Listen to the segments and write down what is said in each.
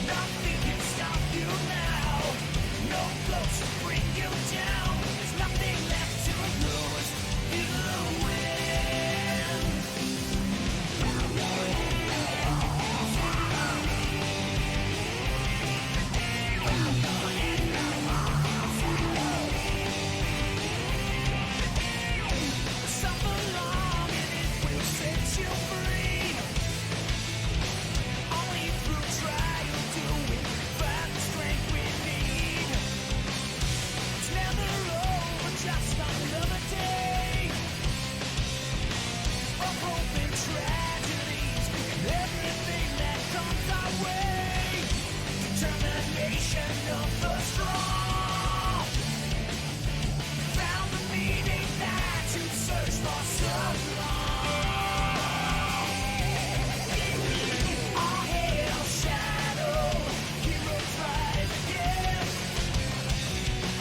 Nothing can stop you now. No close to bring you down. There's nothing left to lose. You win. Suffer long and it will set you free. Only through trial do we find the strength we need. It's never over, just another day of hope and tragedies and everything that comes our way. Determination of the strong found the meaning that you searched for so long. Our hail shadow, heroes rise again,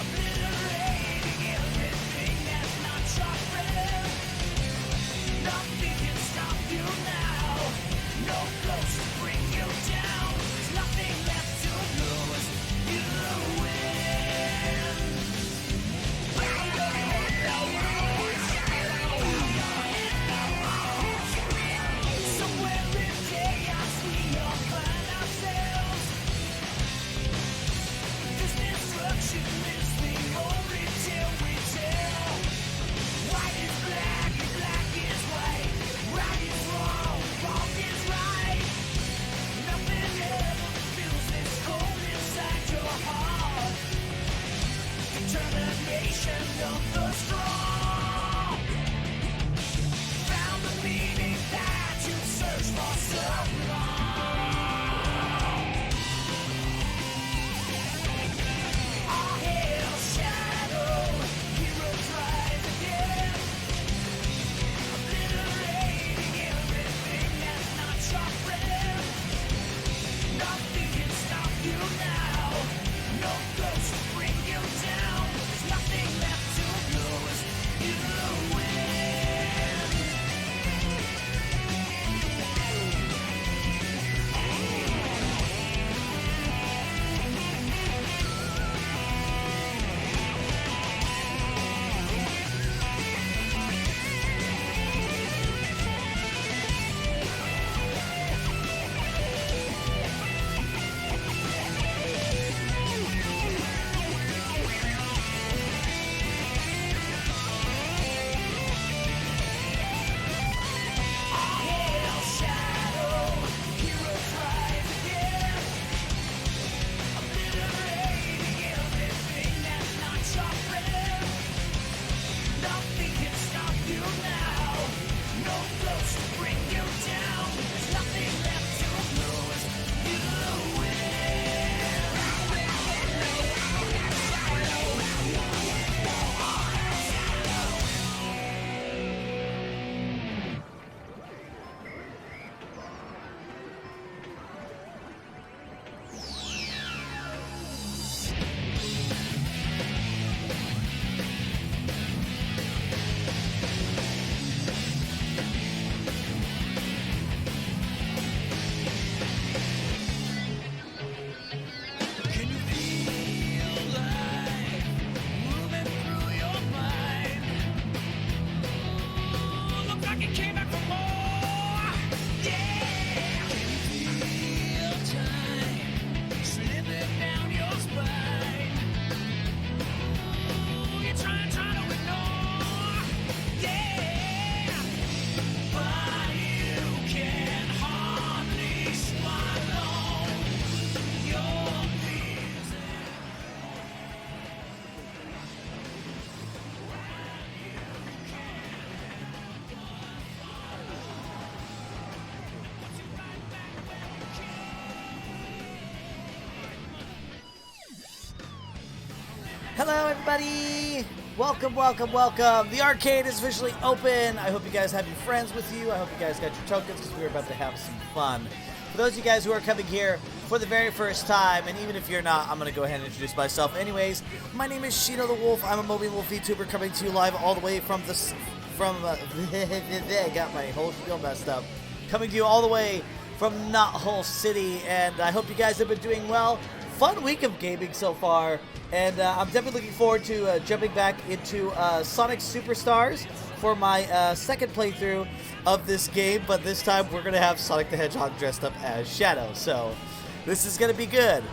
obliterating everything that's not your friend. Nothing can stop you now. No close to bring you down. There's nothing left to lose. You win. Somewhere in chaos we all find ourselves. This destruction is the only tale we tell. White is black and black is white. Right is wrong, wrong is right. Nothing ever feels this cold inside your heart. Determination of the strong found the meaning that you searched for so long. Our hail shadow, heroes rise again, obliterating everything that's not your friend. Nothing can stop you now. No ghost to bring you down. There's nothing left to lose. You win. Our hail shadow, heroes rise again, obliterating everything that's not your friend. Nothing can stop you now. No ghost to bring you down. There's nothing left to lose. You Can you feel life moving through your mind? Look like you came back for more. Yeah. Can you feel time slipping down your spine? You're trying to ignore. Yeah. But you can hardly swallow your fears. Hello, everybody! Welcome, welcome, welcome. The arcade is officially open. I hope you guys have your friends with you. I hope you guys got your tokens because we're about to have some fun. For those of you guys who are coming here for the very first time, and even if you're not, I'm going to go ahead and introduce myself anyways. My name is Shino the Wolf. I'm a Moby Wolf VTuber coming to you live all the way from I got my whole spiel messed up. Coming to you all the way from Knothole City, and I hope you guys have been doing well. Fun week of gaming so far, and I'm definitely looking forward to jumping back into Sonic Superstars for my second playthrough of this game, but this time we're going to have Sonic the Hedgehog dressed up as Shadow, so this is going to be good.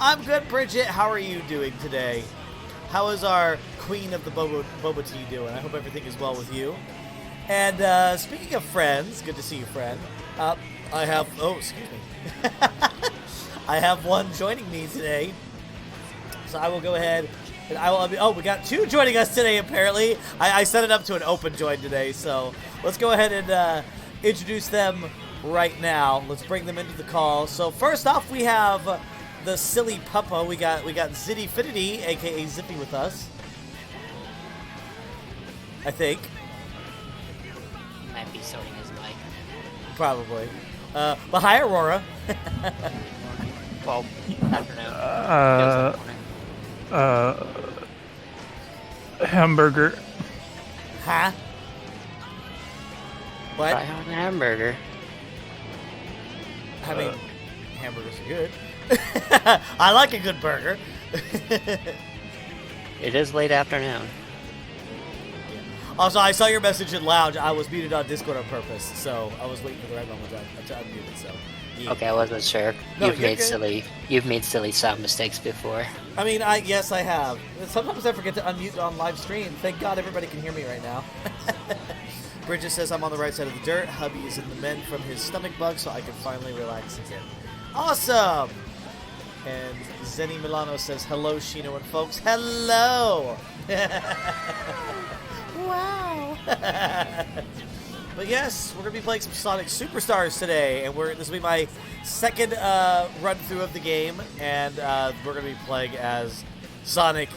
I'm good, Bridget. How are you doing today? How is our queen of the boba tea doing? I hope everything is well with you. And speaking of friends, good to see you, friend. I have, excuse me. I have one joining me today. So I will go ahead and I will, we got two joining us today, apparently. I set it up to an open join today, so let's go ahead and introduce them right now. Let's bring them into the call. So first off, we have the silly puppo. We got Zittyfinity, aka Zippy, with us. I think. Might be sorting his mic. Probably. But hi, Aurora. Well, afternoon. Hamburger. Huh? What? Try on a hamburger. I mean, hamburgers are good. I like a good burger. It is late afternoon. Also, I saw your message in Lounge. I was muted on Discord on purpose, so I was waiting for the right moment to unmute it. So, yeah. Okay, I wasn't sure. No, You've you're made good. You've made silly sound mistakes before. I mean, yes, I have. Sometimes I forget to unmute on live stream. Thank God everybody can hear me right now. Bridget says I'm on the right side of the dirt. Hubby is in the mend from his stomach bug, so I can finally relax again. Awesome! And Zenny Milano says, hello, Shino and folks. Hello! Wow! But yes, we're going to be playing some Sonic Superstars today, and this will be my second run-through of the game, and we're going to be playing as Sonic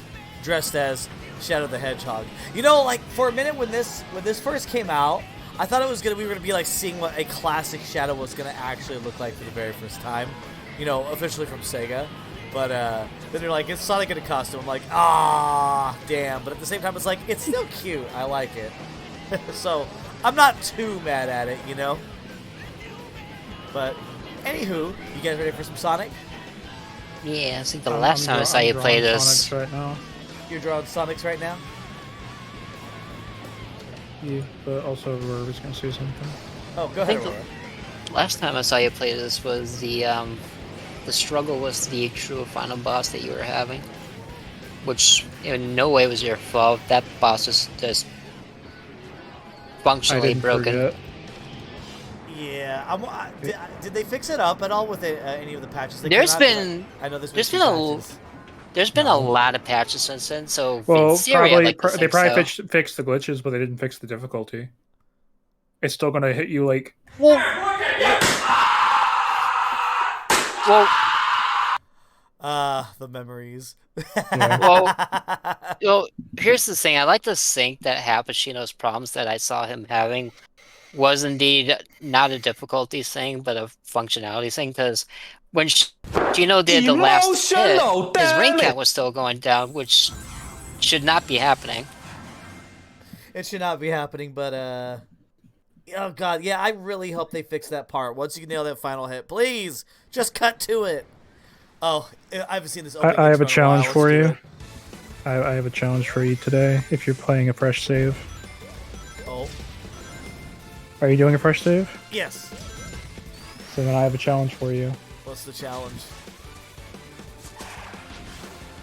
dressed as Shadow the Hedgehog. You know, like, for a minute when this first came out, I thought we were going to be, like, seeing what a classic Shadow was going to actually look like for the very first time. You know, officially from Sega. But then they're like, it's Sonic in a costume. I'm like, damn. But at the same time, it's like, it's still cute. I like it. So, I'm not too mad at it, you know? But, anywho, you guys ready for some Sonic? Yeah, I think the last time I saw you play this. Sonics right now. You're drawing Sonics right now? Yeah, but also Aurora was gonna say something. Oh, go ahead, think Aurora. Last time I saw you play this was the struggle was the true final boss that you were having, which in no way was your fault. That boss was just I functionally didn't broken. forget. Yeah, did they fix it up at all with any of the patches? There's been I know there's there's been been two a patches. there's been a lot of patches since then. So Well, in theory, I'd like to they think probably so. fixed the glitches, but they didn't fix the difficulty. It's still gonna hit you like. Well, The memories. Yeah. well, here's the thing. I like to think that Hapashino's problems that I saw him having was indeed not a difficulty thing, but a functionality thing. Because when Shino did the last hit, his ring count was still going down, which should not be happening. It should not be happening, but oh god, yeah, I really hope they fix that part. Once you nail that final hit, please just cut to it. Oh, I haven't seen this. I have a challenge for you. you. I have a challenge for you today. If you're playing a fresh save, Oh, are you doing a fresh save? yes. So then I have a challenge for you. What's the challenge?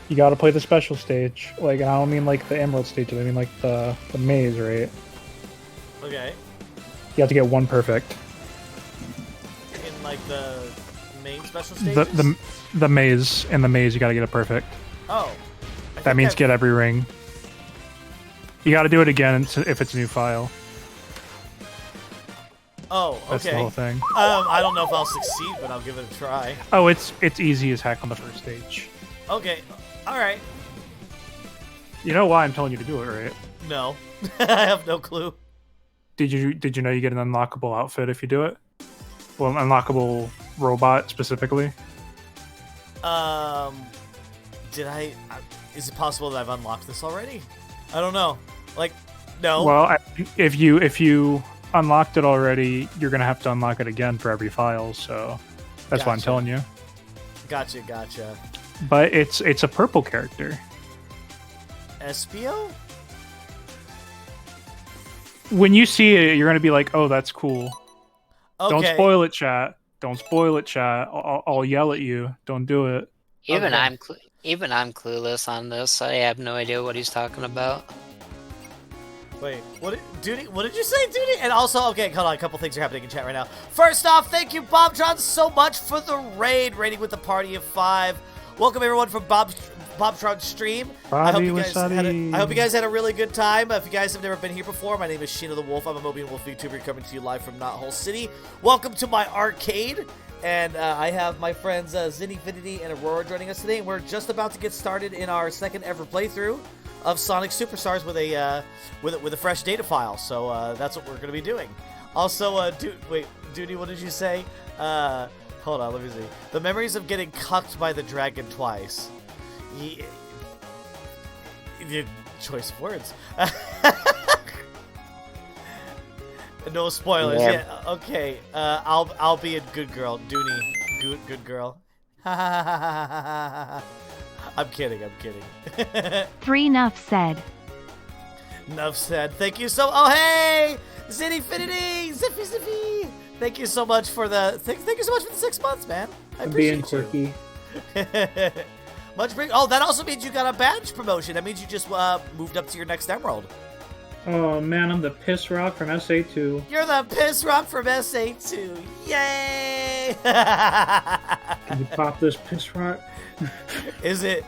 You got to play the special stage. Like, and I don't mean like the Emerald stage. I mean like the maze, right? Okay, You have to get one perfect. in like the main special stages. The maze in the maze, you got to get it perfect. Oh, I That think means I've- get every ring. You got to do it again if it's a new file. Oh, That's the okay. whole thing. I don't know if I'll succeed, but I'll give it a try. Oh, it's easy as heck on the first stage. Okay, all right. You know why I'm telling you to do it, right? No, I have no clue. Did you know you get an unlockable outfit if you do it? Well, an unlockable robot specifically. Did I? Is it possible that I've unlocked this already? I don't know. Like, no. Well, if you unlocked it already, you're gonna have to unlock it again for every file. So that's why I'm Gotcha. telling you. Gotcha. But it's a purple character. Espio? When you see it, you're gonna be like, "Oh, that's cool." Okay. Don't spoil it, chat. Don't spoil it, chat. I'll yell at you. Don't do it. Even Okay. I'm clueless on this. I have no idea what he's talking about. Wait, what did you say, Duty? And also, okay, hold on, a couple things are happening in chat right now. First off, thank you, Bobtron, so much for the raiding with the party of 5. Welcome everyone from Bobtron's stream. I hope you guys had a really good time. If you guys have never been here before, my name is Sheena the Wolf. I'm a Mobian Wolf YouTuber coming to you live from Knothole City. Welcome to my arcade. And I have my friends Zinfinity and Aurora joining us today. And we're just about to get started in our second ever playthrough of Sonic Superstars with a fresh data file. So that's what we're going to be doing. Also, Duty, what did you say? Hold on, let me see. The memories of getting cucked by the dragon twice. Choice of words. No spoilers. Yeah. Yeah. Okay. I'll be a good girl. Dooney, good girl. I'm kidding. Three Nuff said. Enough said. Thank you so. Oh hey, Zinfinity, Zippy. Thank you so much for the. Thank you so much for the 6 months, man. I appreciate quirky. you. Much bring. Oh, that also means you got a badge promotion. That means you just moved up to your next emerald. Oh man, I'm the Piss Rock from SA2. You're the Piss Rock from SA2. Yay! Can you pop this Piss Rock? Is it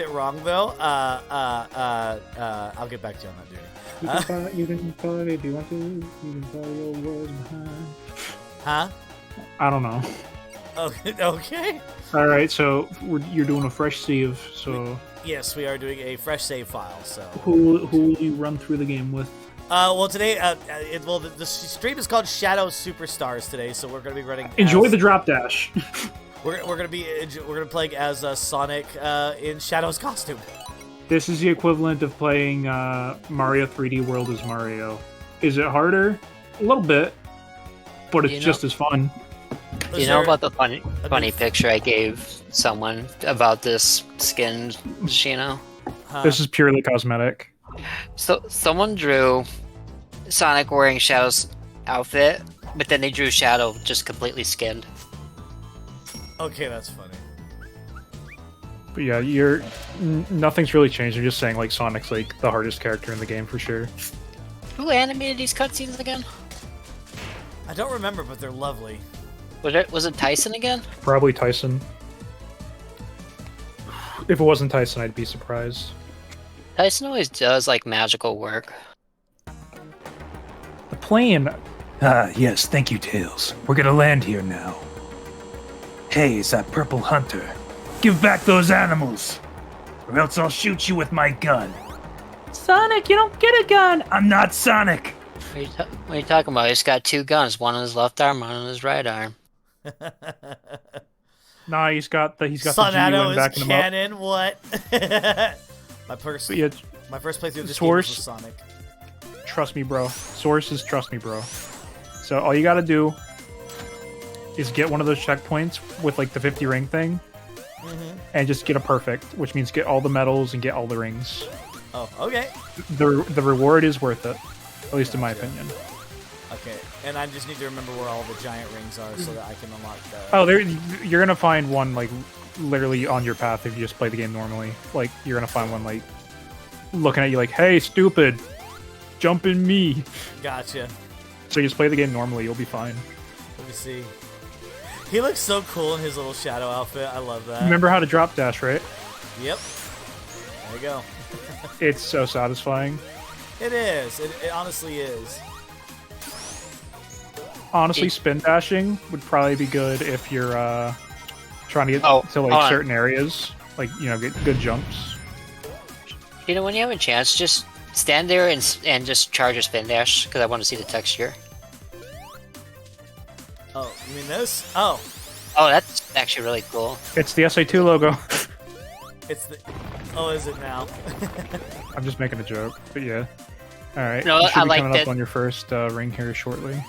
wrong though? I'll get back to you on that, dude. You can follow if you want to. You can follow your words behind. Huh? I don't know. Okay. All right, so you're doing a fresh save. So Yes, we are doing a fresh save file. So who will you run through the game with? well today, the stream is called Shadow Superstars today, so we're gonna be running. Enjoy the drop dash. We're gonna be playing as Sonic in Shadow's costume. This is the equivalent of playing Mario 3D World as Mario. Is it harder? A little bit, but it's just as fun. You know about the funny picture I gave someone about this skin, Shino? This is purely cosmetic. So someone drew Sonic wearing Shadow's outfit, but then they drew Shadow just completely skinned. Okay, that's funny. But yeah, nothing's really changed. I'm just saying, like, Sonic's like the hardest character in the game for sure. Who animated these cutscenes again? I don't remember, but they're lovely. Was it Tyson again? Probably Tyson. If it wasn't Tyson, I'd be surprised. Tyson always does like magical work. The plane. Ah, yes, thank you, Tails. We're gonna land here now. Hey, it's that purple hunter. Give back those animals, or else I'll shoot you with my gun. Sonic, you don't get a gun! I'm not Sonic! What are you talking about? He's got 2 guns, one on his left arm, one on his right arm. Nah, he's got the Sonado GUN is backing him canon. What? my first up. Yeah, playthrough of this game was Source. with Sonic. trust me, bro. Sources, trust me, bro. So all you gotta do is get one of those checkpoints with like the 50 ring thing, and just get a perfect, which means get all the medals and get all the rings. Oh, okay. The reward is worth it, at least in my opinion. Okay, and I just need to remember where all the giant rings are so that I can unlock the... Oh, you're gonna find one like literally on your path if you just play the game normally. Like you're gonna find one like looking at you like, "Hey, stupid, jump in me." Gotcha. So you just play the game normally, you'll be fine. Let me see. He looks so cool in his little shadow outfit. I love that. Remember how to drop dash, right? Yep. There you go. It's so satisfying. It is. It honestly is. Honestly, spin dashing would probably be good if you're trying to get to like hold certain areas, like get good jumps. You know, when you have a chance, just stand there and just charge a spin dash, because I want to see the texture. Oh, you mean this? Oh. Oh, that's actually really cool. It's the SA2 logo. It's the... Oh, is it now? I'm just making a joke, but yeah. All right. No, you should I be like coming that- up on your first ring here shortly.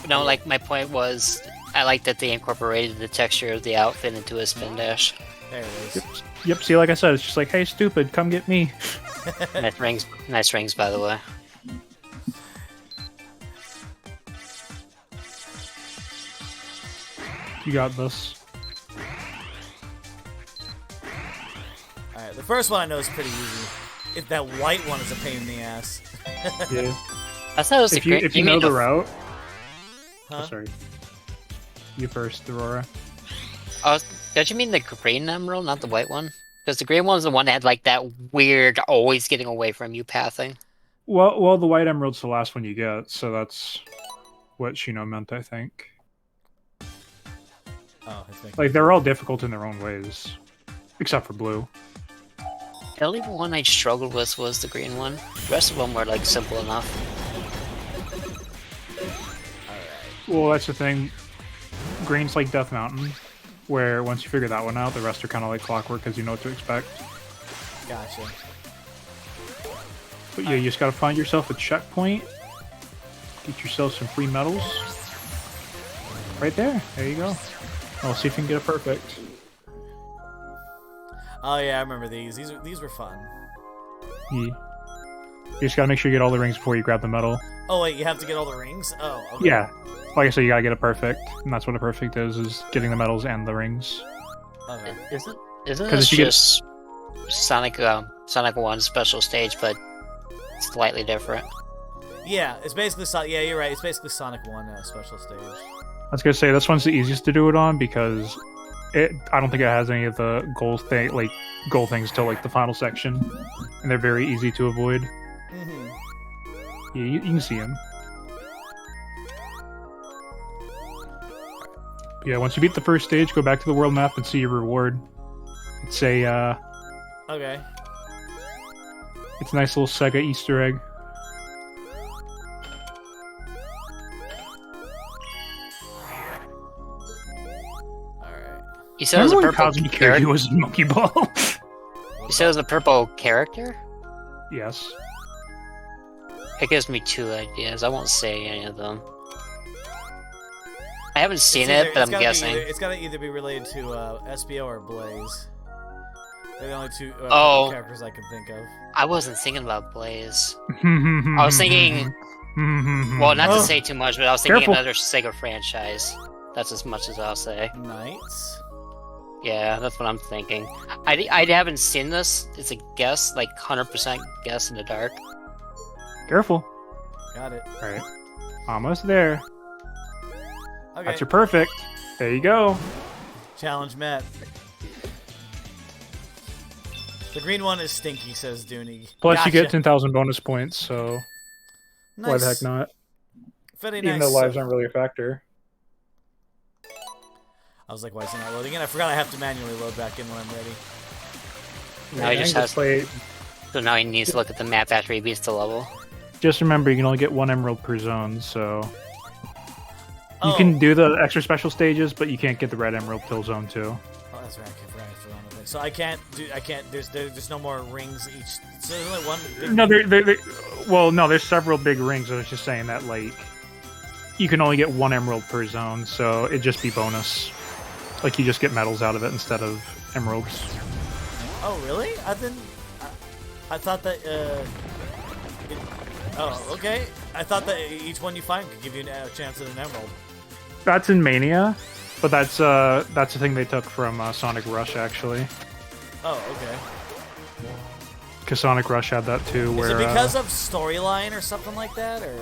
No, like my point was, I like that they incorporated the texture of the outfit into a spin dash. There it is. Yep. See, like I said, it's just like, hey, stupid, come get me. Nice rings, by the way. You got this. Alright, the first one I know is pretty easy. If that white one is a pain in the ass. Yeah. I thought it was If you know the route. Huh? Oh, sorry. You first, Aurora. Oh, don't you mean the green emerald, not the white one? Because the green one's the one that had like that weird, always getting away from you pathing. Well, the white emerald's the last one you get, so that's what Shino meant, I think. Oh, it's making Like, they're all difficult in their own ways. Except for blue. The only one I struggled with was the green one. The rest of them were like simple enough. Well, that's the thing. Green's like Death Mountain, where once you figure that one out, the rest are kind of like clockwork because you know what to expect. Gotcha. But yeah, you just gotta find yourself a checkpoint. Get yourself some free medals. Right there. There you go. I'll see if you can get a perfect. Oh yeah, I remember these. These were fun. Yeah. You just gotta make sure you get all the rings before you grab the medal. Oh wait, you have to get all the rings? Oh, okay. Yeah. Like I said, you gotta get a perfect, and that's what a perfect is getting the medals and the rings. Okay. Isn't 'Cause this if you get- just Sonic 1 special stage, but slightly different? Yeah, it's basically yeah, you're right. It's basically Sonic 1 special stage. I was gonna say this one's the easiest to do it on because I don't think it has any of the goal things till like the final section, and they're very easy to avoid. Mm-hmm. Yeah, you can see them. Yeah, once you beat the first stage, go back to the world map and see your reward. It's a Okay. it's a nice little Sega Easter egg. Alright. You said it was a Remember when purple Cosmic character. Kiryu was in Monkey Ball? You said it was a purple character? Yes. It gives me two ideas. I won't say any of them. I haven't seen It's it, either- but it's I'm gotta be guessing. it's gotta either be related to SBO or Blaze. They're the only two Oh. characters I can think of. I wasn't thinking about Blaze. I I was thinking, well, not to Oh. say too much, but I was thinking Careful. another Sega franchise. That's as much as I'll say. Knights? Yeah, that's what I'm thinking. I haven't seen this. It's a guess, like 100% guess in the dark. Careful. Got it. Alright. Almost there. Okay. That's your perfect. There you go. Challenge met. The green one is stinky, says Dooney. Plus you get Gotcha. 10,000 bonus points, so Nice. why the heck not? Very Even nice. though lives aren't really a factor. I was like, why is it not loading in? I forgot I have to manually load back in when I'm ready. Now he just has. play. So now he needs to look at the map after he beats the level. Just remember, you can only get one emerald per zone, so you Oh. can do the extra special stages, but you can't get the red emerald till zone 2. Oh, that's right. I forgot one thing. So I can't do. I can't. There's no more rings each. So there's only one. Big No, well, no, there's several big rings. I was just saying that, like, you can only get one emerald per zone, so it'd just be bonus. Like, you just get medals out of it instead of emeralds. Oh, really? I didn't. I thought that. Oh, okay. I thought that each one you find could give you a chance at an emerald. That's in Mania, but that's the thing they took from Sonic Rush, actually. Oh, okay. Because Sonic Rush had that too, Is where... it because of storyline or something like that, or?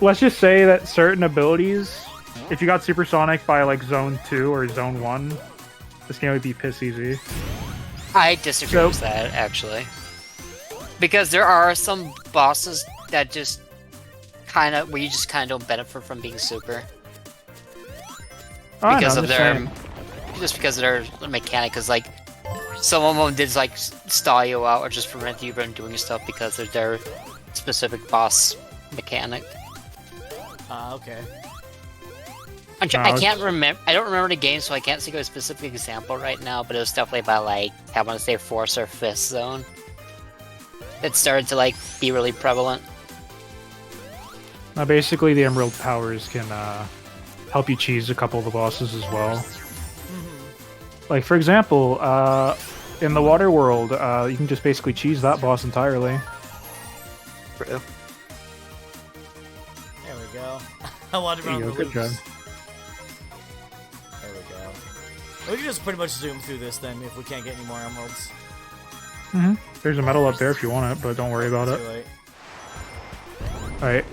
let's just say that certain abilities, if you got Supersonic by, like, Zone 2 or Zone 1, this game would be piss easy. I disagree So- with that, actually. Because there are some bosses that just kind of, where you just kind of don't benefit from being super. I Because know, of I'm their, just saying. just because of their mechanic, because like, some of them did like stall you out or just prevent you from doing stuff because of their specific boss mechanic. Okay. I No, can't remember. I don't remember the game, so I can't think of a specific example right now. But it was definitely by like I want to say fourth or fifth zone. It started to like be really prevalent. Now, basically, the Emerald powers can help you cheese a couple of the bosses as well. Like, for example, in the Water World, you can just basically cheese that boss entirely. True. There we go. I wanted around the Good job. loops. There we go. We can just pretty much zoom through this then if we can't get any more emeralds. There's a medal up there if you want it, but don't worry about Too it. late. Alright,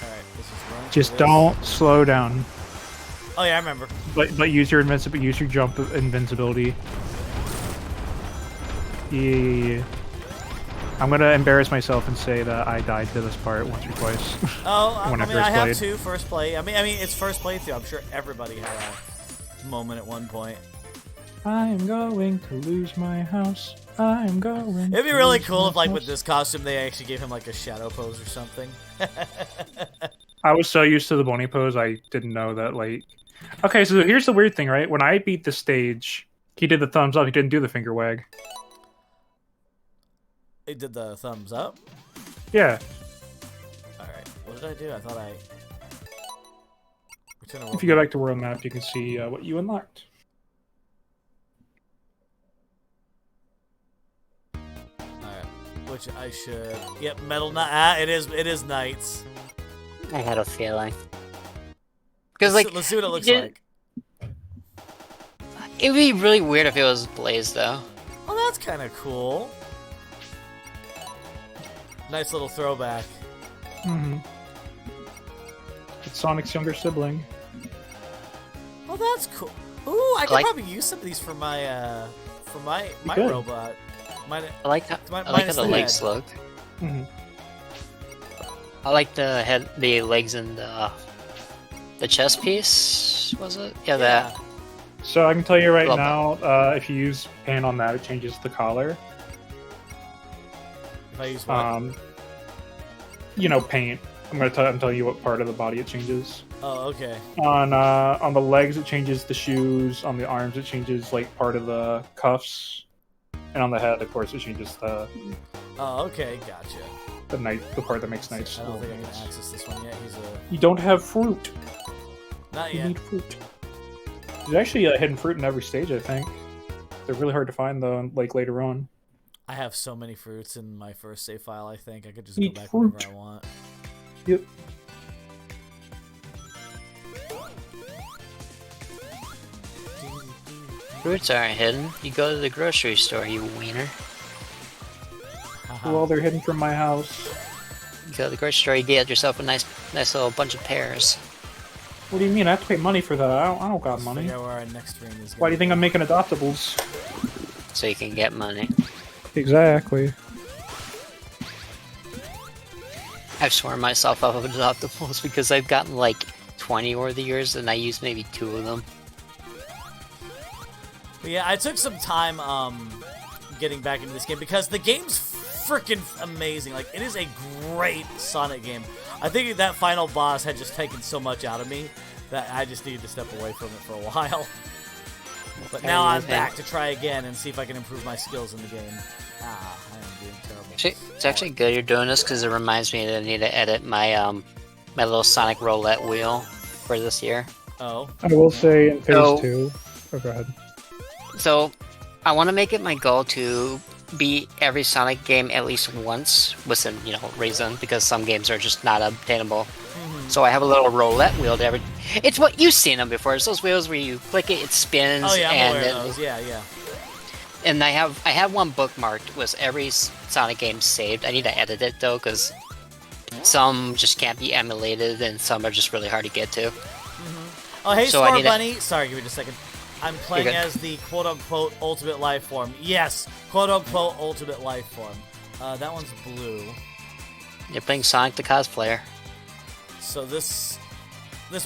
Alright, let's just run through just this. don't slow down. Oh yeah, I remember. But use your use your jump invincibility. Yeah. I'm gonna embarrass myself and say that I died to this part once or twice. Oh, When I I first have played. two first play. I mean, it's first playthrough. I'm sure everybody had a moment at one point. I am going to lose my house. I am going. It'd be to really lose cool my if, like, with house. this costume, they actually gave him like a shadow pose or something. I was so used to the Boney pose, I didn't know that, like... Okay, so here's the weird thing, right? When I beat the stage, he did the thumbs up, he didn't do the finger wag. He did the thumbs up. Yeah, Alright, what did I do? I thought I... Return to if you go back to World Map, you can see what you unlocked. Alright, which I should... Yep, metal knight. It is knights. I had a feeling. Because like, Let's see what it looks yeah. like. It'd be really weird if it was Blaze, though. Oh, that's kind of cool. Nice little throwback. Mm-hmm. It's Sonic's younger sibling. Oh, that's cool. Ooh, I could like- probably use some of these for my could. robot. I like how, Mi- I like how minus the the legs head. look. Mm-hmm. I like the head, the legs, and the chest piece. Was it? Yeah, that. So I can tell you right Love now, if you use paint on that, it changes the color. If I use what? You know, paint. I'm tell you what part of the body it changes. Oh, okay. On the legs, it changes the shoes. On the arms, it changes like part of the cuffs, and on the head, of course, it changes the Oh, okay. Gotcha. the part that makes knights. I don't think I can access this one yet. He's a You don't have fruit. not You yet. need fruit. There's actually a hidden fruit in every stage, I think. They're really hard to find though, like later on. I have so many fruits in my first save file. I think I could just Eat go back fruit. whenever I want. Yep. Fruits aren't hidden. You go to the grocery store, you wiener. Haha. Well, they're hidden from my house. You go to the grocery store, you get yourself a nice little bunch of pears. What do you mean? I have to pay money for that. I don't got Let's money. figure out where our next ring is. Why do you think I'm making adoptables? So you can get money. Exactly. I've sworn myself off of adoptables because I've gotten like 20 over the years and I used maybe 2 of them. But yeah, I took some time getting back into this game because the game's freaking amazing. Like, it is a great Sonic game. I think that final boss had just taken so much out of me that I just needed to step away from it for a while. But now I'm back to try again and see if I can improve my skills in the game. I am doing terrible. It's actually good you're doing this because it reminds me that I need to edit my my little Sonic roulette wheel for this year. Oh. I will say in phase So- 2. Oh, go ahead. So I want to make it my goal to beat every Sonic game at least once within, reason, because some games are just not obtainable. So I have a little roulette wheel to every... It's what you've seen them before. It's those wheels where you click it, it spins, Oh yeah, I'm and aware of those. Yeah. and I have one bookmarked with every Sonic game saved. I need to edit it though, because some just can't be emulated, and some are just really hard to get to. Oh, hey, So I Score need to- Bunny. Sorry, give me just a second. I'm playing good. as the quote-unquote ultimate life form. Yes, quote-unquote ultimate life form. That one's blue. You're playing Sonic the cosplayer. So this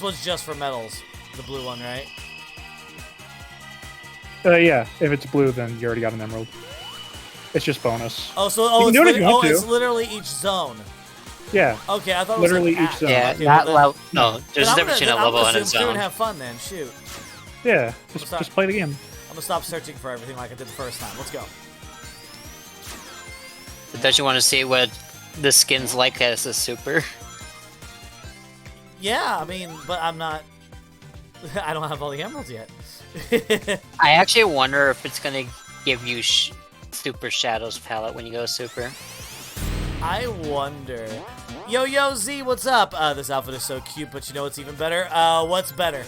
one's just for medals. The blue one, right? Yeah, if it's blue, then you already got an emerald. It's just bonus. Oh, so can it's, do it if you want to. it's literally each zone. Yeah, Okay, I thought Literally it was like each zone. Yeah, okay, not well, level. No, there's a then difference between a level and a zoom through zone. and have fun then. Shoot, yeah. sorry. Just play the game. I'm gonna stop searching for everything like I did the first time. Let's go. But don't you want to see what the skin's like as a super? Yeah, I mean, but I'm not. I don't have all the emeralds yet. I actually wonder if it's gonna give you Super Shadows palette when you go Super. I wonder. Yo, Z, what's up? This outfit is so cute, but you know what's even better? What's better?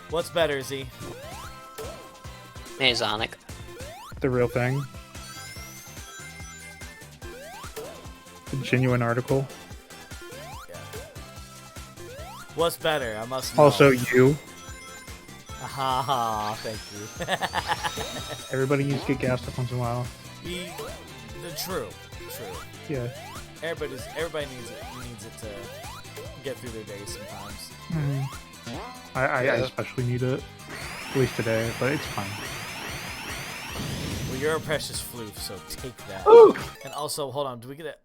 What's better, Z? Mazonic. The real thing. The genuine article. What's better? I must know. Also, you. Haha, thank you. Everybody needs to get gassed up once in a while. True. Yeah. Everybody needs it to get through their day sometimes. I especially need it. At least today, but it's fine. Well, you're a precious floof, so take that. Ooh. And also, hold on, do we get it?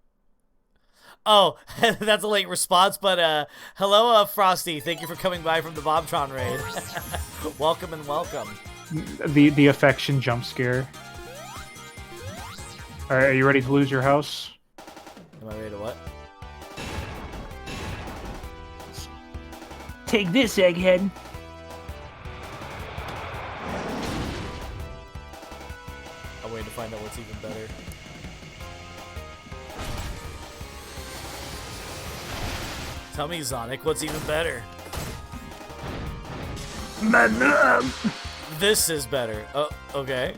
Oh, that's a late response, but hello, Frosty. Thank you for coming by from the Bobtron raid. Welcome and welcome. The affection jump scare. Alright, are you ready to lose your house? Am I ready to what? Take this, Egghead. I'm waiting to find out what's even better. Tell me, Zonic, what's even better? Madam. This is better. Oh, okay.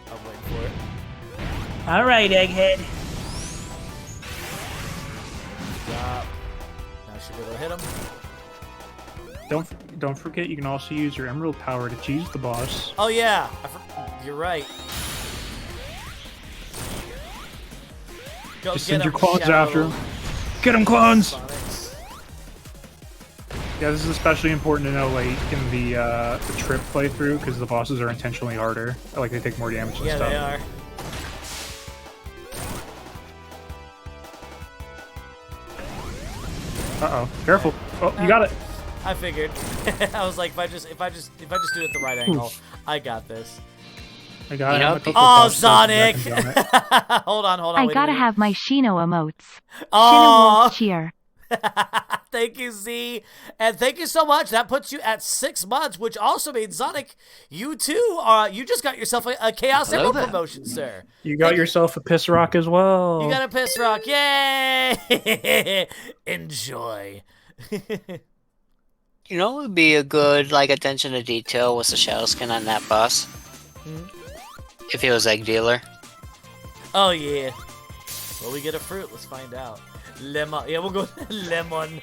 I'm waiting for it. All right, Egghead. Stop. Now I should be able to hit him. Don't forget you can also use your emerald power to cheese the boss. Oh yeah, you're right. Go Just get send your him, clones Shadow after him. Get him, clones! Sonics. Yeah, this is especially important to know, like, in the trip playthrough, because the bosses are intentionally harder. Like, they take more damage and Yeah, stuff. they are. Uh-oh. Careful. Oh, you got it. I figured. I was like, if I just do it at the right angle, I got this. I got You it. know, I'm a couple Oh, bosses back Sonic! and done it. hold on. I wait a gotta minute. have my Shino emotes. Shino Aw. Wolf cheer. Thank you, Z. And thank you so much. That puts you at 6 months, which also means, Sonic, you too, you just got yourself a Chaos Hello Emerald there. promotion, sir. You got yourself a piss rock as well. You got a piss rock. Yay! Enjoy. You know what would be a good, like, attention to detail was the shadow skin on that boss? If he was Egg Dealer. Oh, yeah. Will we get a fruit? Let's find out. Lemon. Yeah, we'll go lemon.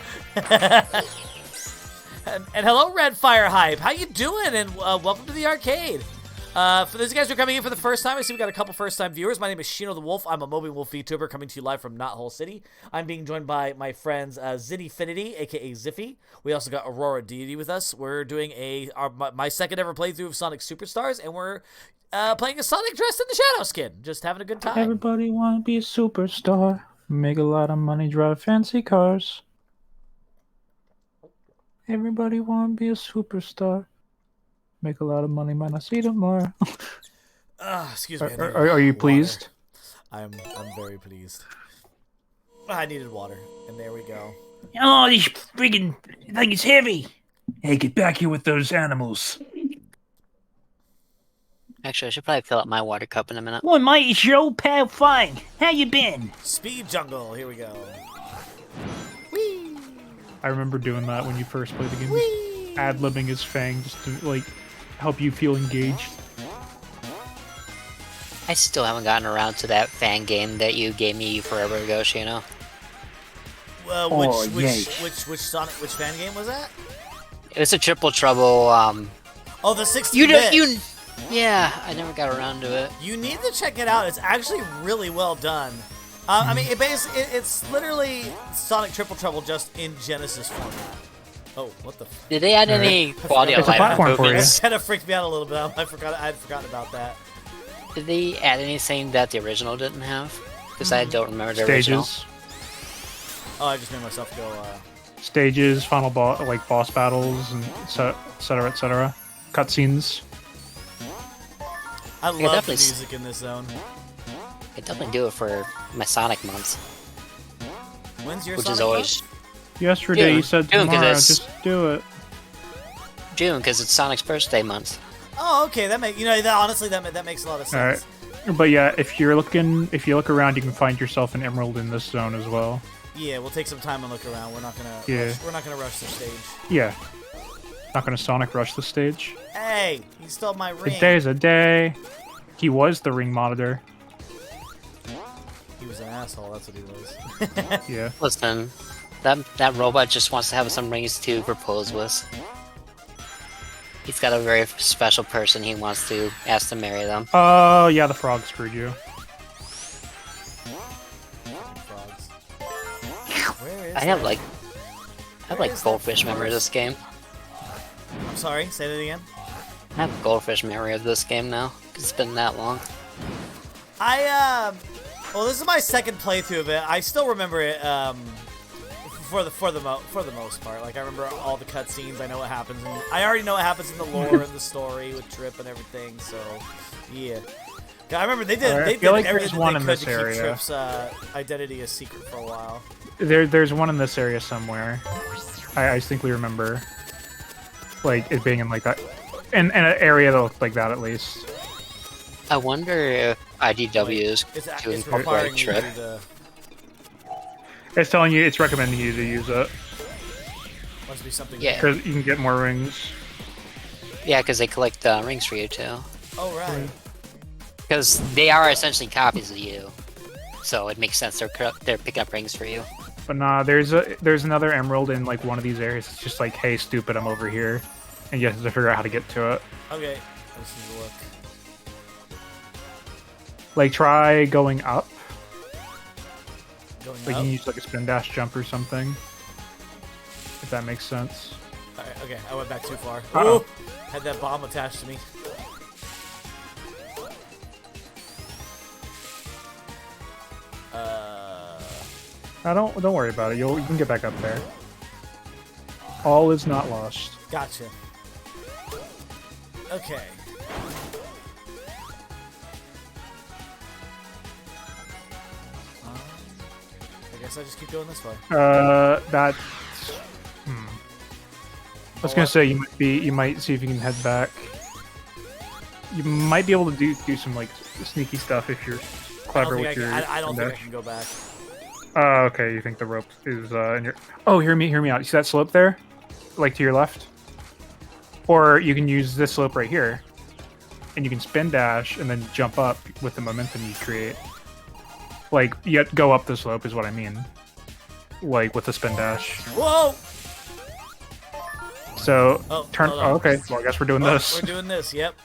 and hello, Red Fire Hype. How you doing? And welcome to the arcade. For those guys who are coming in for the first time, I see we got a couple first-time viewers. My name is Shino the Wolf. I'm a Moby Wolf VTuber coming to you live from Knothole City. I'm being joined by my friends Ziddyfinity, aka Ziffy. We also got Aurora Deity with us. We're doing my second ever playthrough of Sonic Superstars, and we're playing a Sonic dressed in the Shadow skin. Just having a good time. Everybody want to be a superstar. Make a lot of money, drive fancy cars. Everybody want to be a superstar. Make a lot of money, might not see tomorrow. Excuse me. I needed Are you water. pleased? I'm very pleased. I needed water, and there we go. Oh, this friggin' thing is heavy. Hey, get back here with those animals. Actually, I should probably fill up my water cup in a minute. Boy, mate, it's your old pal Fang. How you been? Speed Jungle, here we go. I remember doing that when you first played the game. Just ad-libbing his Fang just to, like, help you feel engaged. I still haven't gotten around to that fan game that you gave me forever ago, Shino. Which fan game was that? It was a Triple Trouble, Oh, the 60-bit. Yeah, I never got around to it. You need to check it out. It's actually really well done. I mean, it's literally Sonic Triple Trouble just in Genesis format. Oh, what the? Did they add any quality of It's a life platform for you. improvements? Kind of freaked me out a little bit. I had forgotten about that. Did they add anything that the original didn't have? Because I don't remember the original. Stages. Oh, I just made myself go. Stages, final boss, like boss battles, and et cetera. Cutscenes. I love the definitely music in this zone. I definitely do it for my Sonic months. When's your which Sonic is always Yesterday June. you said June, 'cause tomorrow. it's- Just do it. June because it's Sonic's birthday month. Oh, okay. That honestly that makes a lot of sense. But yeah, if you look around, you can find yourself an emerald in this zone as well. Yeah, we'll take some time and look around. We're not gonna. Yeah. We're not gonna rush the stage. Yeah. Not gonna Sonic rush the stage. Hey, he stole my A ring. day's a day. He was the ring monitor. He was an asshole. That's what he was. Yeah. Listen, that robot just wants to have some rings to propose with. He's got a very special person he wants to ask to marry them. Oh, yeah, the frog screwed you. Frogs. Where is I have that? like Where is that goldfish memory of this game. I'm sorry. Say that again. I have goldfish memory of this game now. 'Cause it's been that long. Well, this is my second playthrough of it. I still remember it. For the most part, like I remember all the cutscenes. I know what happens. I already know what happens in the lore and the story with Trip and everything. So, yeah. I remember they did. Alright, I They feel did like there's everything one they in could this to area. keep Trip's identity a secret for a while. There's one in this area somewhere. I distinctly remember, like it being in like that, in an area that looked like that at least. I wonder if IDW is It's to requiring incorporate you Trip. to do the. It's telling you, it's recommending you to use it Must be something. Yeah. because you can get more rings. Yeah, because they collect rings for you too. Oh right. Because they are essentially copies of you, so it makes sense they're picking up rings for you. But nah, there's another emerald in like one of these areas. It's just like, hey, stupid, I'm over here, and you have to figure out how to get to it. Okay. Let's take a look. Like try going up. Going Like up. you can use like a spin dash jump or something. If that makes sense. Alright, okay, I went back too far. Uh-oh. Ooh, had that bomb attached to me. Don't worry about it. You can get back up there. All is not lost. Gotcha. Okay. I guess I just keep going this way. That. I was gonna say you might see if you can head back. You might be able to do some like sneaky stuff if you're clever with your. I don't think I dash. can go back. Okay. You think the rope is in your? Oh, hear me out. You see that slope there, like to your left? Or you can use this slope right here, and you can spin dash and then jump up with the momentum you create. Like, you go up the slope is what I mean. Like with the spin dash. Whoa! So Oh, turn. hold on. Oh, okay. Well, I guess we're doing Oh, this. we're doing this. Yep.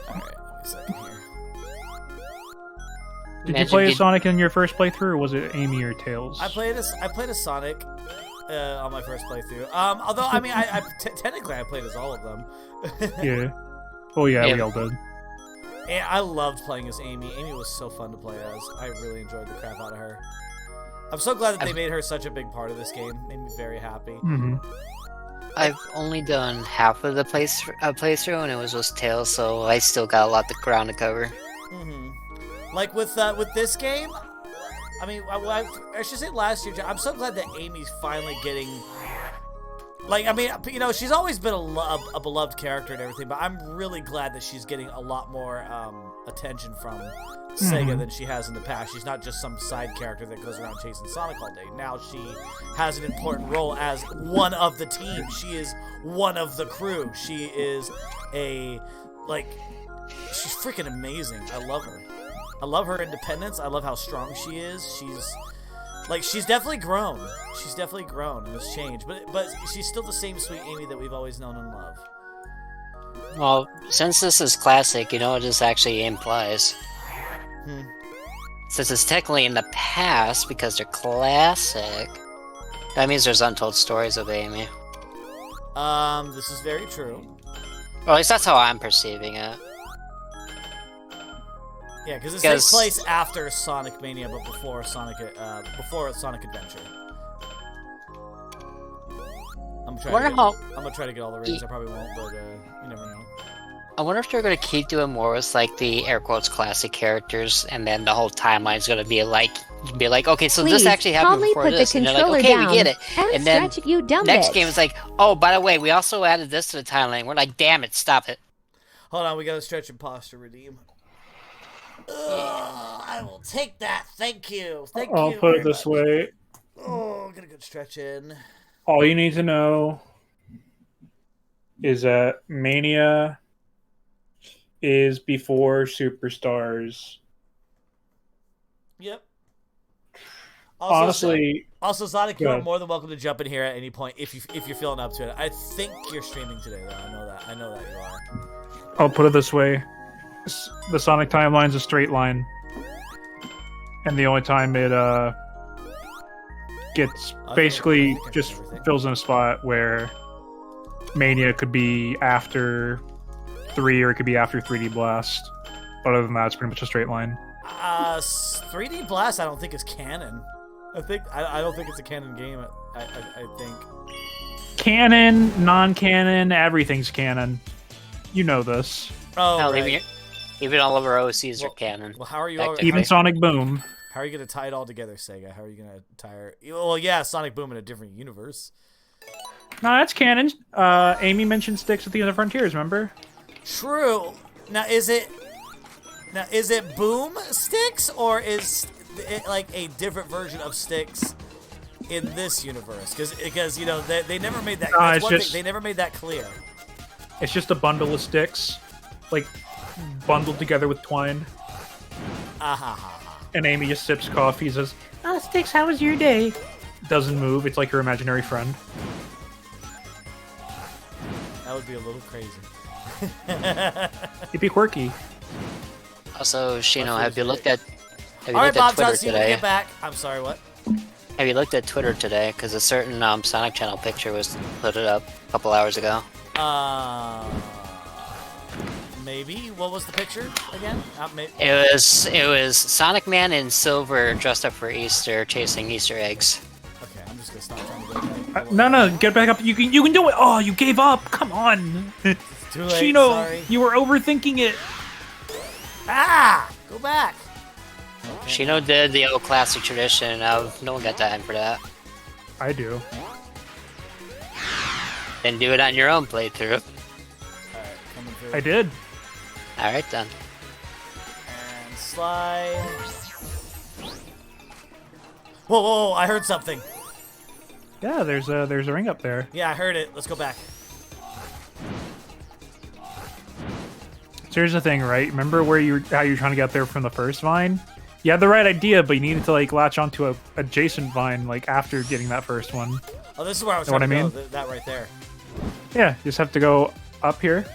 All right. Give me a second here. Did you Imagine play as get- Sonic in your first playthrough, or was it Amy or Tails? I played a Sonic on my first playthrough. Although I mean, technically I played as all of them. Yeah. Oh yeah, Yeah. we all did. And I loved playing as Amy. Amy was so fun to play as. I really enjoyed the crap out of her. I'm so glad that they made her such a big part of this game. Made me very happy. Hmm. I've only done half of the playthrough, and it was just Tails, so I still got a lot of ground to cover. Hmm. Like with this game, I mean, I should say last year. I'm so glad that Amy's finally getting. Like, I mean, you know, she's always been a beloved character and everything, but I'm really glad that she's getting a lot more attention from Sega than she has in the past. She's not just some side character that goes around chasing Sonic all day. Now she has an important role as one of the team. She is one of the crew. She is she's freaking amazing. I love her. I love her independence. I love how strong she is. She's definitely grown. She's definitely grown and has changed. But she's still the same sweet Amy that we've always known and loved. Well, since this is classic, you know what this actually implies? Since it's technically in the past, because they're classic, that means there's untold stories of Amy. This is very true. Or at least that's how I'm perceiving it. Yeah, because it takes place after Sonic Mania, but before Sonic Adventure. I'm gonna try to get all the rings. I probably won't, but you never know. I wonder if they're gonna keep doing more with like the air quotes classic characters, and then the whole timeline's gonna be like, okay, so Please this actually happened calmly before put the this, and they're like, controller okay, down we get it. and then stretch it, you dumb next bitch. game is like, oh, by the way, we also added this to the timeline. We're like, damn it, stop it. Hold on, we got to stretch and pause to redeem. I will take that. Thank you. Thank you. I'll put very it this much. way. Oh, get a good stretch in. All you need to know is that Mania is before Superstars. Yep. Honestly, Also, Sonic, you Go are ahead. more than welcome to jump in here at any point if you're feeling up to it. I think you're streaming today, though. I know that you are. I'll put it this way. The Sonic timeline's a straight line. And the only time it gets basically I think just everything. fills in a spot where Mania could be after 3 or it could be after 3D Blast. But other than that, it's pretty much a straight line. 3D Blast, I don't think is canon. I don't think it's a canon game. I think. Canon, non-canon, everything's canon. You know this. Oh, Hell, right. even all of our OCs are Well- canon. Well, how are you? Technically. Even Sonic Boom. How are you gonna tie it all together, Sega? How are you gonna tie it? Well, yeah, Sonic Boom in a different universe. No, that's canon. Amy mentioned Styx at the end of Frontiers, remember? True. Now is it Boom Sticks or is it like a different version of Sticks in this universe? Because you know they never made that. That's it's one thing, just- they never made that clear. It's just a bundle of sticks, like, bundled together with twine. And Amy just sips coffee, says, "Oh, Styx, how was your day?" Doesn't move. It's like her imaginary friend. That would be a little crazy. It'd be quirky. Also, Shino, My have you food's looked at All right, Twitter Bob Johnson, you today? get back. I'm sorry, what? Have you looked at Twitter today? Because a certain Sonic Channel picture was put it up a couple hours ago. Maybe. What was the picture again? It was Sonic Man in silver dressed up for Easter, chasing Easter eggs. Okay, I'm just gonna stop trying to go back. No, get back up. You can do it. Oh, you gave up. Come on. Too late. Chino, Sorry. you were overthinking it. Ah! Go back. Shino did the old classic tradition of no one got time for that. I do. Then do it on your own playthrough. Alright, coming through. I did. Alright then. And slide. Whoa, I heard something. Yeah, there's a ring up there. Yeah, I heard it. Let's go back. So here's the thing, right? Remember how you were trying to get there from the first vine? You had the right idea, but you needed to like latch onto a adjacent vine like after getting that first one. Oh, this is where I was Know trying what to I go. mean? That right there. Yeah, you just have to go up here.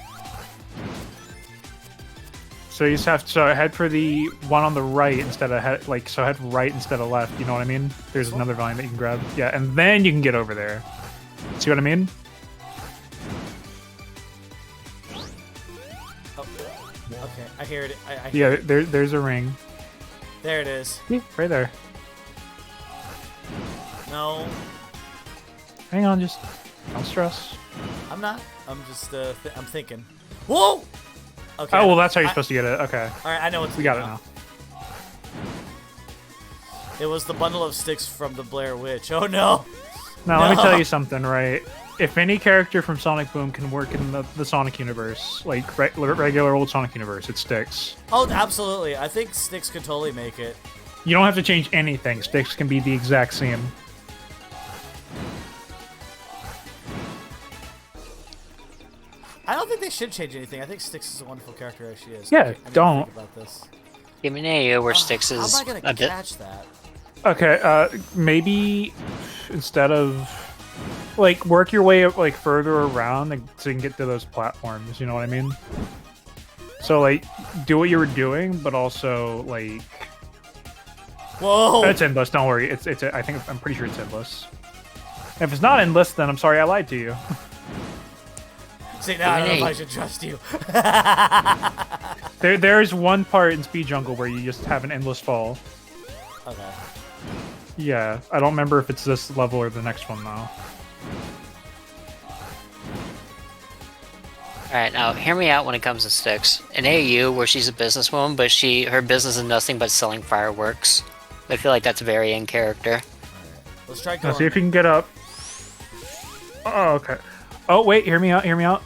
So you just have to head for the one on the right instead of head right instead of left. You know what I mean? There's another vine that you can grab. Yeah, and then you can get over there. See what I mean? Oh, okay, I hear it. I Yeah, there's a ring. There it is. Yeah, right there. No, Hang on, just don't stress. I'm not. I'm just. I'm thinking. Whoa. Okay. Oh well, that's how you're I- supposed to get it. Okay, All right, I know what's. we got it now. It was the bundle of sticks from the Blair Witch. Oh no. Now let me No. tell you something, right? If any character from Sonic Boom can work in the Sonic universe, like regular old Sonic universe, it Styx. Oh, absolutely. I think Sticks could totally make it. You don't have to change anything. Styx can be the exact same. I don't think they should change anything. I think Styx is a wonderful character as she is. Yeah, I need to don't. think about this. Give me an area where Styx How is am I gonna a bit. catch that? Okay, maybe instead of like work your way like further around so you can get to those platforms. You know what I mean? So like do what you were doing, but also like Whoa! it's endless. Don't worry. I'm pretty sure it's endless. If it's not endless, then I'm sorry I lied to you. See, now I don't know if Hey. I should trust you. There's one part in Speed Jungle where you just have an endless fall. Okay. Yeah, I don't remember if it's this level or the next one though. Alright, now hear me out when it comes to Styx. In AU, where she's a businesswoman, but her business is nothing but selling fireworks. I feel like that's very in character. Let's try Now going. see if you can get up. Oh, okay. Oh, wait, hear me out, hear me out.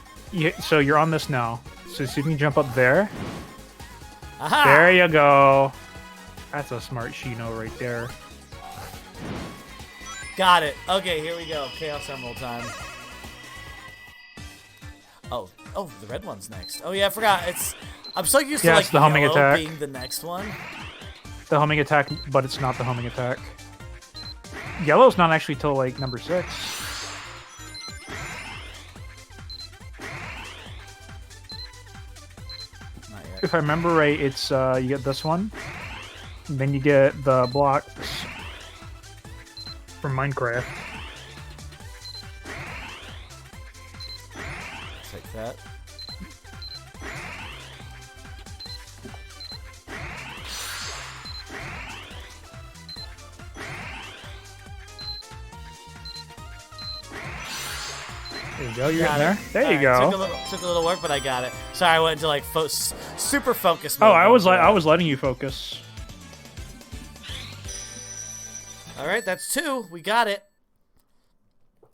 So you're on this now. So see if you can jump up there. Aha! There you go. That's a smart Shino right there. Got it. Okay, here we go. Chaos Emerald time. Oh, the red one's next. Oh yeah, I forgot. I'm so used to Yeah, like it's the homing yellow attack. being the next one. The homing attack, but it's not the homing attack. Yellow's not actually till like number 6. Not yet. If I remember right, it's you get this one, then you get the blocks from Minecraft. Take that. There you go. You're Got getting it. there. There you Alright, go. Took a little work, but I got it. Sorry, I went into like super focus Oh, mode. I was letting you focus. All right, that's 2. We got it.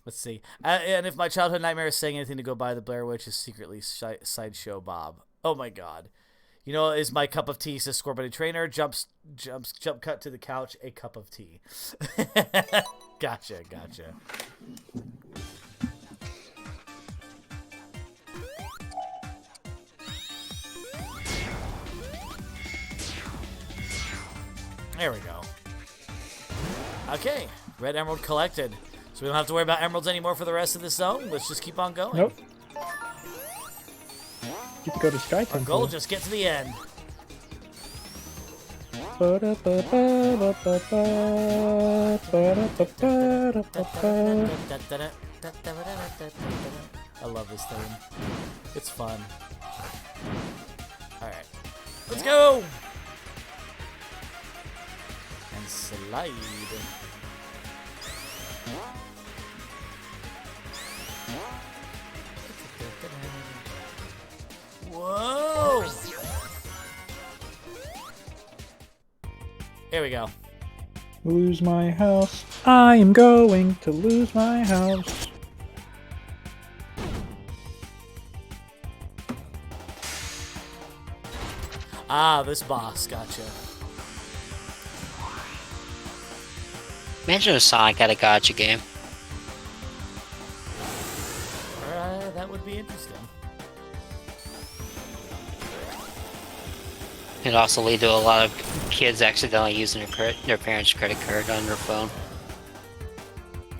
Let's see. And if my childhood nightmare is saying anything to go by, the Blair Witch is secretly Sideshow Bob. Oh my God. You know, is my cup of tea, says Score Buddy Trainer. Jump cut to the couch, a cup of tea. Gotcha. There we go. Okay, red emerald collected. So we don't have to worry about emeralds anymore for the rest of this zone. Let's just keep on going. Nope. Get to go to Sky Our Temple. goal, just get to the end. I love this theme. It's fun. Alright. Let's go! And slide. Whoa! Here we go. Lose my house. I am going to lose my house. Ah, this boss, gotcha. Imagine if Sonic had a gotcha game. That would be interesting. It'd also lead to a lot of kids accidentally using their parents' credit card on their phone.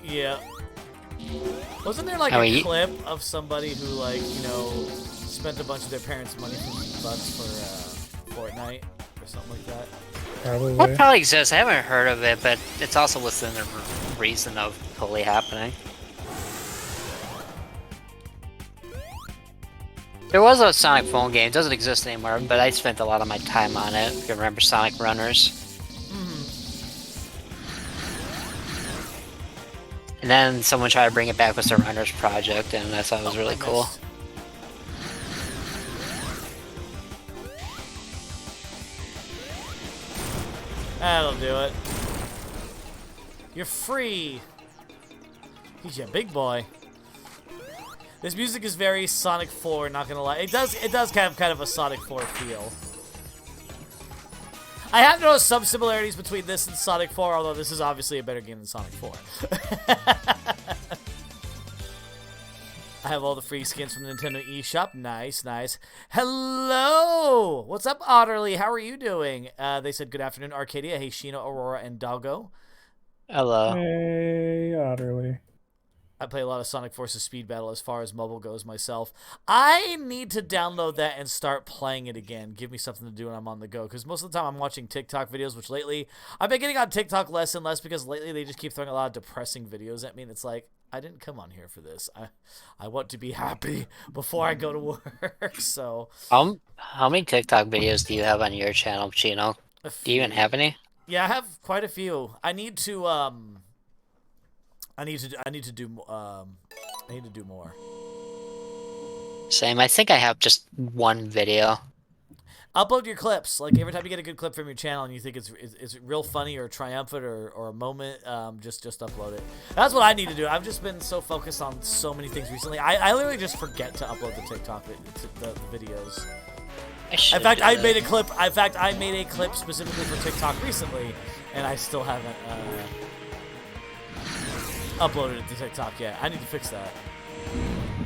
Yeah. Wasn't there like Oh, a clip of somebody who, like, you know, spent a bunch of their parents' money for $50 for Fortnite or something like that? Probably. That probably exists. I haven't heard of it, but it's also within the reason of totally happening. There was a Sonic phone game. It doesn't exist anymore, but I spent a lot of my time on it. If you remember Sonic Runners. And then someone tried to bring it back with the Runners project, and I thought it was really cool. That'll do it. You're free. He's your big boy. This music is very Sonic 4, not gonna lie. It does have kind of a Sonic 4 feel. I have noticed some similarities between this and Sonic 4, although this is obviously a better game than Sonic 4. I have all the free skins from the Nintendo eShop. Nice, nice. Hello! What's up, Otterly? How are you doing? They said good afternoon, Arcadia. Hey, Shino, Aurora, and Doggo. Hello. Hey, Otterly. I play a lot of Sonic Forces Speed Battle as far as mobile goes myself. I need to download that and start playing it again. Give me something to do when I'm on the go. Because most of the time I'm watching TikTok videos, which lately... I've been getting on TikTok less and less because lately they just keep throwing a lot of depressing videos at me. And it's like, I didn't come on here for this. I want to be happy before I go to work. So... How many TikTok videos do you have on your channel, Chino? Do you even have any? Yeah, I have quite a few. I need to I need to do more. Same. I think I have just one video. Upload your clips. Like every time you get a good clip from your channel and you think it's real funny or triumphant or a moment, just upload it. That's what I need to do. I've just been so focused on so many things recently. I literally just forget to upload the TikTok the videos. I should In fact, do I that. made a clip. In fact, I made a clip specifically for TikTok recently, and I still haven't uploaded it to TikTok yet. I need to fix that.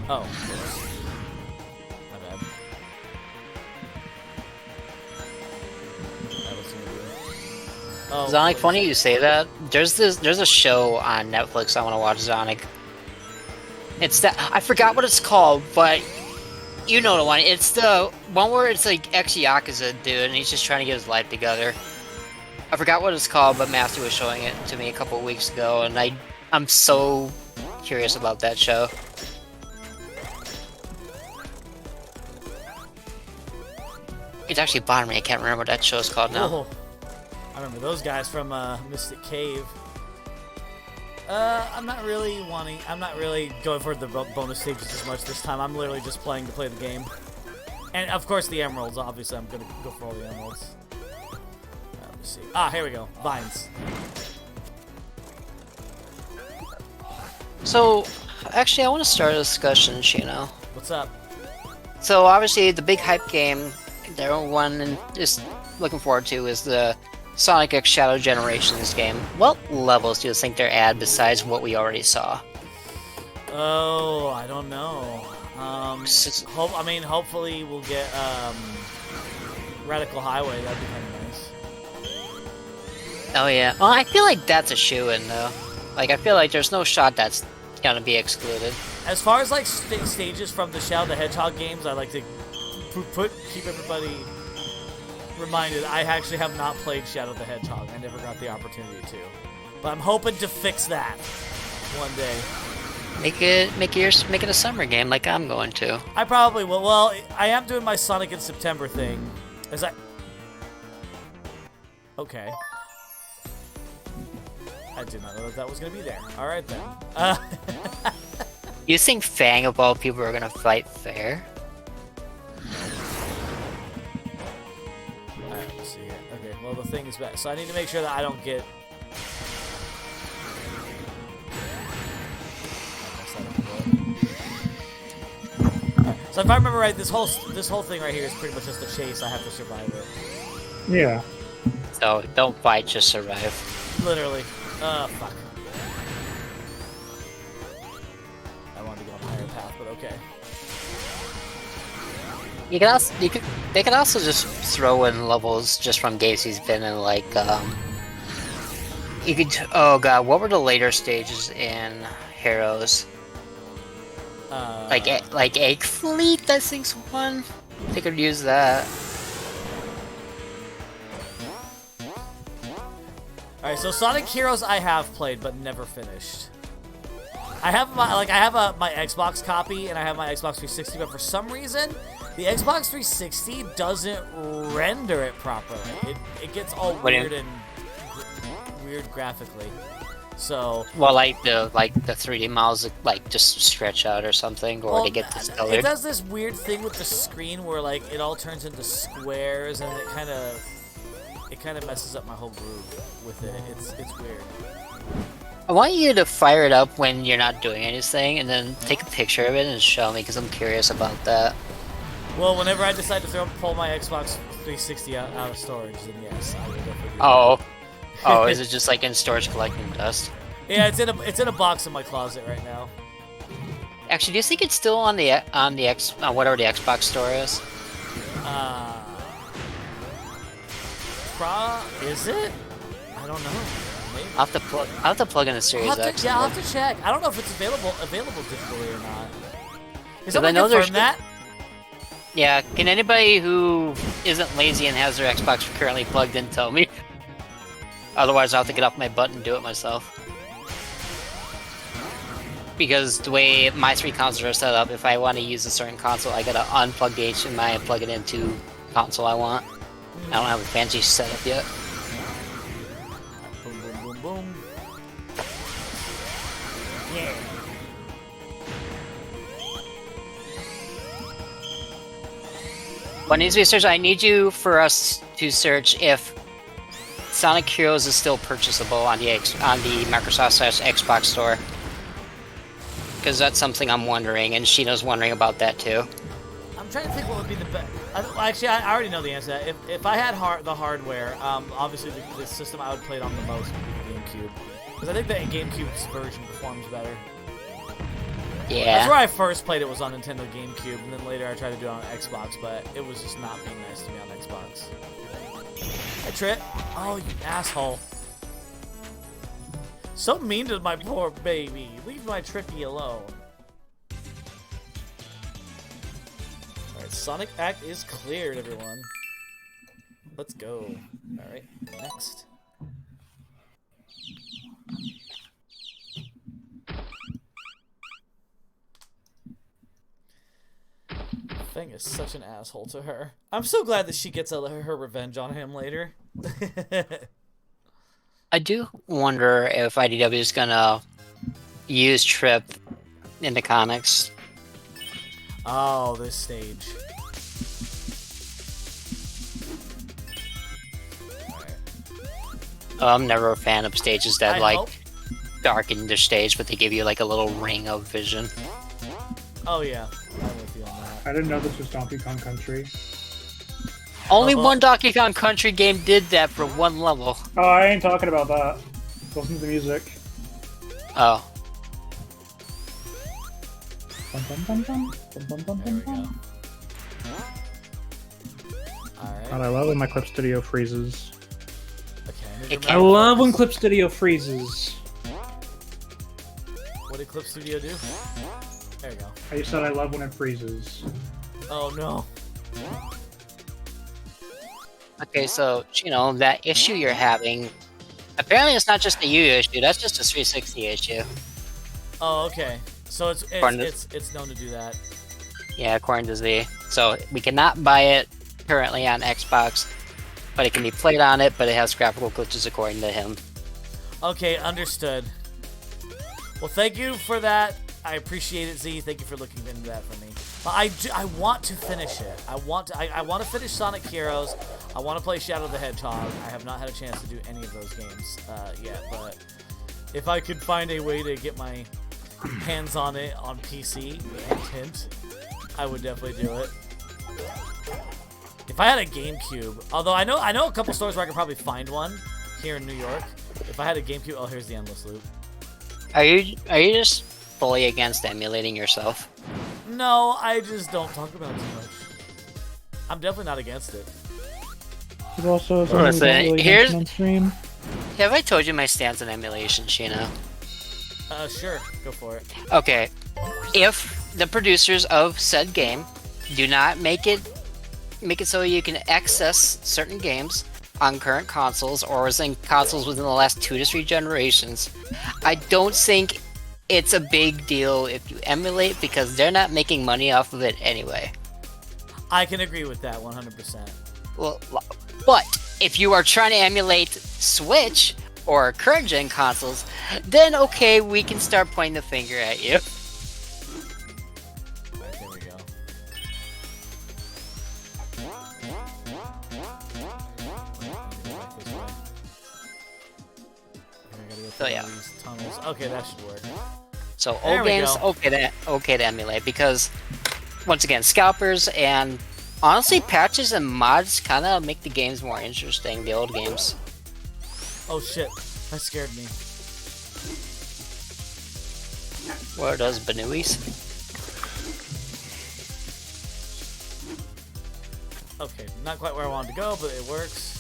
Oh, oops. My bad. That was gonna be- Oh, Zonic, what funny is it? you say that. There's a show on Netflix I want to watch, Zonic. It's that I forgot what it's called, but you know the one. It's the one where it's like ex-Yakuza dude, and he's just trying to get his life together. I forgot what it's called, but Matthew was showing it to me a couple weeks ago, and I'm so curious about that show. It's actually bothering me. I can't remember what that show's called now. Oh, I remember those guys from Mystic Cave. I'm not really going for the bonus stages as much this time. I'm literally just playing to play the game. And of course the emeralds, obviously I'm gonna go for all the emeralds. Let me see. Ah, here we go. Vines. So, actually, I want to start a discussion, Shino. What's up? So, obviously, the big hype game that everyone is looking forward to is the Sonic X Shadow Generations game. What levels do you think they're at besides what we already saw? Oh, I don't know. Hopefully we'll get Radical Highway. That'd be kind of nice. Oh, yeah. Well, I feel like that's a shoo-in, though. Like, I feel like there's no shot that's gonna be excluded. As far as like stages from the Shadow the Hedgehog games, I like to keep everybody reminded. I actually have not played Shadow the Hedgehog. I never got the opportunity to, but I'm hoping to fix that one day. Make it a summer game like I'm going to. I probably will. Well, I am doing my Sonic in September thing. Okay. I did not know that was going to be there. All right, then. You think Fang of all people are gonna fight fair? All right, let's see here. Okay, well, the thing is back. So I need to make sure that I don't get... So if I remember right, this whole thing right here is pretty much just a chase. I have to survive it. Yeah. So don't fight, just survive. Literally. Fuck. I wanted to go on a higher path, but okay. They could also just throw in levels just from games he's been in, like you could. Oh god, what were the later stages in Heroes? Like Egg Fleet, I think's one. They could use that. Alright, so Sonic Heroes I have played but never finished. I have my my Xbox copy and I have my Xbox 360, but for some reason the Xbox 360 doesn't render it properly. It gets all weird and weird graphically. So Well, like the 3D models like just stretch out or something, or they get discolored. It does this weird thing with the screen where like it all turns into squares and it kind of messes up my whole groove with it. It's weird. I want you to fire it up when you're not doing anything, and then take a picture of it and show me, because I'm curious about that. Well, whenever I decide to pull my Xbox 360 out of storage, then yes, I will definitely do that. Oh, is it just like in storage collecting dust? Yeah, it's in a box in my closet right now. Actually, do you think it's still on whatever the Xbox store is? Is it? I don't know. Maybe. I'll have to plug in the Series X. I'll have to check. I don't know if it's available digitally or not. Is I someone know there's- confirm that? Yeah, can anybody who isn't lazy and has their Xbox currently plugged in tell me? Otherwise, I'll have to get off my butt and do it myself. Because the way my 3 consoles are set up, if I want to use a certain console, I gotta unplug the HDMI and plug it into the console I want. I don't have a fancy setup yet. Boom, boom, boom, boom. Yeah. What needs to be searched? I need you for us to search if Sonic Heroes is still purchasable on the Microsoft/Xbox store. Because that's something I'm wondering, and Sheena's wondering about that too. I'm trying to think what would be the best. Actually, I already know the answer to that. If I had the hardware, obviously the system I would play it on the most would be the GameCube. Because I think the GameCube's version performs better. Yeah. That's where I first played it, was on Nintendo GameCube, and then later I tried to do it on Xbox, but it was just not being nice to me on Xbox. Hey, Trip. Oh, you asshole. So mean to my poor baby. Leave my Trippy alone. Alright, Sonic Act is cleared, everyone. Let's go. Alright, next. Thing is such an asshole to her. I'm so glad that she gets her revenge on him later. I do wonder if IDW is gonna use Trip in the comics. Oh, this stage. I'm never a fan of stages that I hope. darken the stage, but they give you like a little ring of vision. Oh yeah, I'm with you on that. I didn't know this was Donkey Kong Country. Only Uh-huh. one Donkey Kong Country game did that for one level. Oh, I ain't talking about that. Listen to the music. Oh, Bum, bum, bum, bum. Bum, bum, bum, There we bum, go. bum. Alright. God, I love when my Clip Studio freezes. Okay, I need It to can't- I remember love when this. Clip Studio freezes. What did Clip Studio do? There you go. I said I love when it freezes. Oh no. okay. So that issue you're having. Apparently, it's not just a U issue. That's just a 360 issue. Oh, okay. So it's Pardon? it's known to do that. Yeah, according to Z. So we cannot buy it currently on Xbox, but it can be played on it. But it has graphical glitches according to him. Okay, understood. Well, thank you for that. I appreciate it, Z. Thank you for looking into that for me. But I want to finish it. I want to finish Sonic Heroes. I want to play Shadow the Hedgehog. I have not had a chance to do any of those games yet, but if I could find a way to get my hands on it on PC and hint, I would definitely do it. If I had a GameCube, although I know a couple stores where I could probably find one here in New York. If I had a GameCube, oh, here's the endless loop. Are you just fully against emulating yourself? No, I just don't talk about it too much. I'm definitely not against it. It also is Listen, here's- on stream. Have I told you my stance on emulation, Sheena? Sure, go for it. Okay, if the producers of said game do not make it so you can access certain games on current consoles or in consoles within the last 2 to 3 generations, I don't think it's a big deal if you emulate because they're not making money off of it anyway. I can agree with that 100%. Well, but if you are trying to emulate Switch or current gen consoles, then okay, we can start pointing the finger at you. Alright, there we go. So, yeah. These tunnels. Okay, that should work. So There old we games, go. okay to emulate because once again, scalpers and honestly patches and mods kind of make the games more interesting. The old games. Oh shit, that scared me. What are those Banuis? Okay, not quite where I wanted to go, but it works.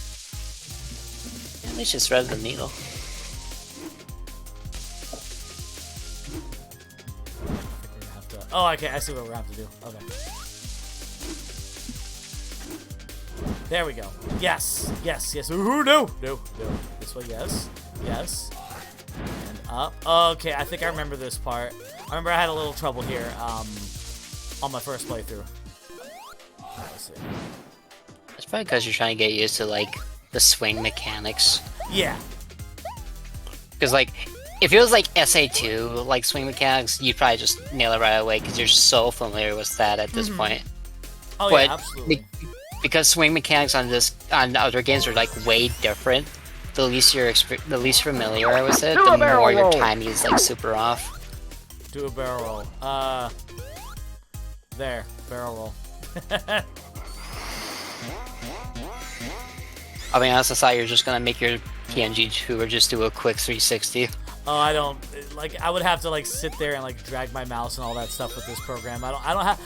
At least just thread the needle. I think we're gonna have to. Oh, okay, I see what we're gonna have to do. Okay. There we go. Yes, yes, yes. Ooh, no, no, no. This way, yes, yes. And up. Okay, I think I remember this part. I remember I had a little trouble here on my first playthrough. Let's see. It's probably because you're trying to get used to like the swing mechanics. Yeah. Because like, if it was like SA2, like swing mechanics, you'd probably just nail it right away because you're so familiar with that at this point. Oh But yeah, absolutely. because swing mechanics on other games are like way different. The least the least familiar with it, the more your timing is like super off. Do a barrel roll. There, barrel roll. I'll be honest, I thought you were just gonna make your PNG tuber just do a quick 360. Oh, I don't like. I would have to like sit there and like drag my mouse and all that stuff with this program. I don't have.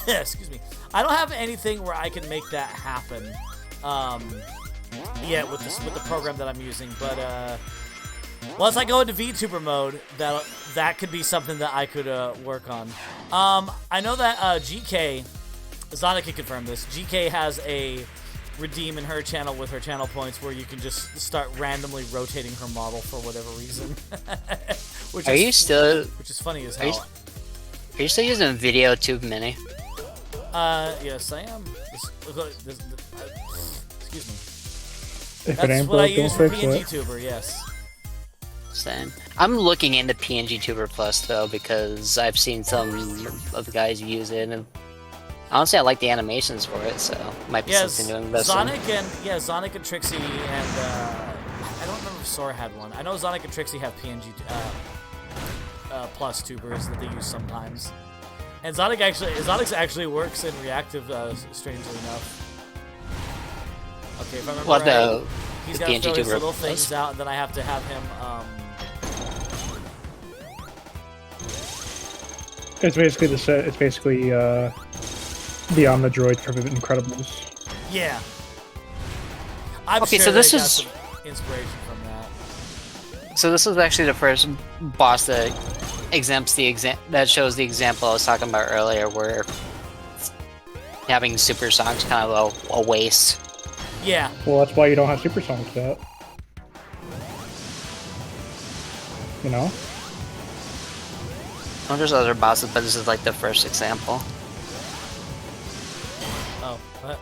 Excuse me. I don't have anything where I can make that happen. Yet with the program that I'm using, but once I go into VTuber mode, that could be something that I could work on. I know that GK, Zana can confirm this. GK has a redeem in her channel with her channel points where you can just start randomly rotating her model for whatever reason. Which is funny as hell. Are you still using VideoTube Mini? Yes, I am. Excuse me. If it That's ain't what I broke, don't use for fix PNG it. Tuber, yes. Same. I'm looking into PNG Tuber Plus though because I've seen some of the guys use it, and honestly, I like the animations for it, so might be something to invest in. Sonic and Trixie, and I don't remember if Sora had one. I know Sonic and Trixie have PNG Plus tubers that they use sometimes, and Sonic actually works in reactive, strangely enough. Okay, if I remember right, he's got to throw his little things out, and then I have to have him. It's basically the set. It's basically the Omnidroid from Incredibles. Yeah. I'm Okay, sure so this they got is some inspiration from that. so this is actually the first boss that that shows the example I was talking about earlier, where having Super Sonic's kind of a waste. Yeah. Well, that's why you don't have Supersonic yet. You know? Well, there's other bosses, but this is like the first example. Oh. Well,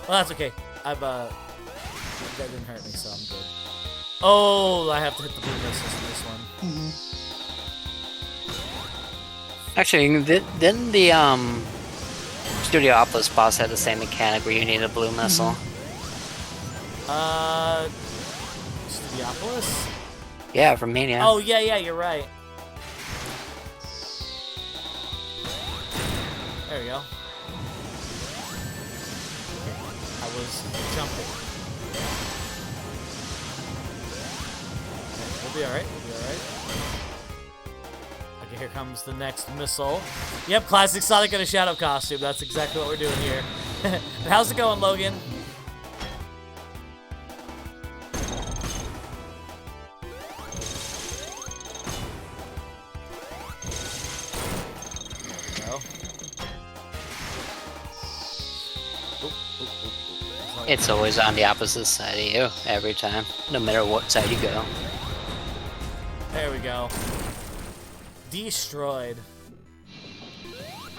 that's okay. That didn't hurt me, so I'm good. Oh, I have to hit the blue missiles in this one. Actually, didn't the Studiopolis boss have the same mechanic where you need a blue missile? Studiopolis? Yeah, from Mania. Oh, yeah, you're right. There we go. I was jumping. Okay, we'll be alright. Okay, here comes the next missile. Yep, classic Sonic in a Shadow costume. That's exactly what we're doing here. How's it going, Logan? It's always on the opposite side of you, every time, no matter what side you go. There we go. Destroyed.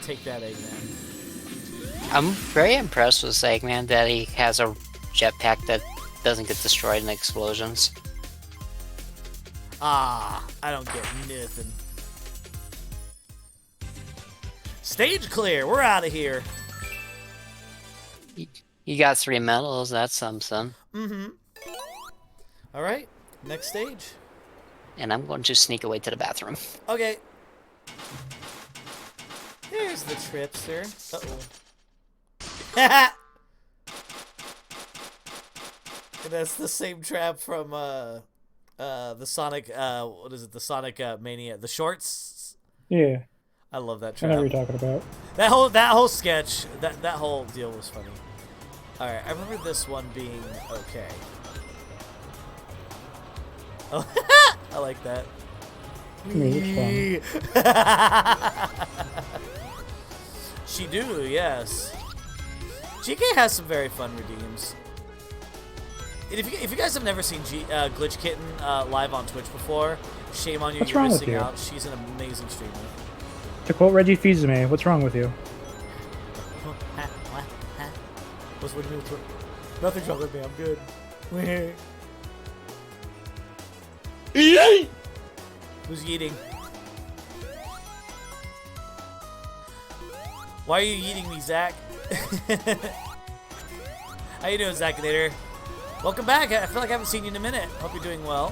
Take that, Eggman. I'm very impressed with Eggman that he has a jetpack that doesn't get destroyed in explosions. Ah, I don't get nothing. Stage clear. We're out of here. You got 3 medals, that's something. Mm-hmm. All right, next stage. And I'm going to sneak away to the bathroom. Okay. There's the tripster. Uh-oh. And that's the same trap from the Sonic, what is it? The Sonic Mania, the shorts. Yeah. I love that I trap. know what you're talking about. That whole sketch, that whole deal was funny. All right, I remember this one being okay. Oh, I like that. I mean, it's She do, yes. GK has some very fun redeems. And if you guys have never seen Glitch Kitten live on Twitch before, shame on you. What's you're wrong with missing you? out. She's an amazing streamer. To quote Reggie Fils-Aimé, what's wrong with you? What's with me? Nothing's wrong with me. I'm good. Who's eating? Why are you eating me, Zach? How you doing, Zacinator? Welcome back. I feel like I haven't seen you in a minute. Hope you're doing well.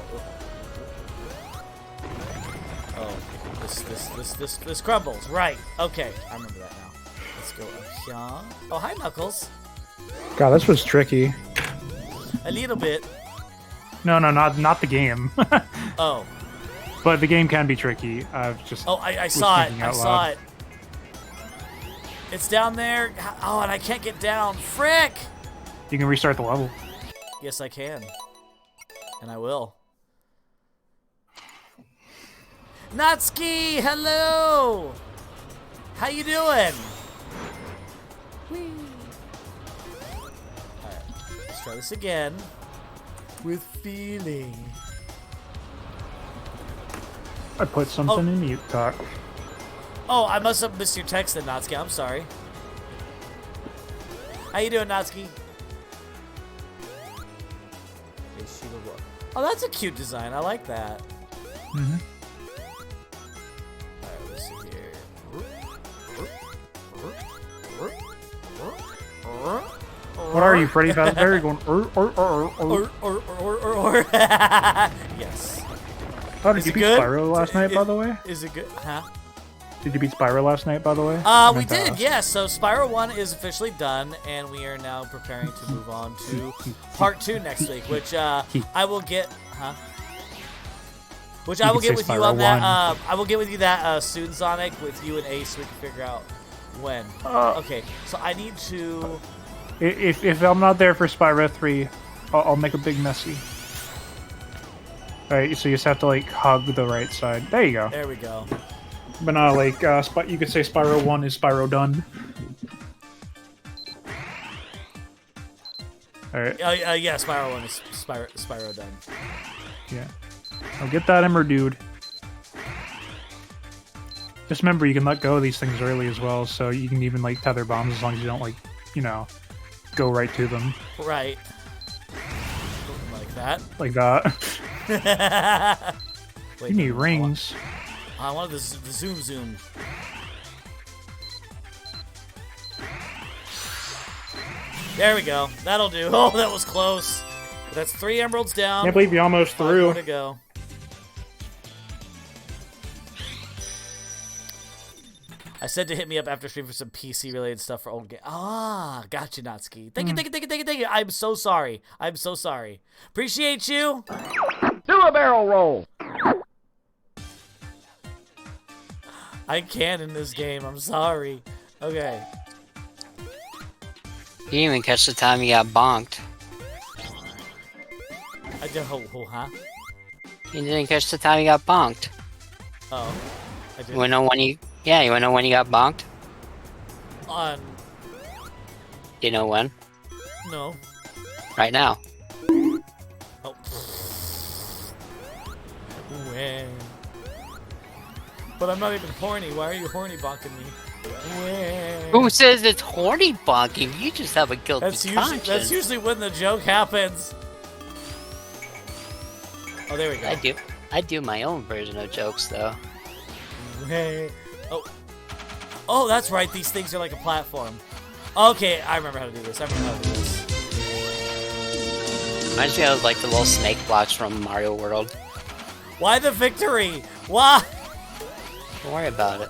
Oh, this crumbles. Right. Okay, I remember that now. Let's go up here. Oh, hi, Knuckles. God, this was tricky. A little bit. No, not the game. Oh. But the game can be tricky. I've just. Oh, I saw it. thinking I out saw loud. it. It's down there. Oh, and I can't get down. Frick! You can restart the level. Yes, I can. And I will. Natsuki, hello! How you doing? Whee! Alright, let's try this again. With feeling. I put something in mute talk. Oh, I must have missed your text then, Natsuki. I'm sorry. How you doing, Natsuki? Oh, that's a cute design. I like that. Mm-hmm. Alright, let's see here. What are you, Freddy Fazbear? You're going. Yes. Oh, did Is you it beat good? Spyro last night, by the way? Is it good? Huh? Did you beat Spyro last night, by the way? I We meant to did, ask. yes. So Spyro 1 is officially done, and we are now preparing to move on to part 2 next week, which I will get, huh? Which You I will could get say with you Spyro on that. 1. I will get with you that soon, Sonic, with you and Ace, so we can figure out when. Okay, so I need to. If I'm not there for Spyro 3, I'll make a big messy. Alright, so you just have to like hug the right side. There you go. There we go. But no, like you could say Spyro 1 is Spyro done. Alright, Yeah, Spyro 1 is Spyro done. yeah. I'll get that Ember dude. Just remember you can let go of these things early as well, so you can even like tether bombs as long as you don't like, you know, go right to them. Right. Like that. Like that. Wait, You need rings. I wanted the zoom. There we go. That'll do. Oh, that was close. But that's 3 emeralds down. Can't believe you almost 5 through. more to go. I said to hit me up after stream for some PC related stuff for old game. Ah, gotcha, Natsuki. Thank you. I'm so sorry. Appreciate you. Do a barrel roll. I can in this game. I'm sorry. Okay. You didn't even catch the time you got bonked. I did. Huh? You didn't catch the time you got bonked. Oh, I did. You wanna know when you? Yeah, you wanna know when you got bonked? On. You know when? No. Right now. Oh. When? But I'm not even horny. Why are you horny bonking me? When? Who says it's horny bonking? You just have a guilty That's conscience. usually when the joke happens. Oh, there we go. I do my own version of jokes though. Oh. Oh, that's right. These things are like a platform. Okay, I remember how to do this. Reminds me of like the little snake blocks from Mario World. Why the victory? Why? Don't worry about it.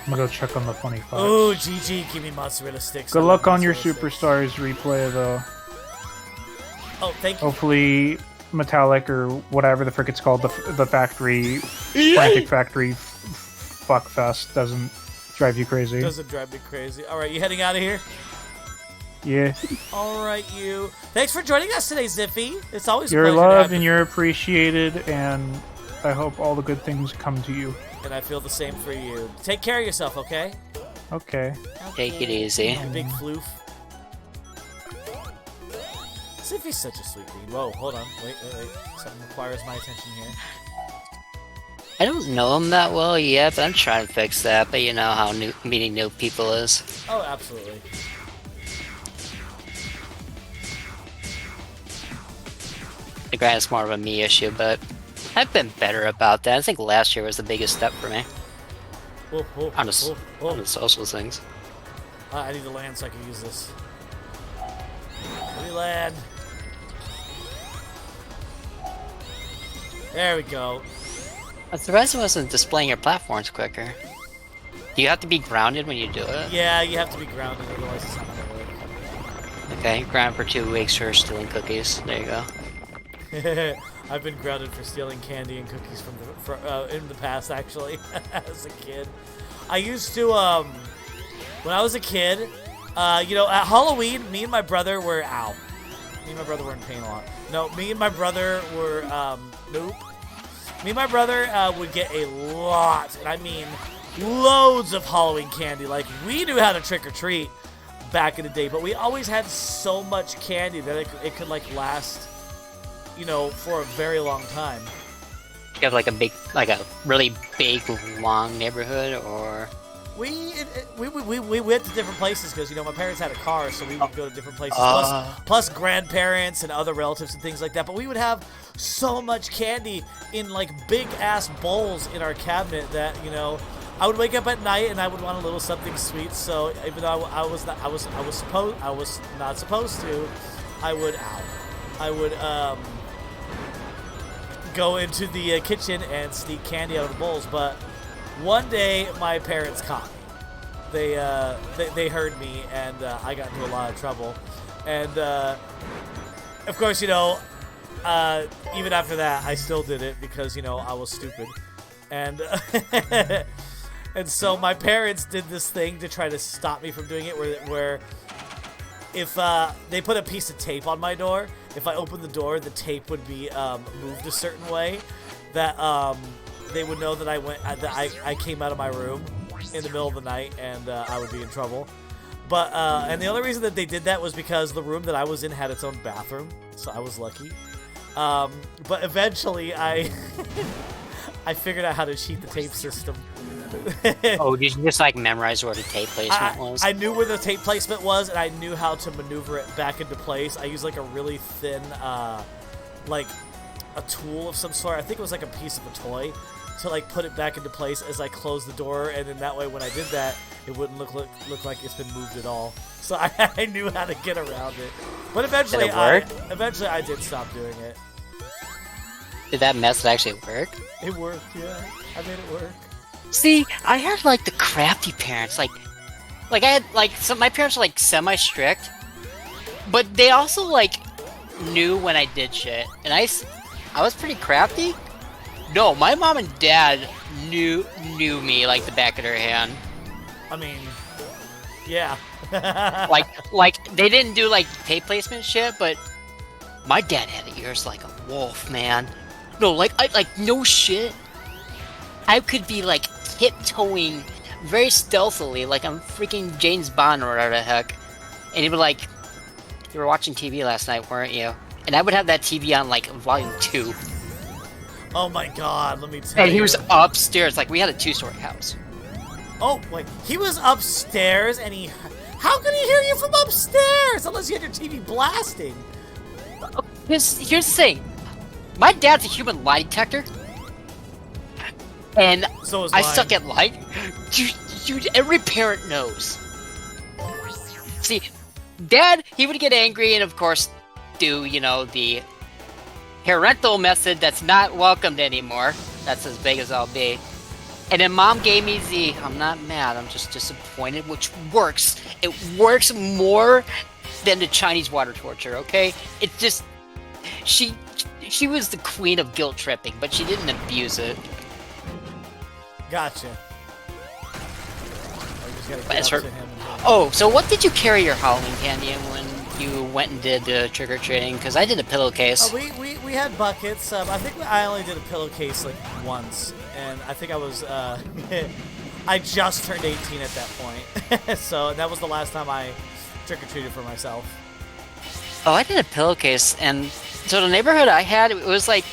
I'm gonna go check on the funny fox. Oh, GG. Give me mozzarella sticks. Good I luck love on your mozzarella sticks. Superstars replay, though. Oh, thank you. Hopefully, Metallic or whatever the frick it's called, the factory, frantic factory fuck fest doesn't drive you crazy. Doesn't drive me crazy. All right, you heading out of here? Yeah. All right, you. Thanks for joining us today, Zippy. It's always a You're pleasure to loved have and you're appreciated, and I hope all the good things come to you. and I feel the same for you. Take care of yourself, okay? Okay. Take it easy. You big floof. Zippy's such a sweet bean. Whoa, hold on. Wait. Something requires my attention here. I don't know him that well yet, but I'm trying to fix that. But you know how meeting new people is. Oh, absolutely. Granted, it's more of a me issue, but I've been better about that. I think last year was the biggest step for me Oh, on the social things. I need to land so I can use this. me land. There we go. But the rest of us is displaying your platforms quicker. Do you have to be grounded when you do it? Yeah, you have to be grounded, otherwise it's not gonna work. Okay, grounded for 2 weeks for stealing cookies. There you go. I've been grounded for stealing candy and cookies in the past, actually, as a kid. I used to, when I was a kid, you know, at Halloween, me and my brother were, me and my brother were in pain a lot. No, me and my brother were, nope. Me and my brother would get a lot, and I mean loads of Halloween candy. Like, we knew how to trick-or-treat back in the day, but we always had so much candy that it could like, last, you know, for a very long time. You have like a really big, long neighborhood, or We went to different places because, you know, my parents had a car, so we would go to different places. Plus grandparents and other relatives and things like that. But we would have so much candy in like big ass bowls in our cabinet that, you know, I would wake up at night and I would want a little something sweet. So even though I was not supposed to, I would go into the kitchen and sneak candy out of the bowls. But one day, my parents caught me. They heard me, and I got into a lot of trouble. And of course, you know, even after that, I still did it because, you know, I was stupid. And and so my parents did this thing to try to stop me from doing it, where if they put a piece of tape on my door, if I opened the door, the tape would be moved a certain way that they would know that I came out of my room in the middle of the night, and I would be in trouble. But and the only reason that they did that was because the room that I was in had its own bathroom, so I was lucky. But eventually, I figured out how to cheat the tape system. oh, did you just like memorize where the tape placement was? I knew where the tape placement was, and I knew how to maneuver it back into place. I used like a really thin, like a tool of some sort. I think it was like a piece of a toy to like put it back into place as I closed the door, and then that way when I did that, it wouldn't look like it's been moved at all. So I knew how to get around it. But eventually, Did it work? I did stop doing it. Did that method actually work? It worked, yeah. I made it work. See, I had like the crafty parents, like I had like my parents were like semi-strict, but they also like knew when I did shit, and I was pretty crafty. No, my mom and dad knew me like the back of their hand. I mean, yeah. like they didn't do like tape placement shit, but my dad had ears like a wolf, man. No, like no shit. I could be like tiptoeing very stealthily, like I'm freaking James Bond or whatever the heck. And he'd be like, "You were watching TV last night, weren't you?" And I would have that TV on like volume 2. Oh my god, let me tell you. And he was upstairs, like we had a 2-story house. Oh, wait, he was upstairs and he... How could he hear you from upstairs? Unless you had your TV blasting. Here's the thing. My dad's a human lie detector. And So is I mine. suck at light. Dude, every parent knows. See, Dad, he would get angry and, of course, do, you know, the parental method that's not welcomed anymore. That's as big as I'll be. And then Mom gave me the, I'm not mad, I'm just disappointed, which works. It works more than the Chinese water torture, okay? It's just, she was the queen of guilt tripping, but she didn't abuse it. Gotcha. Oh, you just gotta But get as up for- to him and- Oh, so what did you carry your Halloween candy in when you went and did trick-or-treating? Because I did a pillowcase. Oh, we had buckets. I think I only did a pillowcase like once, and I think I was I just turned 18 at that point, so that was the last time I trick-or-treated for myself. Oh, I did a pillowcase, and so the neighborhood I had, it was like,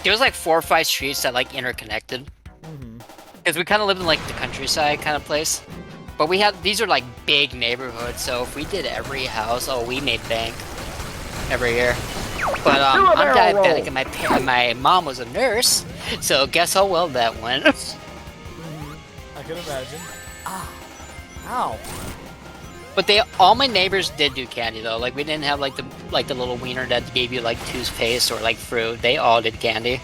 there was like 4 or 5 streets that like interconnected. Because we kind of lived in like the countryside kind of place. But these are like big neighborhoods, so if we did every house, we made bank every year. But I'm diabetic, and my mom was a nurse, so guess how well that went. I can imagine. Ow. But all my neighbors did do candy though. Like we didn't have like the little wiener that gave you like toothpaste or like fruit. They all did candy.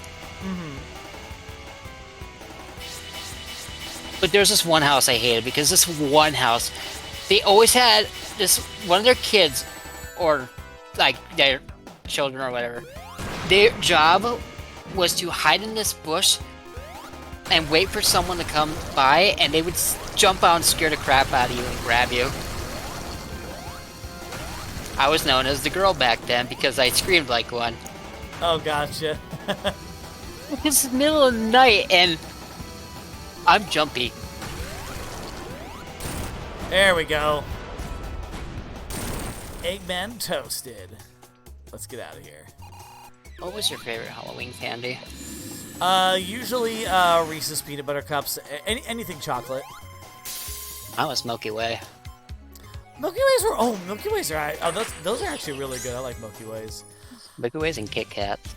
But there's this one house I hated because this one house, they always had this one of their kids, or like their children or whatever. Their job was to hide in this bush and wait for someone to come by, and they would jump out and scare the crap out of you and grab you. I was known as the girl back then because I screamed like one. Oh, gotcha. It's the middle of the night and I'm jumpy. There we go. Eggman toasted. Let's get out of here. What was your favorite Halloween candy? Usually Reese's peanut butter cups. Anything chocolate. Mine was Milky Way. Milky Ways were. Oh, Milky Ways are. Oh, those are actually really good. I like Milky Ways. Milky Ways and Kit Kats.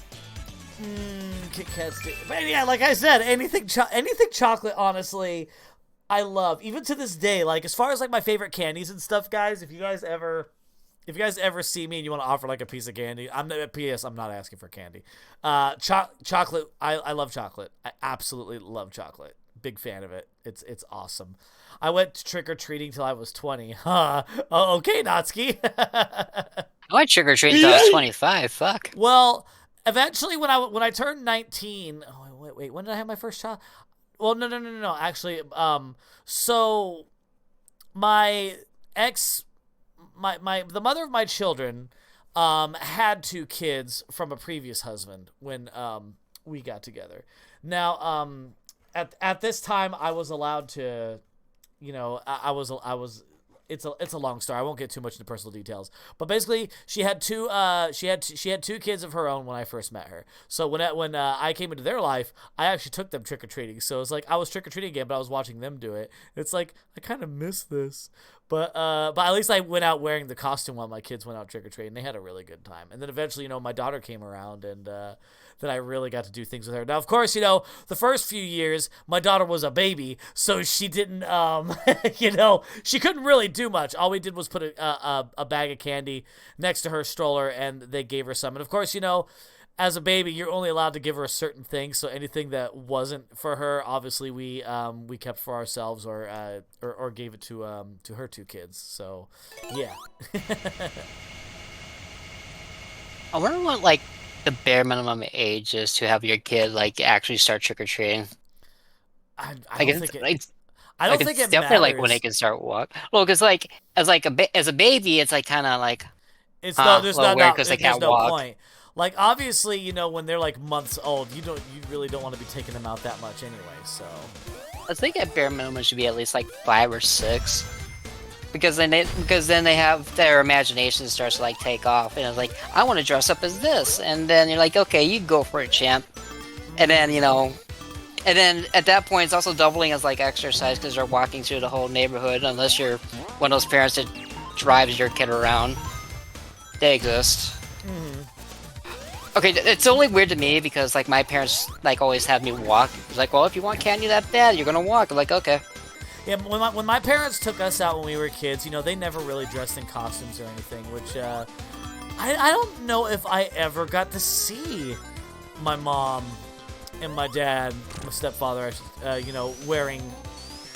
Kit Kats too. But yeah, like I said, anything chocolate. Honestly, I love. Even to this day, like as far as like my favorite candies and stuff, guys. If you guys ever see me and you want to offer like a piece of candy, P.S. I'm not asking for candy. Chocolate. I love chocolate. I absolutely love chocolate. Big fan of it. It's awesome. I went trick or treating till I was 20. Huh? Oh, okay, Natsuki. I went trick or treating until I was 25. Fuck. Well, eventually when I turned 19. Oh wait. When did I have my first child? Well, no. Actually, so my the mother of my children had 2 kids from a previous husband when we got together. Now at this time I was allowed to, you know, I was it's a long story. I won't get too much into personal details. But basically she had 2 kids of her own when I first met her. So when I came into their life, I actually took them trick or treating. So it's like I was trick or treating again, but I was watching them do it. It's like I kind of miss this. But at least I went out wearing the costume while my kids went out trick or treating. They had a really good time. And then eventually, you know, my daughter came around, and then I really got to do things with her. Now, of course, you know, the first few years, my daughter was a baby, so she didn't, you know, she couldn't really do much. All we did was put a bag of candy next to her stroller, and they gave her some. And of course, you know, as a baby, you're only allowed to give her a certain thing. So anything that wasn't for her, obviously, we kept for ourselves or gave it to her 2 kids. So, yeah. I wonder what like the bare minimum age is to have your kid like actually start trick or treating. I don't think it. I Like don't think it's it definitely matters. like when they can start walk. Well, because like as a baby, it's like kind of like It's no, there's well, not, weird not 'cause they there's can't no walk. point. Like obviously, you know, when they're like months old, you really don't want to be taking them out that much anyway. So I think at bare minimum it should be at least like 5 or 6. Because then they have their imagination starts to like take off, and it's like I want to dress up as this, and then you're like, okay, you go for it, champ. And then you know, and then at that point it's also doubling as like exercise because they're walking through the whole neighborhood. Unless you're one of those parents that drives your kid around, they exist. Okay, it's only weird to me because like my parents like always had me walk. It's like, well, if you want candy that bad, you're gonna walk. I'm like, okay. yeah, when my parents took us out when we were kids, you know, they never really dressed in costumes or anything, which I don't know if I ever got to see my mom and my dad, my stepfather, you know, wearing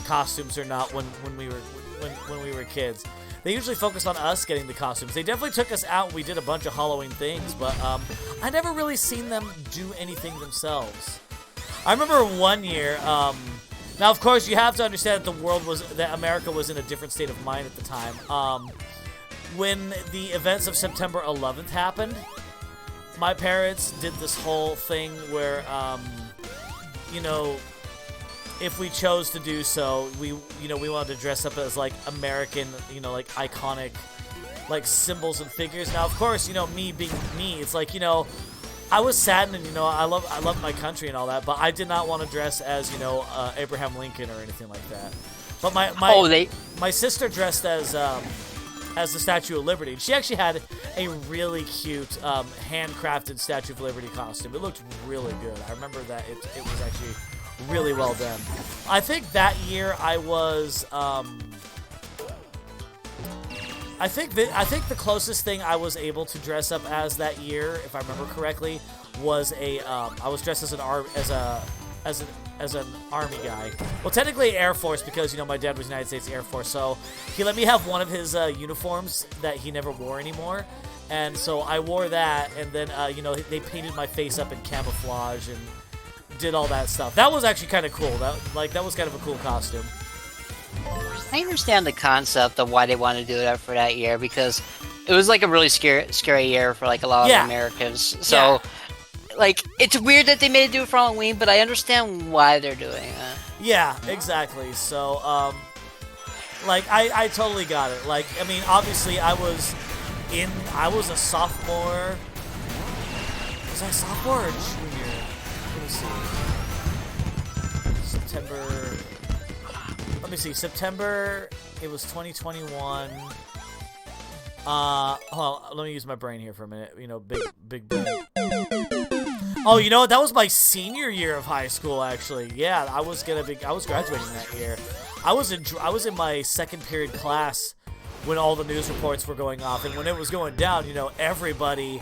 costumes or not when we were kids. They usually focused on us getting the costumes. They definitely took us out. We did a bunch of Halloween things, but I never really seen them do anything themselves. I remember one year. Now, of course, you have to understand that America was in a different state of mind at the time. When the events of September 11th happened, my parents did this whole thing where, you know, if we chose to do so, we wanted to dress up as like American, you know, like iconic, like symbols and figures. Now, of course, you know, me being me, it's like, you know, I was saddened, and you know, I love my country and all that, but I did not want to dress as, you know, Abraham Lincoln or anything like that. But my sister dressed as the Statue of Liberty. She actually had a really cute handcrafted Statue of Liberty costume. It looked really good. I remember that it was actually really well done. I think that year I was I think the closest thing I was able to dress up as that year, if I remember correctly, was I was dressed as an army guy. Well, technically Air Force, because my dad was United States Air Force, so he let me have one of his uniforms that he never wore anymore, and so I wore that, and then they painted my face up in camouflage and did all that stuff. That was actually kind of cool. That was kind of a cool costume. I understand the concept of why they wanted to do that for that year, because it was like a really scary year for like a lot of Americans. So, like, it's weird that they made it do it for Halloween, but I understand why they're doing it. Yeah, exactly. So, I totally got it. Like, I mean, obviously, I was a sophomore. Was I a sophomore or junior? Let me see. September, it was 2021. Hold on, let me use my brain here for a minute. Big brain. Oh, you know what? That was my senior year of high school, actually. Yeah, I was graduating that year. I was in my second period class when all the news reports were going off, and when it was going down, everybody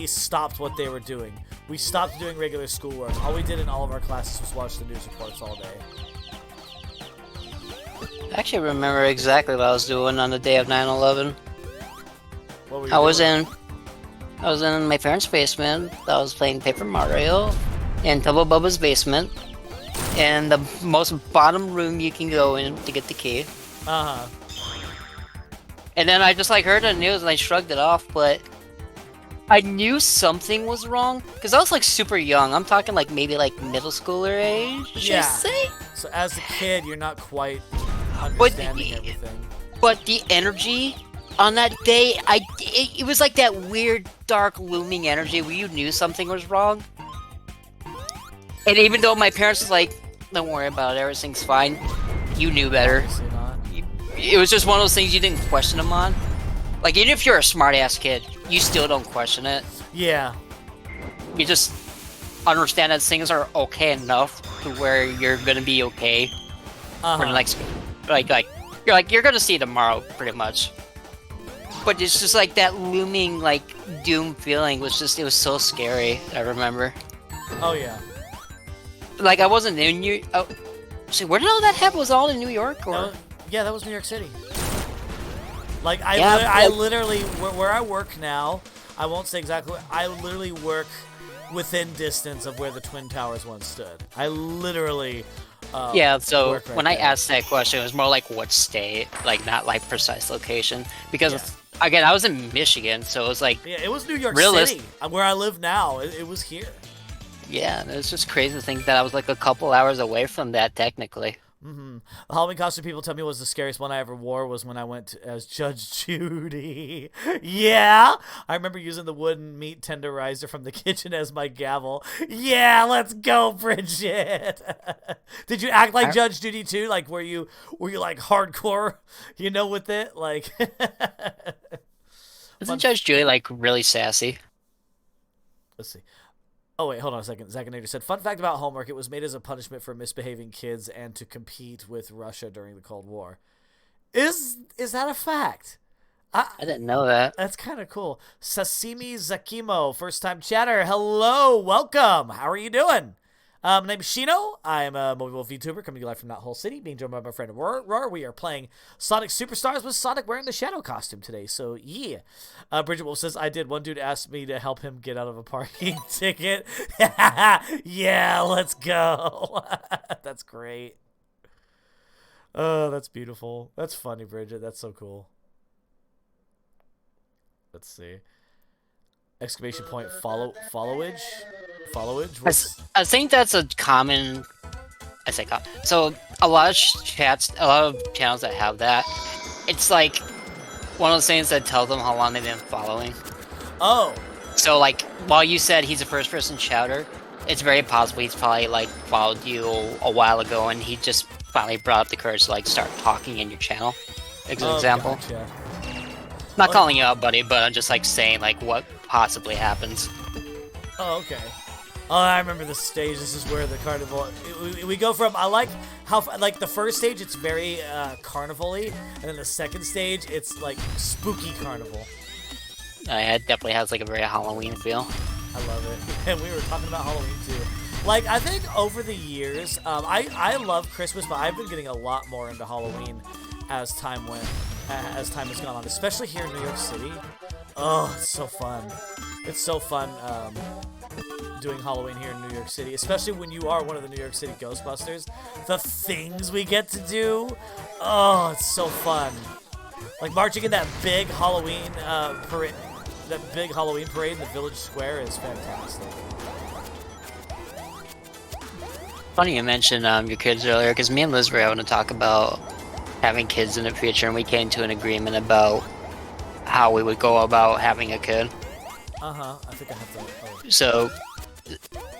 stopped what they were doing. We stopped doing regular schoolwork. All we did in all of our classes was watch the news reports all day. I actually remember exactly what I was doing on the day of 9/11. What were you I doing? was in my parents' basement. I was playing Paper Mario in Tubbo Bubba's basement, in the most bottom room you can go in to get the key. Uh-huh. And then I just heard the news and I shrugged it off, but I knew something was wrong because I was super young. I'm talking maybe middle schooler age. Yeah. I say? So as a kid, you're not quite understanding everything. But the energy on that day, it was like that weird, dark, looming energy where you knew something was wrong. And even though my parents was like, "Don't worry about it, everything's fine," you knew better. Obviously not. It was just one of those things you didn't question them on. Even if you're a smart-ass kid, you still don't question it. Yeah. You just understand that things are okay enough to where you're gonna be okay. For the next, you're gonna see tomorrow, pretty much. But it's just that looming, doom feeling it was so scary, I remember. Oh, yeah. I wasn't in New York. Oh, so where did all that happen? Was it all in New York? Or? That was New York City. Yeah, I literally, where I work now, I won't say exactly, I literally work within distance of where the Twin Towers once stood. I literally so work right when I there. asked that question, it was more what state, not precise location. Because, again, I was in Michigan, so it was Yeah, it was New York Realist- City. Where I live now, it was here. Yeah, it was just crazy to think that I was a couple hours away from that, technically. Mm-hmm. The Halloween costume people tell me was the scariest one I ever wore was when I went as Judge Judy. Yeah! I remember using the wooden meat tenderizer from the kitchen as my gavel. Yeah, let's go, Bridget! Did you act like Judge Judy too? Were you hardcore, with it? Isn't Judge Judy, really sassy? Let's see. Oh, wait, hold on a second. Zackinator said, fun fact about homework, it was made as a punishment for misbehaving kids and to compete with Russia during the Cold War. Is that a fact? I didn't know that. That's kind of cool. Sasimi Zakimo, first-time chatter. Hello, welcome. How are you doing? My name's Shino. I am a Mobile Wolf YouTuber coming to you live from Not Whole City, being joined by my friend Roar. We are playing Sonic Superstars with Sonic wearing the Shadow costume today, so yeah. Bridget Wolf says, I did. One dude asked me to help him get out of a parking ticket. Yeah, let's go. That's great. Oh, that's beautiful. That's funny, Bridget. That's so cool. Let's see. Exclamation point, followage? What's... I think that's a common. I say common. So a lot of a lot of channels that have that, it's one of those things that tells them how long they've been following. Oh. So while you said he's a first-person shouter, it's very possible he's probably followed you a while ago, and he just finally brought up the courage to start talking in your channel. Example. Gotcha. Not calling you out, buddy, but I'm just saying what possibly happens. Oh, okay. Oh, I remember this stage. This is where the carnival. We go from. I like how like the first stage. It's very carnival-y, and then the second stage, it's like spooky carnival. It definitely has like a very Halloween feel. I love it. And we were talking about Halloween too. Like I think over the years, I love Christmas, but I've been getting a lot more into Halloween as time has gone on, especially here in New York City. Oh, it's so fun. It's so fun. Doing Halloween here in New York City, especially when you are one of the New York City Ghostbusters. The things we get to do, oh, it's so fun. Like marching in that big Halloween parade, in the Village Square is fantastic. Funny you mentioned your kids earlier, because me and Liz were having to talk about having kids in the future, and we came to an agreement about how we would go about having a kid. I think I have to. Oh. So,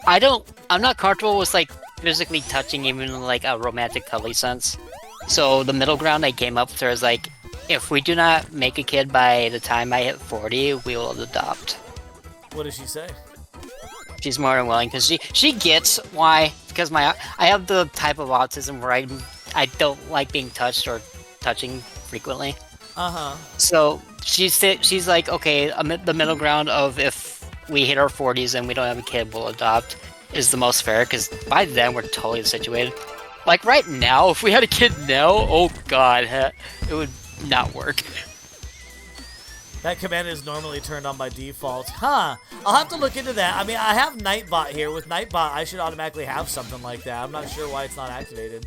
I'm not comfortable with like physically touching even in like a romantic cuddly sense. So the middle ground I came up with is like, if we do not make a kid by the time I hit 40, we will adopt. What does she say? She's more than willing, because she gets why, because I have the type of autism where I don't like being touched or touching frequently. So she's like, okay, the middle ground of if we hit our 40s and we don't have a kid, we'll adopt is the most fair, because by then we're totally situated. Like right now, if we had a kid now, oh god, it would not work. That command is normally turned on by default. I'll have to look into that. I mean, I have Nightbot here. With Nightbot, I should automatically have something like that. I'm not sure why it's not activated.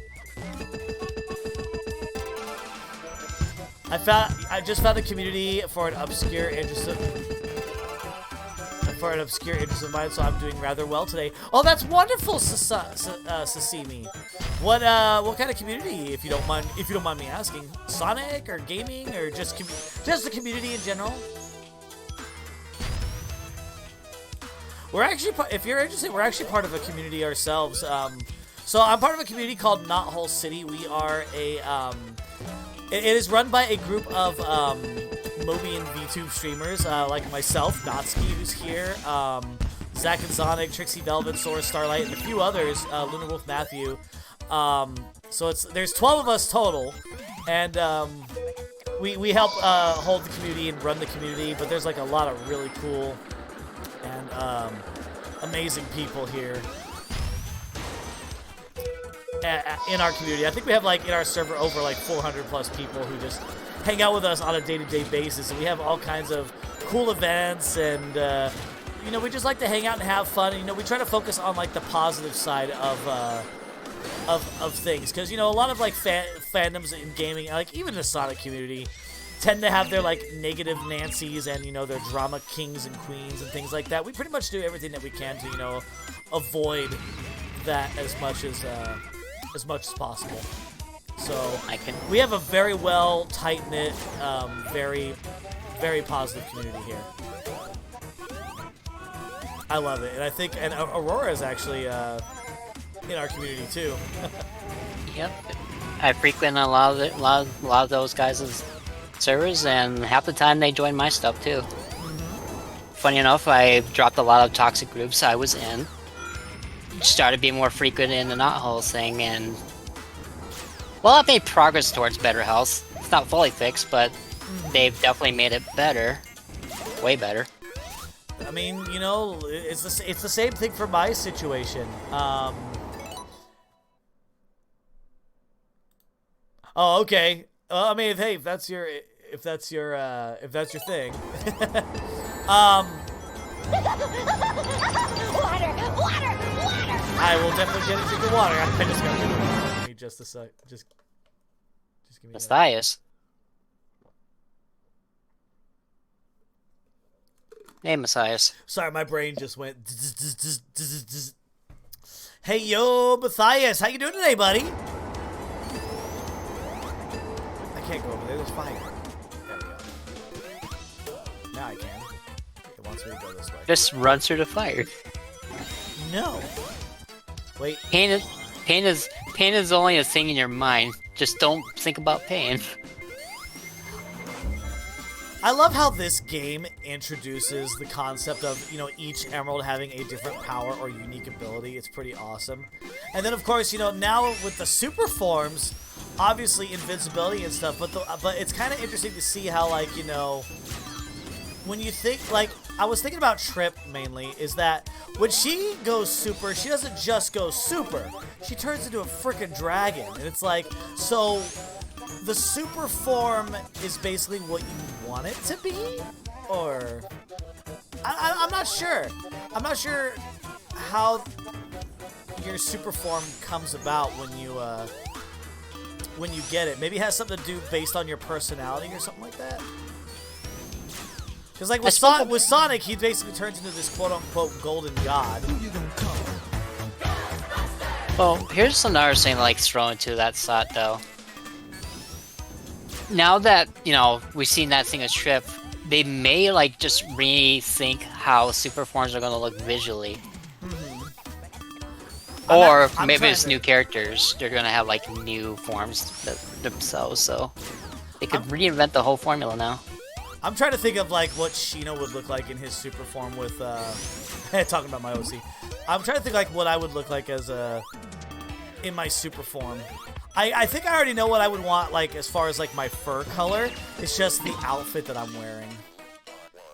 I just found a community for an obscure interest of mine, so I'm doing rather well today. Oh, that's wonderful, Sasimi. What kind of community, if you don't mind me asking? Sonic or gaming or just the community in general? We're actually, if you're interested, we're actually part of a community ourselves. So I'm part of a community called Not Whole City. We are it is run by a group of Moby and VTube streamers like myself, Notsky, who's here, Zach and Sonic, Trixie Velvet, Sora Starlight, and a few others, Lunar Wolf Matthew. So there's 12 of us total, and we help hold the community and run the community. But there's like a lot of really cool and amazing people here in our community. I think we have like in our server over like 400 plus people who just hang out with us on a day-to-day basis, and we have all kinds of cool events, and you know, we just like to hang out and have fun. And, you know, we try to focus on like the positive side of things, because you know, a lot of like fandoms in gaming, like even the Sonic community, tend to have their like negative Nancys and, you know, their drama kings and queens and things like that. We pretty much do everything that we can to, you know, avoid that as much as possible. So we have a very well tight-knit, very, very positive community here. I love it, and I think Aurora is actually in our community too. Yep, I frequent a lot of those guys' servers, and half the time they join my stuff too. Funny enough, I dropped a lot of toxic groups I was in. Started being more frequent in the Knothole thing, and well, I've made progress towards better health. It's not fully fixed, but they've definitely made it better, way better. I mean, you know, it's the same thing for my situation. Oh, okay. I mean, hey, if that's your thing. Water! I will definitely get into the water. I just got rid of it. Give me just a sec. Just give me. Matthias. Hey, Matthias. Sorry, my brain just went. Hey, yo, Matthias, how you doing today, buddy? I can't go over there. There's fire. There we go. Now I can. It wants me to go this way. Just run through the fire. No. Wait. Pain is only a thing in your mind. Just don't think about pain. I love how this game introduces the concept of, you know, each emerald having a different power or unique ability. It's pretty awesome. And then, of course, you know, now with the super forms, obviously invincibility and stuff, but it's kind of interesting to see how, like, you know, when you think, like, I was thinking about Trip mainly, is that when she goes super, she doesn't just go super. She turns into a freaking dragon. And it's like, so the super form is basically what you want it to be? Or... I'm not sure. I'm not sure how your super form comes about when you get it. Maybe it has something to do based on your personality or something like that. Because like with Sonic, he basically turns into this quote-unquote golden god. Well, here's another thing to like throw into that thought though. Now that, you know, we've seen that thing as Trip, they may like just rethink how super forms are going to look visually. Or maybe it's new characters. They're going to have like new forms themselves, so they could reinvent the whole formula now. I'm trying to think of like what Shino would look like in his super form with talking about my OC. I'm trying to think like what I would look like as in my super form. I think I already know what I would want like as far as like my fur color. It's just the outfit that I'm wearing.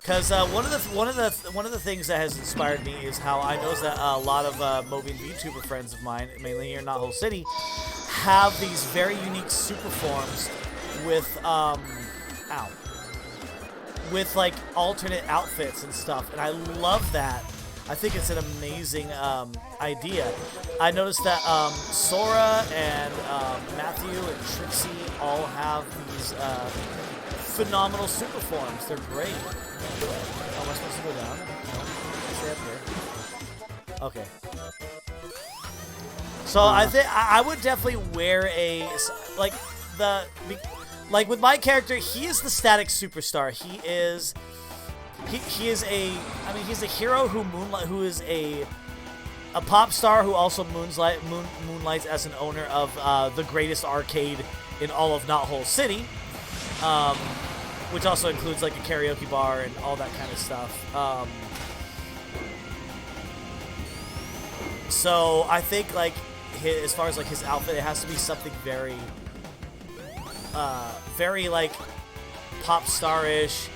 Cause one of the things that has inspired me is how I noticed that a lot of Mobian VTuber friends of mine, mainly here in Not Whole City, have these very unique super forms with with like alternate outfits and stuff, and I love that. I think it's an amazing idea. I noticed that Sora and Matthew and Trixie all have these phenomenal super forms. They're great. Oh, am I supposed to go down? Stay up here. Okay. So I think I would definitely wear a like with my character. He is the static superstar. He is he's a hero who is a pop star who also moonlights as an owner of the greatest arcade in all of Not Whole City, which also includes like a karaoke bar and all that kind of stuff. So I think like as far as like his outfit, it has to be something very like pop star-ish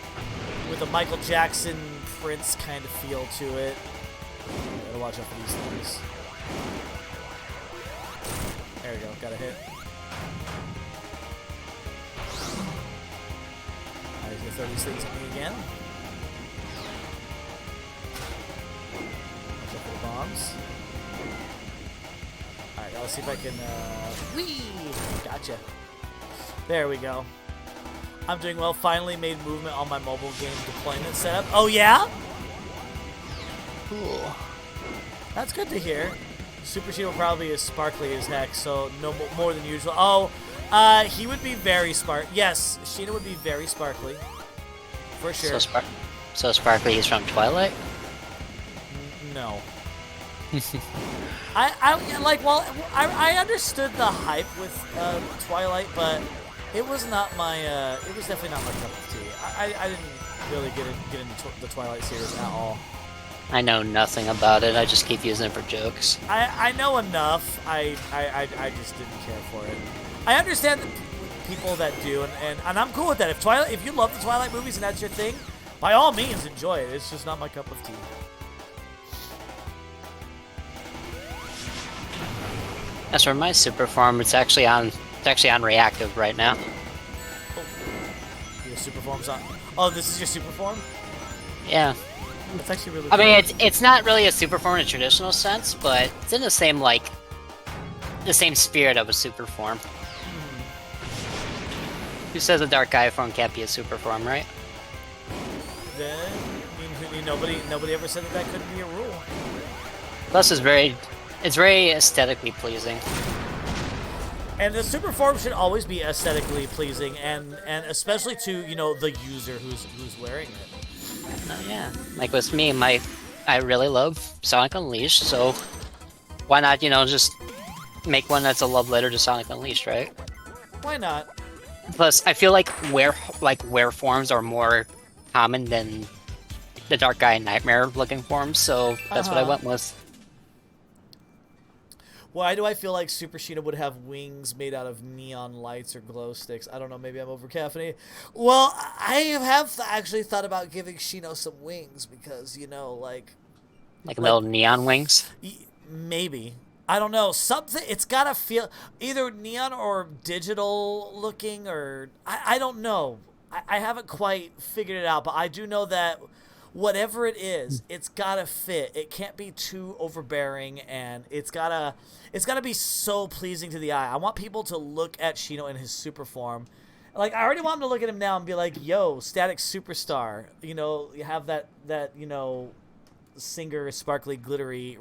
with a Michael Jackson Prince kind of feel to it. Gotta watch out for these things. There we go, got a hit. Alright, he's gonna throw these things at me again. Watch out for the bombs. Alright, now let's see if I can, whee! Gotcha. There we go. I'm doing well. Finally made movement on my mobile game deployment setup. Oh, yeah? Cool. That's good to hear. Super Sheet will probably be as sparkly as heck, so no more than usual. Oh, he would be very Yes, Sheena would be very sparkly. For sure. So sparkly is from Twilight? No. I understood the hype with Twilight, but it was not my. It was definitely not my cup of tea. I didn't really get into the Twilight series at all. I know nothing about it. I just keep using it for jokes. I know enough. I just didn't care for it. I understand the people that do, and I'm cool with that. If you love the Twilight movies and that's your thing, by all means enjoy it. It's just not my cup of tea. As for my super form, it's actually on reactive right now. Oh. Your super form's on. Oh, this is your super form? Yeah. That's actually really I cool. mean, it's not really a super form in a traditional sense, but it's in the same spirit of a super form. Who says a Dark Gaia form can't be a super form, right? Then, I mean, nobody ever said that couldn't be a rule. Plus, it's very aesthetically pleasing. And the super form should always be aesthetically pleasing, and especially to the user who's wearing it. Yeah, like with me, I really love Sonic Unleashed, so why not just make one that's a love letter to Sonic Unleashed, right? Why not? Plus, I feel like were forms are more common than the Dark Guy Nightmare looking forms, so that's what I went with. Why do I feel like Super Sheena would have wings made out of neon lights or glow sticks? I don't know. Maybe I'm over caffeinated. Well, I have actually thought about giving Shino some wings because, you know, like Little neon wings. maybe. I don't know. Something. It's gotta feel either neon or digital looking, or I don't know. I haven't quite figured it out, but I do know that whatever it is, it's gotta fit. It can't be too overbearing, and it's gotta be so pleasing to the eye. I want people to look at Shino in his super form. Like, I already want them to look at him now and be like, yo, Static Superstar. You know, you have that you know, singer sparkly glittery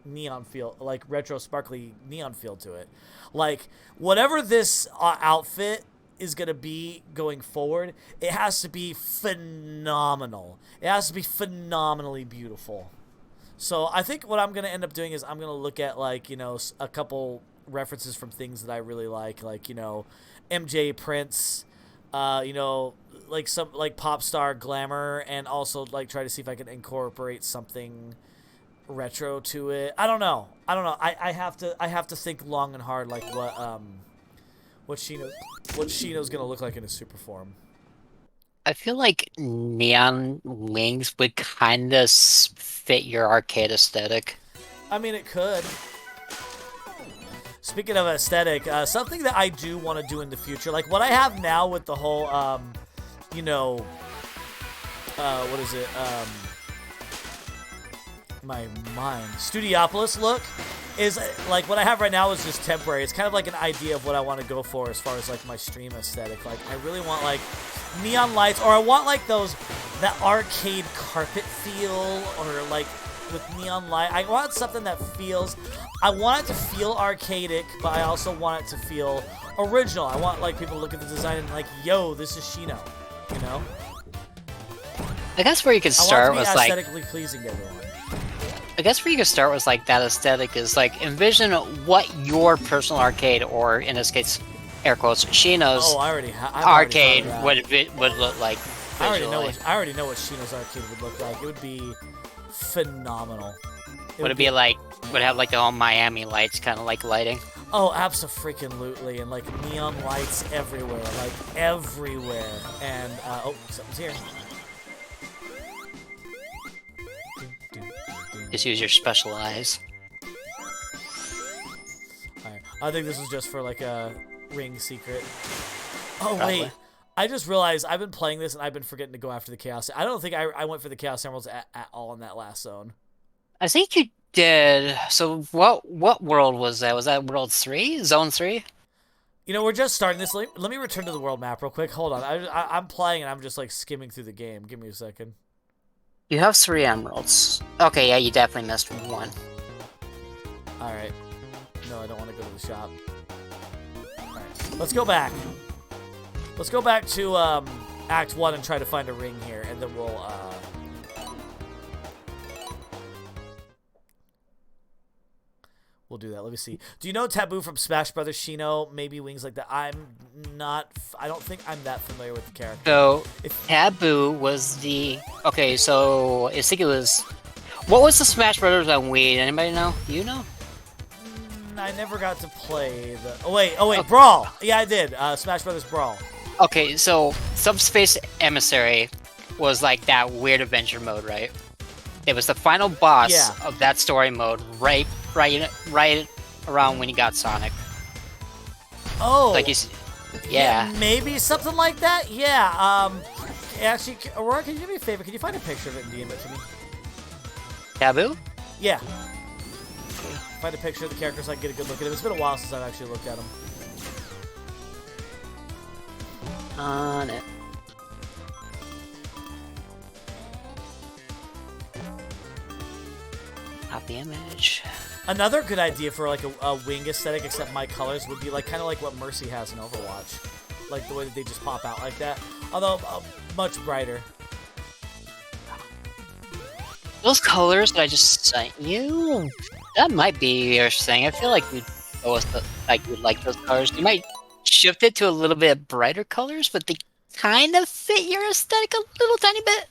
neon feel, like retro sparkly neon feel to it. Like, whatever this outfit is going to be going forward, it has to be phenomenal. It has to be phenomenally beautiful. So I think what I'm going to end up doing is I'm going to look at, like, you know, a couple references from things that I really like, you know, MJ Prince, you know, like some like pop star glamour, and also like try to see if I can incorporate something retro to it. I don't know. I have to think long and hard, like what Shino's gonna look like in his super form. I feel like neon wings would kind of fit your arcade aesthetic. I mean, it could. Speaking of aesthetic, something that I do want to do in the future, like what I have now with the whole, you know, what is it? My mind. Studiopolis look is like what I have right now is just temporary. It's kind of like an idea of what I want to go for as far as like my stream aesthetic. Like I really want like neon lights, or I want like that arcade carpet feel, or like with neon light. I want something that feels, I want it to feel arcadic, but I also want it to feel original. I want like people to look at the design and like, yo, this is Shino, you know? I guess where you could start was like aesthetically pleasing to everyone. I guess where you could start was like that aesthetic is like envision what your personal arcade, or in this case, air quotes, Shino's arcade would look like. I already know what Shino's arcade would look like. It would be phenomenal. Would it have like the all Miami lights kind of like lighting? Oh, abso-freaking-lutely, and like neon lights everywhere, and oh, something's here. Just use your special eyes. Alright, I think this is just for like a ring secret. Oh Probably. wait, I just realized I've been playing this and I've been forgetting to go after the Chaos. I don't think I went for the Chaos Emeralds at all in that last zone. I think you did. So what world was that? Was that World 3? Zone 3? You know, we're just starting this. Let me return to the world map real quick. Hold on. I'm playing and I'm just like skimming through the game. Give me a second. You have 3 emeralds. Okay, yeah, you definitely missed one. Alright. No, I don't want to go to the shop. Alright. Let's go back. Let's go back to Act 1 and try to find a ring here, and then we'll do that. Let me see. Do you know Taboo from Smash Brothers Shino? Maybe wings like that. I don't think I'm that familiar with the character. So, Taboo was the... Okay, so I think it was... What was the Smash Brothers on Wii? Anybody know? You know? I never got to play the... Oh, wait. Brawl! Yeah, I did. Smash Brothers Brawl. Okay, so Subspace Emissary was like that weird adventure mode, right? It was the final boss of that story mode, right around when you got Sonic. Oh, like yeah, maybe something like that. Yeah. Actually, Aurora, can you do me a favor? Can you find a picture of it and DM it to me? Taboo? Yeah. Find a picture of the character so I can get a good look at him. It's been a while since I've actually looked at him. On it. Pop the image. Another good idea for like a wing aesthetic, except my colors, would be like kind of like what Mercy has in Overwatch, like the way that they just pop out like that. Although much brighter. Those colors that I just sent you, that might be your thing. I feel like you'd go with you'd like those colors. You might shift it to a little bit brighter colors, but they kind of fit your aesthetic a little tiny bit.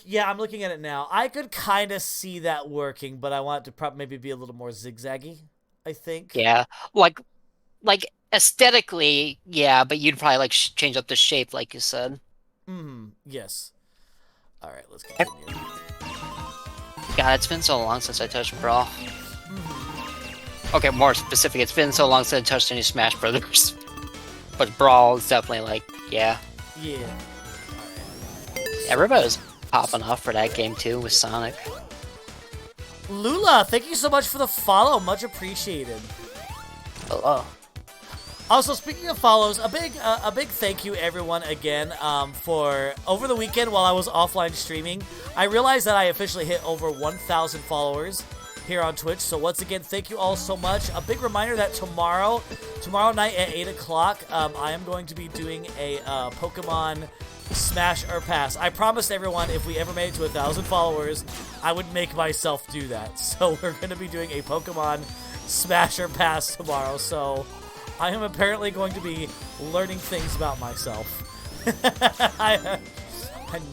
Yeah, I'm looking at it now. I could kind of see that working, but I want it to maybe be a little more zigzaggy, I think. Yeah, like aesthetically, yeah, but you'd probably like change up the shape, like you said. Yes. All right, let's continue. God, it's been so long since I touched Brawl. Okay, more specific, it's been so long since I touched any Smash Brothers. But Brawl is definitely like, yeah. Yeah. Everybody's popping off for that game too with Sonic. Lula, thank you so much for the follow. Much appreciated. Hello. Also, speaking of follows, a big thank you everyone again for over the weekend while I was offline streaming. I realized that I officially hit over 1,000 followers here on Twitch. So once again, thank you all so much. A big reminder that tomorrow night at 8 o'clock, I am going to be doing a Pokemon Smash or Pass. I promised everyone if we ever made it to 1,000 followers, I would make myself do that. So we're going to be doing a Pokemon Smash or Pass tomorrow. So I am apparently going to be learning things about myself. I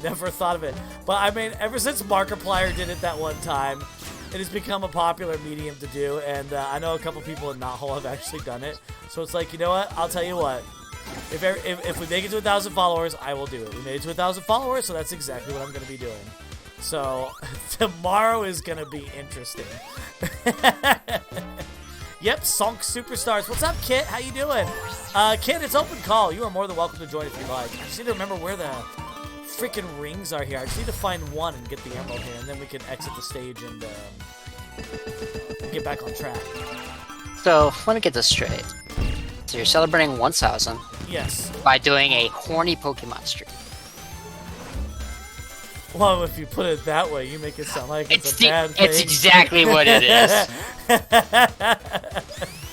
never thought of it. But I mean, ever since Markiplier did it that one time, it has become a popular medium to do. And I know a couple people in Knothole have actually done it. So it's like, you know what? I'll tell you what. If we make it to 1,000 followers, I will do it. We made it to 1,000 followers, so that's exactly what I'm going to be doing. So tomorrow is going to be interesting. Yep, Sonk Superstars. What's up, Kit? How you doing? Kit, it's open call. You are more than welcome to join if you like. I just need to remember where the freaking rings are here. I just need to find one and get the emerald here, and then we can exit the stage and get back on track. So, let me get this straight. So you're celebrating 1,000 Yes. by doing a horny Pokemon stream. Well, if you put it that way, you make it sound like it's a bad thing. It's exactly what it is.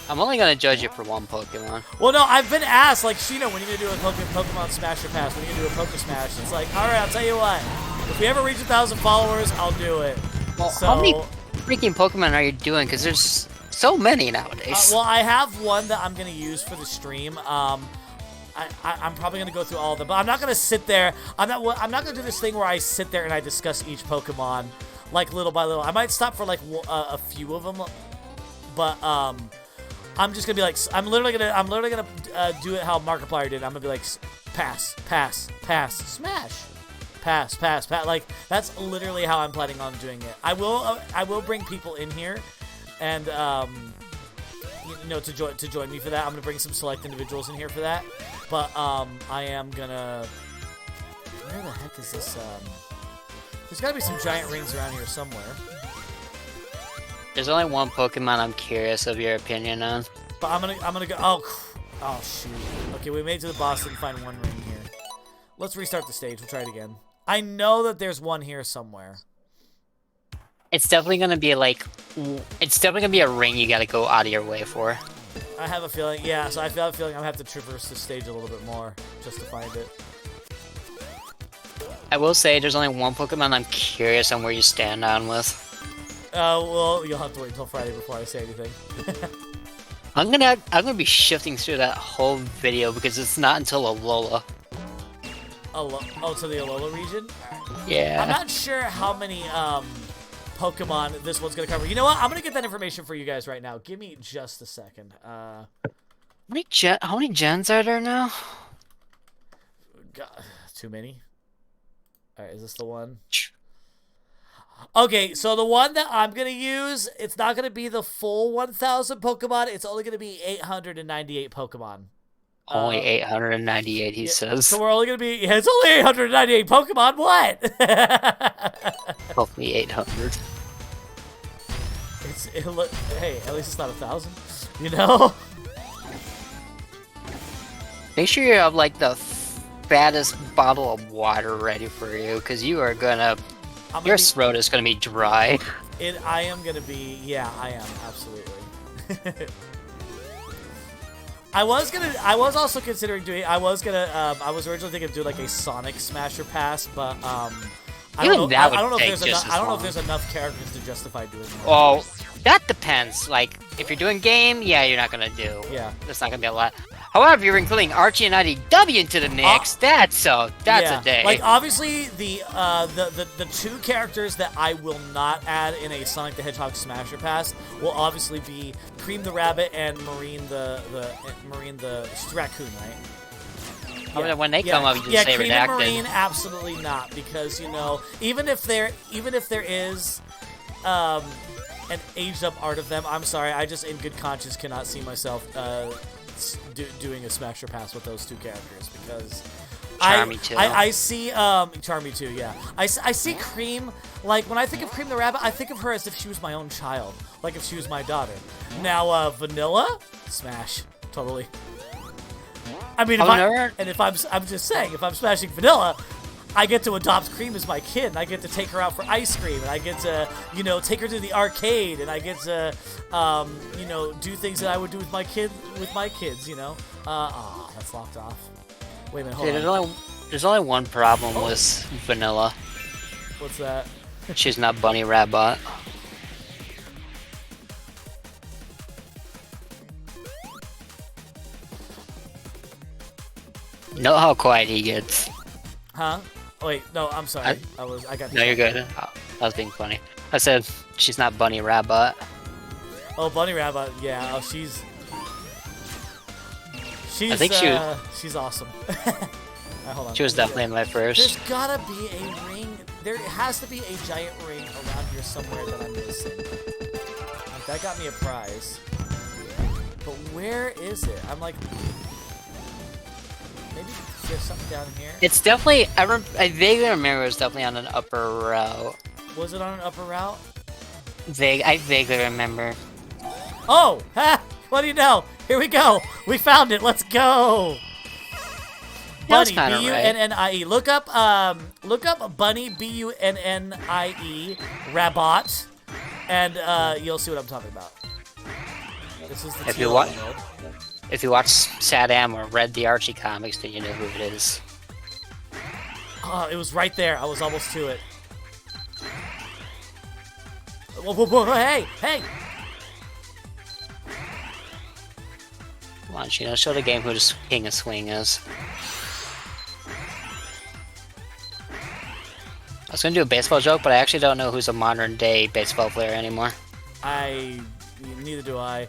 I'm only gonna judge you for one Pokemon. Well, no, I've been asked, like, Shino, when are you gonna do a Pokemon Smash or Pass? When are you gonna do a Poke Smash? It's like, alright, I'll tell you what. If we ever reach 1,000 followers, I'll do it. Well, so, how many freaking Pokemon are you doing? Because there's so many nowadays. well, I have one that I'm gonna use for the stream. I'm probably gonna go through all of them, but I'm not gonna sit there. I'm not gonna do this thing where I sit there and I discuss each Pokemon like little by little. I might stop for like a few of them, but I'm just gonna be like, I'm literally gonna do it how Markiplier did. I'm gonna be like, pass, pass, pass, smash, pass, pass, pass. Like that's literally how I'm planning on doing it. I will bring people in here, and you know, to join me for that. I'm gonna bring some select individuals in here for that. But I am gonna. Where the heck is this? There's gotta be some giant rings around here somewhere. There's only one Pokemon I'm curious of your opinion on. But I'm gonna go. Oh shoot. Okay, we made it to the boss. Didn't find one ring here. Let's restart the stage. We'll try it again. I know that there's one here somewhere. It's definitely gonna be like, it's definitely gonna be a ring you gotta go out of your way for. I have a feeling, yeah. So I have a feeling I'm gonna have to traverse the stage a little bit more just to find it. I will say there's only one Pokemon I'm curious on where you stand on with. Well, you'll have to wait until Friday before I say anything. I'm gonna be shifting through that whole video because it's not until Alola. Oh, to the Alola region? Yeah. I'm not sure how many Pokemon this one's gonna cover. You know what? I'm gonna get that information for you guys right now. Give me just a second. How many gens are there now? God, too many. All right, is this the one? Okay, so the one that I'm gonna use, it's not gonna be the full 1,000 Pokemon. It's only gonna be 898 Pokemon. Only 898, he says. So we're only gonna be. It's only 898 Pokemon. What? Hopefully 800. Hey, at least it's not 1,000. You know. Make sure you have like the fattest bottle of water ready for you, because you are gonna. Your throat is gonna be dry. I am gonna be. Yeah, I am absolutely. I was also considering doing. I was originally thinking of doing like a Sonic Smasher Pass, but I don't know if there's enough characters to justify doing that. Well, that depends. Like, if you're doing game, yeah, you're not gonna do. Yeah. That's not gonna be a lot. However, if you're including Archie and IDW into the mix, that's a day. Like obviously the two characters that I will not add in a Sonic the Hedgehog Smasher Pass will obviously be Cream the Rabbit and Marine the raccoon, right? When they come up, you just say Cream redacted. and Marine, absolutely not, because even if there is an aged up art of them, I'm sorry, I just in good conscience cannot see myself doing a Smasher Pass with those two characters, because Charmy too. I see Charmy too, yeah. I see Cream, like when I think of Cream the Rabbit, I think of her as if she was my own child, like if she was my daughter. Now Vanilla, smash, totally. I mean, I'm just saying, if I'm smashing Vanilla, I get to adopt Cream as my kid, and I get to take her out for ice cream, and I get to, take her to the arcade, and I get to, do things that I would do with my kids, that's locked off. Wait a minute, hold on. There's only one problem with Vanilla. What's that? She's not Bunny Rabbit. Know how quiet he gets. Huh? Oh, wait, no, I'm sorry. I got. No, you're good. I was being funny. I said she's not Bunny Rabbit. Oh, Bunny Rabbit, yeah. Oh, she's. I think she's awesome. Right, hold on. She was definitely in my first. There's gotta be a ring. There has to be a giant ring around here somewhere that I'm missing. Like, that got me a prize. But where is it? I'm like, maybe there's something down here. It's definitely. I vaguely remember it was definitely on an upper route. Was it on an upper route? I vaguely remember. Oh! Ha! What do you know? Here we go. We found it. Let's go. Bunny, B-U-N-N-I-E. Look up Bunny, B-U-N-N-I-E, Rabot, and you'll see what I'm talking about. This is the If you watch Sadam or read the Archie comics, then you know who it is. Oh, it was right there. I was almost to it. Whoa, whoa, whoa, hey! Come on, Chino, show the game who the King of Swing is. I was gonna do a baseball joke, but I actually don't know who's a modern day baseball player anymore. Neither do I.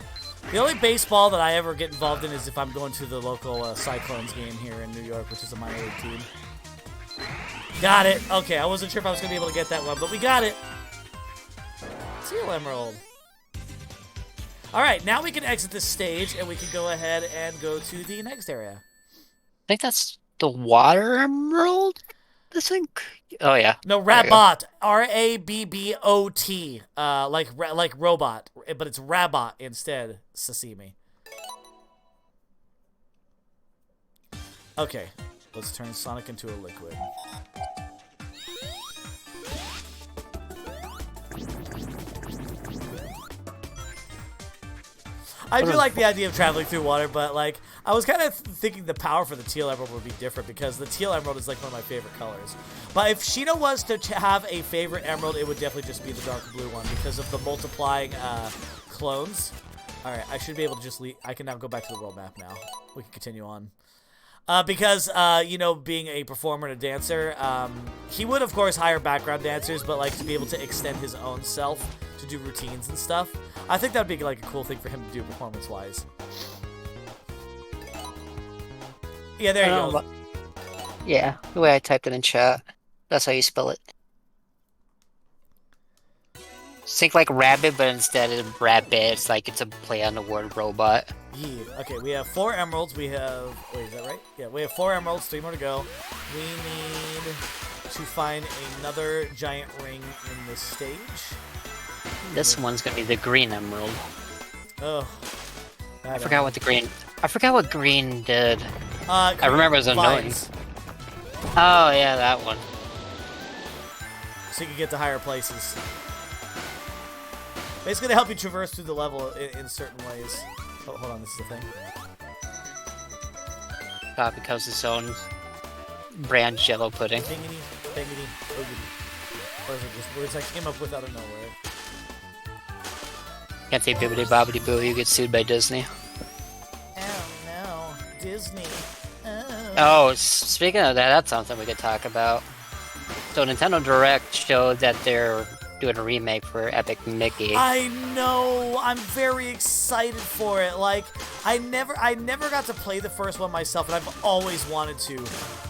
The only baseball that I ever get involved in is if I'm going to the local Cyclones game here in New York, which is a minor league team. Got it. Okay, I wasn't sure if I was gonna be able to get that one, but we got it. Teal Emerald. Alright, now we can exit this stage, and we can go ahead and go to the next area. I think that's the Water Emerald? I think. Oh, yeah. No, Rabot. R-A-B-B-O-T. Like robot, but it's Rabot instead, Sashimi. Okay, let's turn Sonic into a liquid. I do like the idea of traveling through water, but like I was kind of thinking the power for the Teal Emerald would be different, because the Teal Emerald is like one of my favorite colors. But if Shino was to have a favorite emerald, it would definitely just be the dark blue one because of the multiplying clones. All right, I should be able to just leave. I can now go back to the world map now. We can continue on. Because, being a performer and a dancer, he would, of course, hire background dancers, but, like, to be able to extend his own self to do routines and stuff, I think that would be, like, a cool thing for him to do performance-wise. Yeah, there you go. Yeah, the way I typed it in chat. That's how you spell it. Think like rabbit, but instead of rabbit, it's like it's a play on the word robot. Yeah. Okay, we have 4 emeralds. We have... Wait, is that right? Yeah, we have 4 emeralds, 3 more to go. We need to find another giant ring in this stage. This one's gonna be the green emerald. Oh. I forgot what green did. I remember it was annoying. Vines. Oh, yeah, that one. So you can get to higher places. It's going to help you traverse through the level in certain ways. Oh, hold on, this is the thing. That becomes its own brand jello pudding. Bingity, bingity, boogity. Or is it just words I came up with out of nowhere? Can't say bibbidi bobbidi boo, you get sued by Disney. Oh no, Disney. Oh, speaking of that, that's something we could talk about. So Nintendo Direct showed that they're doing a remake for Epic Mickey. I know. I'm very excited for it. Like, I never got to play the first one myself, and I've always wanted to.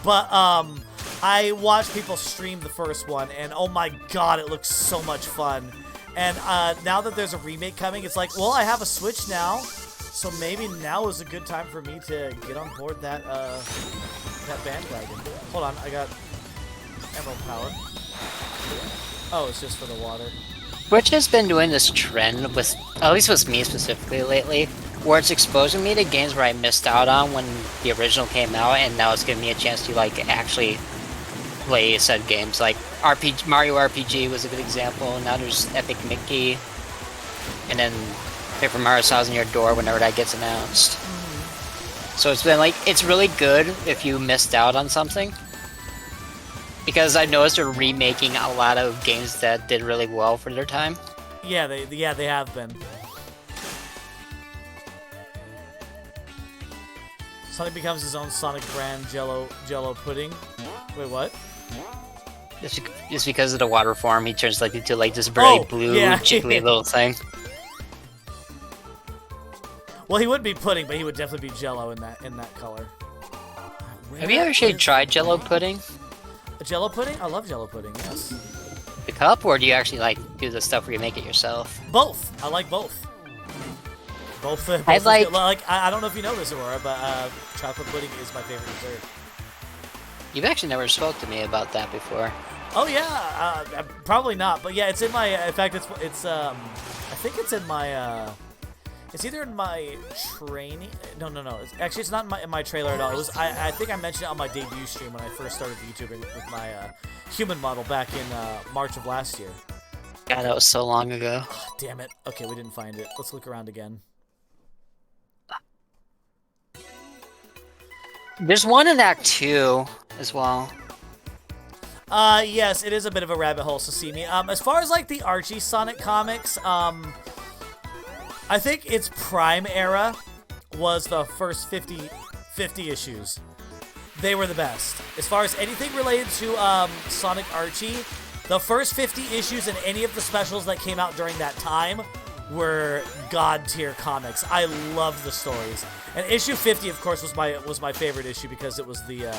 But I watched people stream the first one, and oh my god, it looks so much fun. And now that there's a remake coming, it's like, well, I have a Switch now, so maybe now is a good time for me to get on board that bandwagon. Hold on, I got Emerald Power. Oh, it's just for the water. Twitch has been doing this trend with, at least with me specifically lately, where it's exposing me to games where I missed out on when the original came out, and now it's giving me a chance to like actually play said games. Like Mario RPG was a good example. Now there's Epic Mickey, and then Paper Mario Thousand Year Door whenever that gets announced. So it's been like, it's really good if you missed out on something. Because I noticed they're remaking a lot of games that did really well for their time. Yeah, they have been. Sonic becomes his own Sonic brand Jello pudding. Wait, what? Just because of the water form, he turns like into like this bright blue, yeah. jiggly little thing. Well, he wouldn't be pudding, but he would definitely be Jello in that color. Have you actually tried Jello pudding? A Jello pudding? I love Jello pudding. Yes. The cup, or do you actually like do the stuff where you make it yourself? Both. I like both. Both I is like- good. Like I don't know if you know this, Aurora, but chocolate pudding is my favorite dessert. You've actually never spoke to me about that before. Oh yeah, probably not, but yeah, it's in my. In fact, it's I think it's in my. It's either in my training. No. Actually, it's not in my trailer at all. It was. I think I mentioned it on my debut stream when I first started YouTubing with my human model back in March of last year. God, that was so long ago. Oh, damn it. Okay, we didn't find it. Let's look around again. There's one in Act 2 as well. Yes, it is a bit of a rabbit hole, so see me. As far as like the Archie Sonic comics, I think its prime era was the first 50 issues. They were the best. As far as anything related to Sonic Archie, the first 50 issues and any of the specials that came out during that time were god tier comics. I loved the stories. And issue 50, of course, was my favorite issue because it was the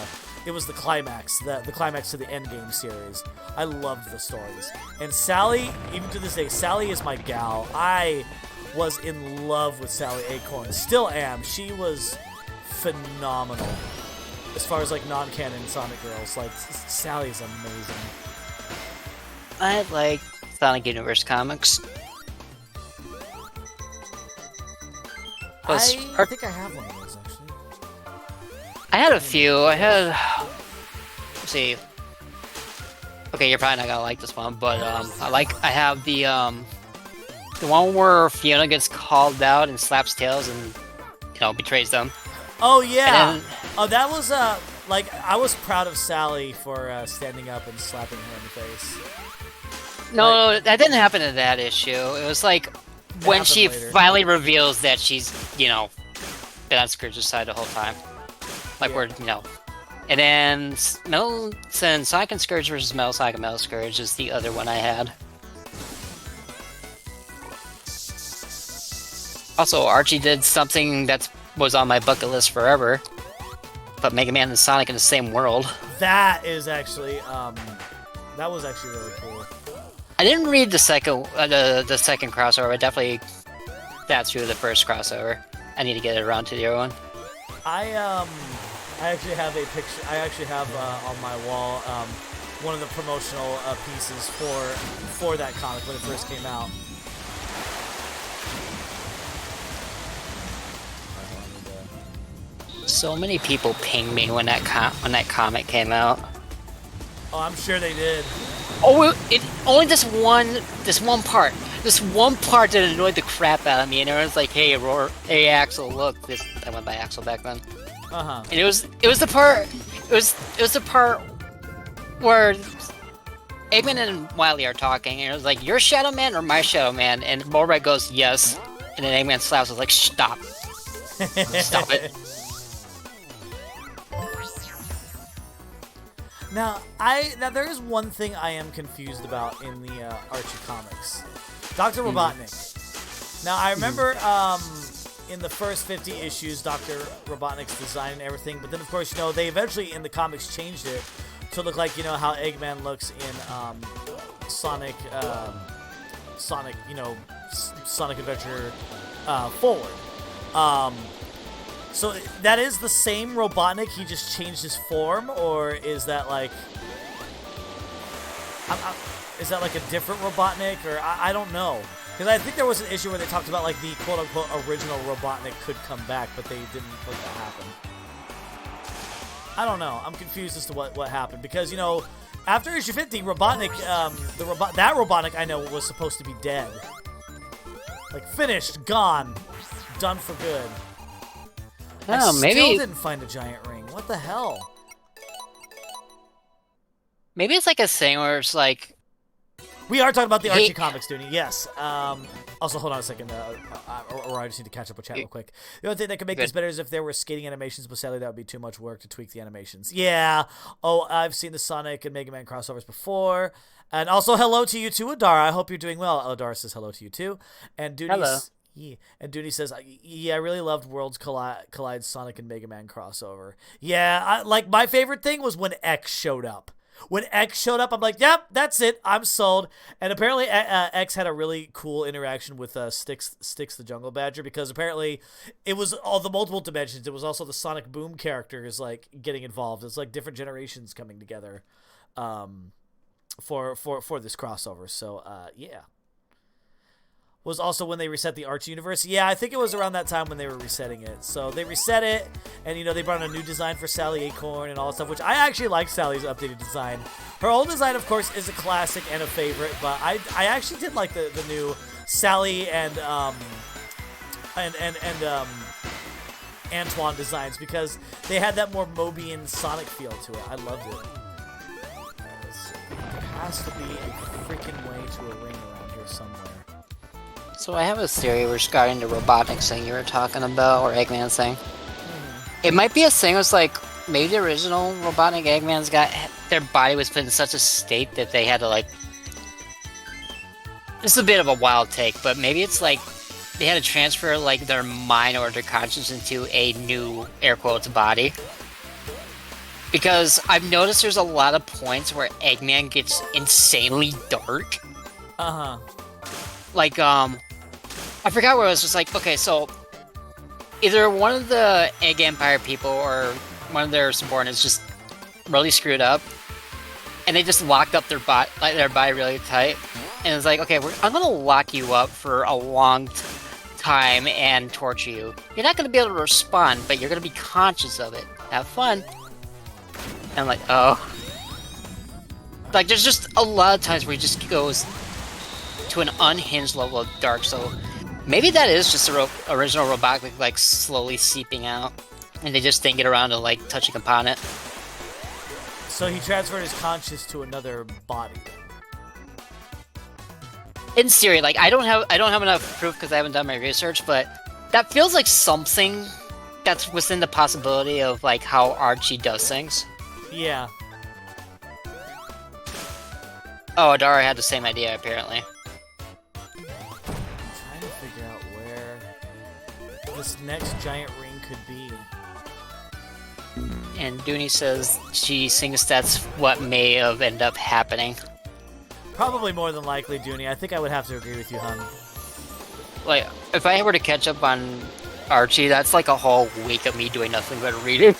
climax, the climax to the Endgame series. I loved the stories. And Sally, even to this day, Sally is my gal. I was in love with Sally Acorn. Still am. She was phenomenal. As far as like non-canon Sonic girls, like Sally is amazing. I like Sonic Universe comics. I think I have one of those actually. I had a few. I had. Let's see. Okay, you're probably not gonna like this one, but I have the one where Fiona gets called out and slaps tails and betrays them. Oh yeah. And then- Oh, that was like I was proud of Sally for standing up and slapping her in the face. No, that didn't happen in that issue. It was like when happened she later. finally reveals that she's, been on Scourge's side the whole time. Like Yeah. And then Sonic and Scourge versus Metal Sonic and Metal Scourge is the other one I had. Also, Archie did something that was on my bucket list forever. Put Mega Man and Sonic in the same world. That is actually that was actually really cool. I didn't read the second crossover. I definitely got through the first crossover. I need to get it around to the other one. I actually have a picture. I actually have on my wall one of the promotional pieces for that comic when it first came out. So many people pinged me when that comic came out. Oh, I'm sure they did. Oh, only this one part that annoyed the crap out of me, and everyone's like, "Hey, Aurora, hey Axel, look!" I went by Axel back then. And it was the part where Eggman and Wily are talking, and it was like, "Your Shadow Man or my Shadow Man?" And Morbite goes, "Yes." And then Eggman slaps was like, "Stop. Stop it." Now there is one thing I am confused about in the Archie comics. Dr. Robotnik. Now I remember in the first 50 issues, Dr. Robotnik's design and everything, but then of course, they eventually in the comics changed it to look like, how Eggman looks in Sonic, Sonic Adventure Forward. So that is the same Robotnik, he just changed his form, or is that like... is that like a different Robotnik, or I don't know. Because I think there was an issue where they talked about like the quote-unquote original Robotnik could come back, but they didn't let that happen. I don't know. I'm confused as to what happened, because, after issue 50, Robotnik, that Robotnik I know was supposed to be dead. Like, finished, gone, done for good. I still didn't find a giant ring. What the hell? Maybe it's like a thing where it's like... We are talking about the Archie comics, Dooney. Yes. Also, hold on a second, or I just need to catch up with chat real quick. The only thing that could make this better is if there were skating animations, but sadly that would be too much work to tweak the animations. Yeah. Oh, I've seen the Sonic and Mega Man crossovers before. And also, hello to you too, Adara. I hope you're doing well. Adara says hello to you too. And Dooney... Hello. Yeah. And Dooney says, yeah, I really loved Worlds Collide Sonic and Mega Man crossover. Yeah, my favorite thing was when X showed up. When X showed up, I'm like, yep, that's it. I'm sold. And apparently X had a really cool interaction with Styx the Jungle Badger, because apparently it was all the multiple dimensions. It was also the Sonic Boom characters like getting involved. It's like different generations coming together for this crossover. So, yeah. Was also when they reset the Archie universe. Yeah, I think it was around that time when they were resetting it. So they reset it, and they brought in a new design for Sally Acorn and all that stuff, which I actually like Sally's updated design. Her old design, of course, is a classic and a favorite, but I actually did like the new Sally and Antoine designs, because they had that more Mobian Sonic feel to it. I loved it. Alright, let's see. There has to be a freaking way to a ring around here somewhere. So I have a theory regarding the Robotnik thing you were talking about, or Eggman thing. It might be a thing where it's like, maybe the original Robotnik Eggman's their body was put in such a state that they had to like... This is a bit of a wild take, but maybe it's like they had to transfer like their mind or their conscience into a new, air quotes, body. Because I've noticed there's a lot of points where Eggman gets insanely dark. Uh-huh. Like, I forgot where it was just like, okay, so either one of the Egg Empire people or one of their subordinates just really screwed up, and they just locked up their body really tight, and it's like, okay, I'm gonna lock you up for a long time and torture you. You're not gonna be able to respond, but you're gonna be conscious of it. Have fun. And I'm like, oh. Like, there's just a lot of times where he just goes to an unhinged level of dark, so maybe that is just the original Robotnik, like, slowly seeping out, and they just didn't get around to, like, touching upon it. So he transferred his conscience to another body. In theory, like, I don't have enough proof because I haven't done my research, but that feels like something that's within the possibility of, like, how Archie does things. Yeah. Oh, Adara had the same idea, apparently. This next giant ring could be. And Dooney says she thinks that's what may have ended up happening. Probably more than likely, Dooney. I think I would have to agree with you, hun. Like, if I were to catch up on Archie, that's like a whole week of me doing nothing but reading.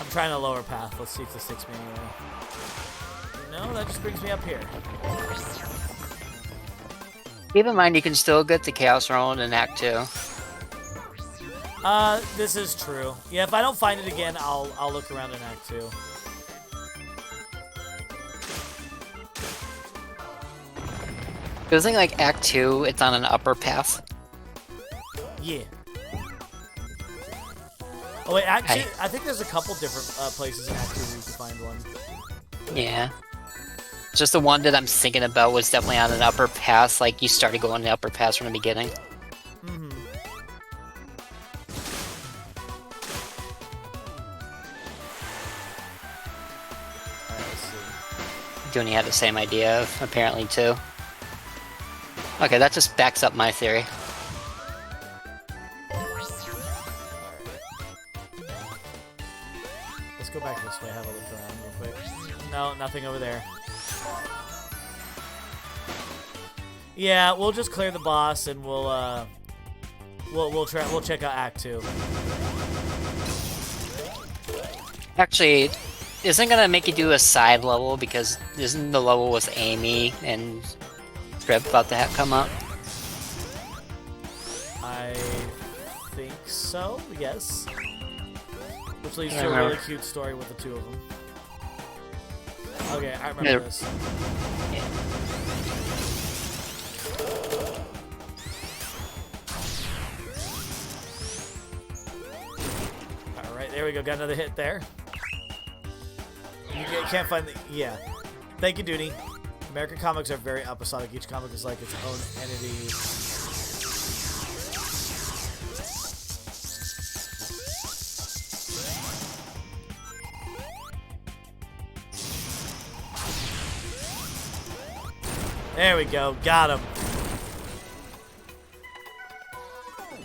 I'm trying to lower path. Let's see if this takes me anywhere. No, that just brings me up here. Keep in mind, you can still get the Chaos Realm in Act 2. This is true. Yeah, if I don't find it again, I'll look around in Act 2. I think like Act 2, it's on an upper path. Yeah. Oh wait, actually, I think there's a couple different places in Act 2 where you can find one. Yeah. Just the one that I'm thinking about was definitely on an upper pass, like you started going the upper pass from the beginning. Mm-hmm. Alright, let's see. Dooney had the same idea, apparently, too. Okay, that just backs up my theory. Let's go back this way, have a look around real quick. No, nothing over there. Yeah, we'll just clear the boss and we'll check out Act 2. Actually, isn't gonna make you do a side level because isn't the level with Amy and Trip about to come up? I think so, yes. Which leads Yeah, to a I really remember. cute story with the two of them. Okay, I remember Yeah. this. Alright, there we go. Got another hit there. Can't find the... Yeah. Thank you, Dooney. American comics are very episodic. Each comic is like its own entity. There we go. Got him.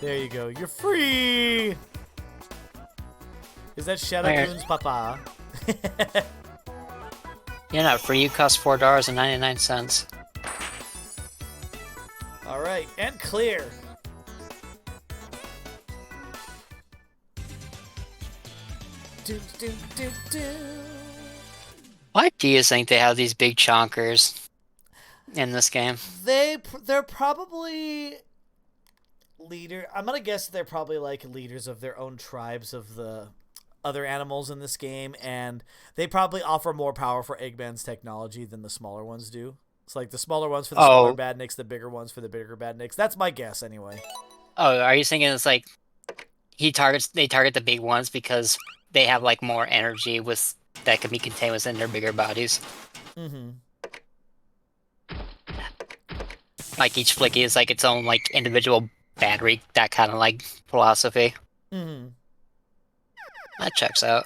There you go. You're free! Is that Shadow Where? Coon's papa? You're not free, you cost $4.99. Alright, and clear. Do, do, do, do. Why do you think they have these big chonkers in this game? They're probably leader. I'm gonna guess they're probably like leaders of their own tribes of the other animals in this game, and they probably offer more power for Eggman's technology than the smaller ones do. It's like the smaller ones for the smaller badniks, the bigger ones for the bigger badniks. That's my guess, anyway. Oh, are you thinking it's like they target the big ones because they have like more energy with that can be contained within their bigger bodies? Mm-hmm. Like each flicky is like its own like individual battery, that kind of like philosophy. Mm-hmm. That checks out.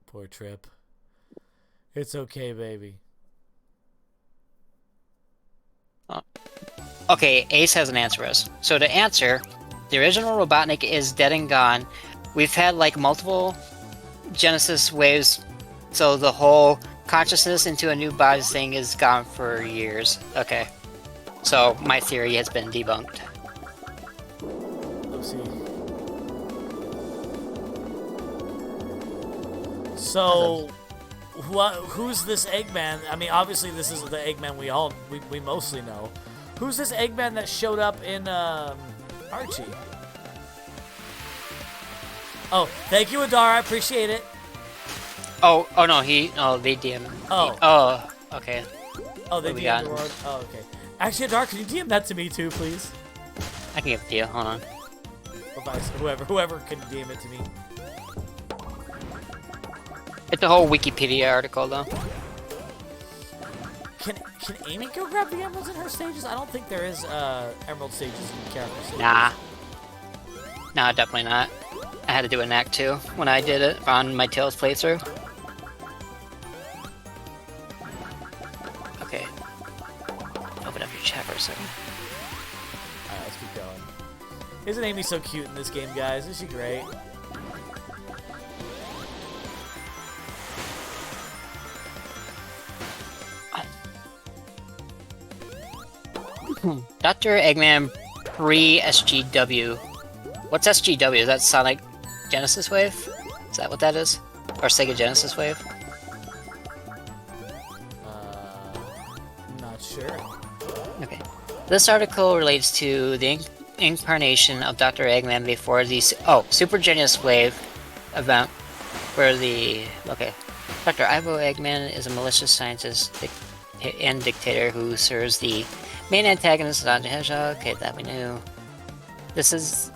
Poor Trip. It's okay, baby. Okay, Ace has an answer for us. So to answer, the original Robotnik is dead and gone. We've had like multiple Genesis waves, so the whole consciousness into a new body thing is gone for years. Okay. So my theory has been debunked. Let's see. So, who's this Eggman? I mean, obviously this is the Eggman we mostly know. Who's this Eggman that showed up in Archie? Oh, thank you, Adara. I appreciate it. Oh no, they DM. Oh. Oh, okay. Oh, they What we DM'd got? the wrong. Oh, okay. Actually, Adara, can you DM that to me too, please? I can give it to you. Hold on. Or vice, whoever can DM it to me. It's a whole Wikipedia article though. Can Amy go grab the emeralds in her stages? I don't think there is emerald stages in character stages. Nah, definitely not. I had to do an act 2 when I did it on my Tails playthrough. Okay. Open up your chat for a second. Alright, let's keep going. Isn't Amy so cute in this game, guys? Isn't she great? Dr. Eggman pre-SGW. What's SGW? Is that Sonic Genesis Wave? Is that what that is? Or Sega Genesis Wave? Not sure. Okay. This article relates to the incarnation of Dr. Eggman before the Super Genius Wave event, where Dr. Ivo Eggman is a malicious scientist and dictator who serves the main antagonist, Sonic the Hedgehog. Okay, that we knew. This is...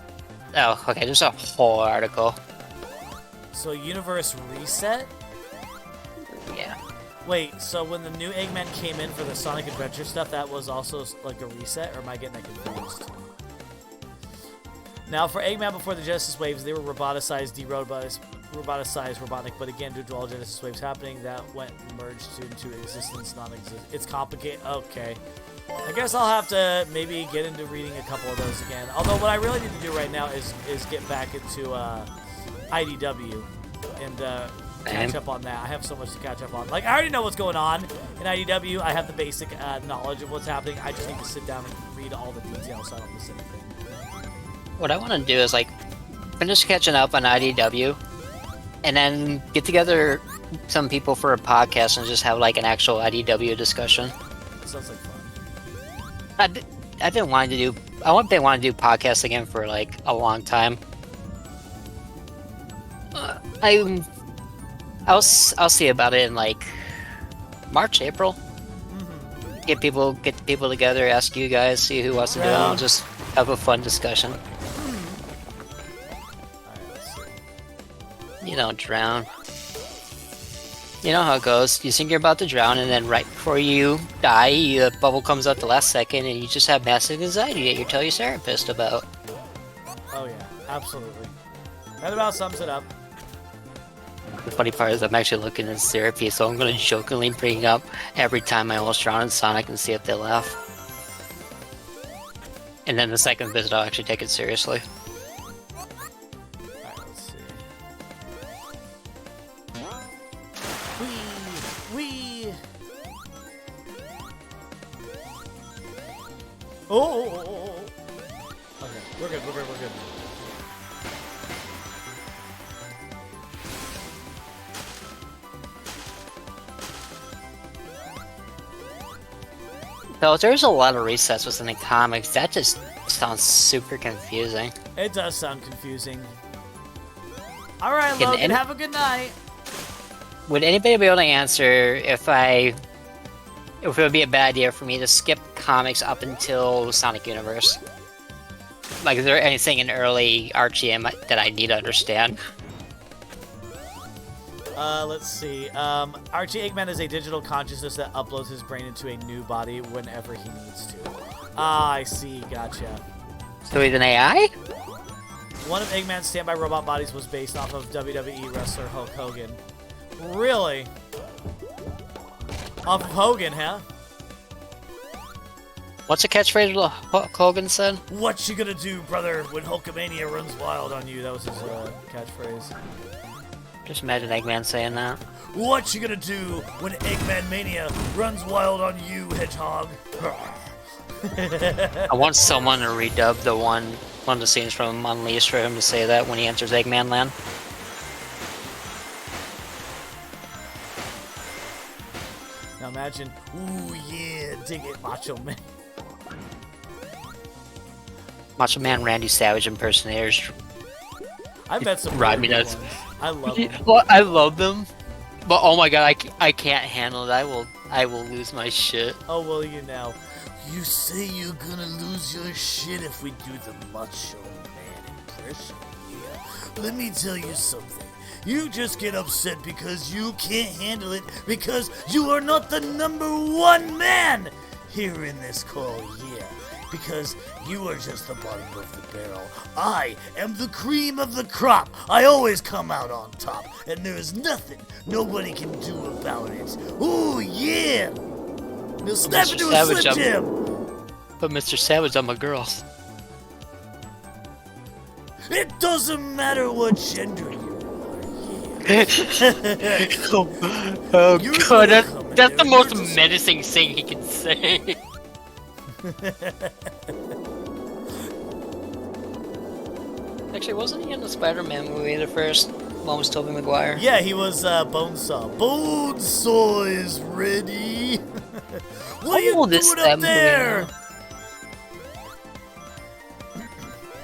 Oh, okay, there's a whole article. So, Universe Reset? Yeah. Wait, so when the new Eggman came in for the Sonic Adventure stuff, that was also like a reset, or am I getting that confused? Now, for Eggman before the Genesis Waves, they were roboticized, roboticized, robotic, but again, due to all Genesis Waves happening, that went merged into existence, non-existent. It's complicated. Okay. I guess I'll have to maybe get into reading a couple of those again. Although what I really need to do right now is get back into IDW and catch up on that. I have so much to catch up on. Like, I already know what's going on in IDW. I have the basic knowledge of what's happening. I just need to sit down and read all the details so I don't miss anything. What I want to do is like finish catching up on IDW, and then get together some people for a podcast and just have like an actual IDW discussion. Sounds like fun. I've been wanting to do. I've been wanting to do podcasts again for like a long time. I'll see about it in like March, April. Mm-hmm. Get people together, ask you guys, see who wants to do it, and just have a fun discussion. You don't drown. You know how it goes. You think you're about to drown, and then right before you die, the bubble comes up the last second, and you just have massive anxiety that you tell your therapist about. Oh yeah, absolutely. That about sums it up. The funny part is I'm actually looking at therapy, so I'm going to jokingly bring up every time I almost drown in Sonic and see if they laugh. And then the second visit, I'll actually take it seriously. Alright, let's see. Wee! Oh! Okay, we're good. So there's a lot of resets within the comics. That just sounds super confusing. It does sound confusing. Alright, Logan, have a good night. Would anybody be able to answer if it would be a bad idea for me to skip comics up until Sonic Universe? Like, is there anything in early RGM that I need to understand? Let's see. Archie Eggman is a digital consciousness that uploads his brain into a new body whenever he needs to. Ah, I see. Gotcha. So he's an AI? One of Eggman's standby robot bodies was based off of WWE wrestler Hulk Hogan. Really? Off of Hogan, huh? What's the catchphrase Hulk Hogan said? What you gonna do, brother, when Hulkamania runs wild on you? That was his catchphrase. Just imagine Eggman saying that. What you gonna do when Eggman Mania runs wild on you, Hedgehog? I want someone to redub one of the scenes from Unleashed for him to say that when he enters Eggman Land. Now imagine, ooh yeah, dig it, Macho Man. Macho Man Randy Savage impersonators. I bet some Ride really me good nuts. ones. I love them. Well, I love them, but oh my god, I can't handle it. I will lose my shit. Oh, well, you know. You say you're gonna lose your shit if we do the Macho Man impression. Yeah. Let me tell you something. You just get upset because you can't handle it because you are not the #1 man here in this call, yeah. Because you are just the bottom of the barrel. I am the cream of the crop. I always come out on top, and there is nothing nobody can do about it. Ooh, yeah! Now snap Mr. into a Savage, Slim Jim! But Mr. Savage, I'm a girl. It doesn't matter what gender you Oh You're god, gonna come in that's there the and most you're just- menacing thing he can say. Actually, wasn't he in the Spider-Man movie the first one was Tobey Maguire? Yeah, he was Bonesaw. Bonesaw is ready! What are you Oh, this doing up that there?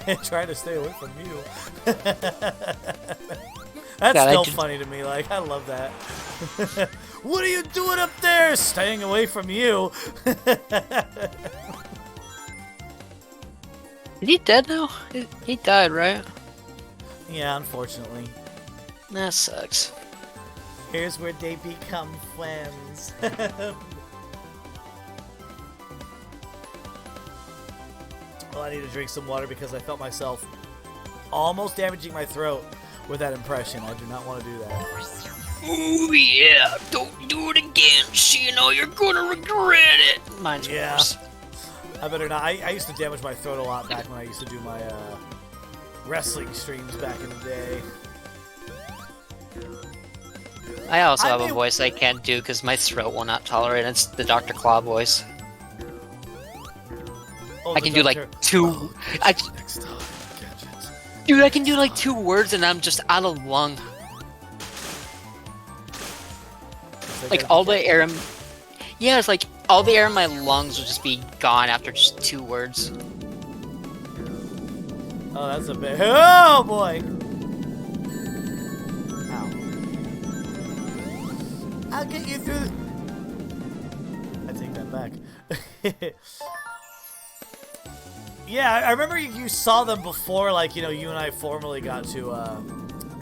movie. Trying to stay away from you. That's God, still funny to me. Like, I love that. What are you doing up there? Staying away from you. Is he dead now? He died, right? Yeah, unfortunately. That sucks. Here's where they become friends. Well, I need to drink some water because I felt myself almost damaging my throat with that impression. I do not want to do that. Oh yeah, don't do it again. Shino, you're gonna regret it. Mine's worse. I better not. I used to damage my throat a lot back when I used to do my wrestling streams back in the day. I also have a voice I can't do because my throat will not tolerate it. It's the Dr. Claw voice. Oh, I can do like two. Dude, I can do like 2 words and I'm just out of lung. Like all the air in... Yeah, it's like all the air in my lungs will just be gone after just 2 words. Oh, that's a bit... Oh, boy! Ow. I'll get you through... I take that back. Yeah, I remember you saw them before, like, you know, you and I formally got to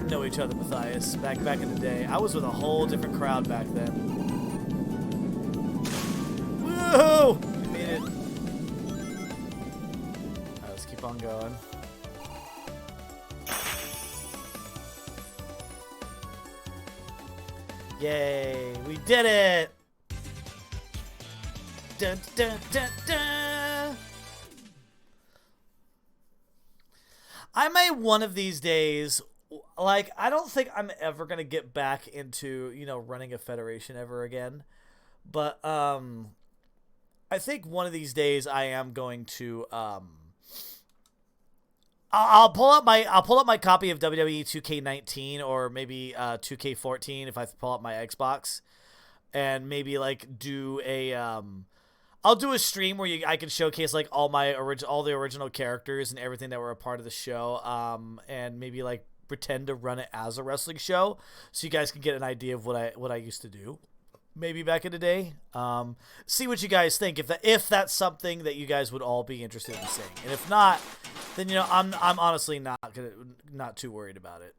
know each other, Matthias, back in the day. I was with a whole different crowd back then. Woo! We made it. Alright, let's keep on going. Yay! We did it! Dun, dun, dun, dun. I may one of these days, like, I don't think I'm ever going to get back into, you know, running a federation ever again. But, I think one of these days I am going to, I'll pull up my copy of WWE 2K19 or maybe 2K14 if I pull up my Xbox and maybe like do a I'll do a stream where I can showcase like all the original characters and everything that were a part of the show, and maybe like pretend to run it as a wrestling show, so you guys can get an idea of what I used to do, maybe back in the day. See what you guys think if that's something that you guys would all be interested in seeing, and if not, then you know I'm honestly not too worried about it.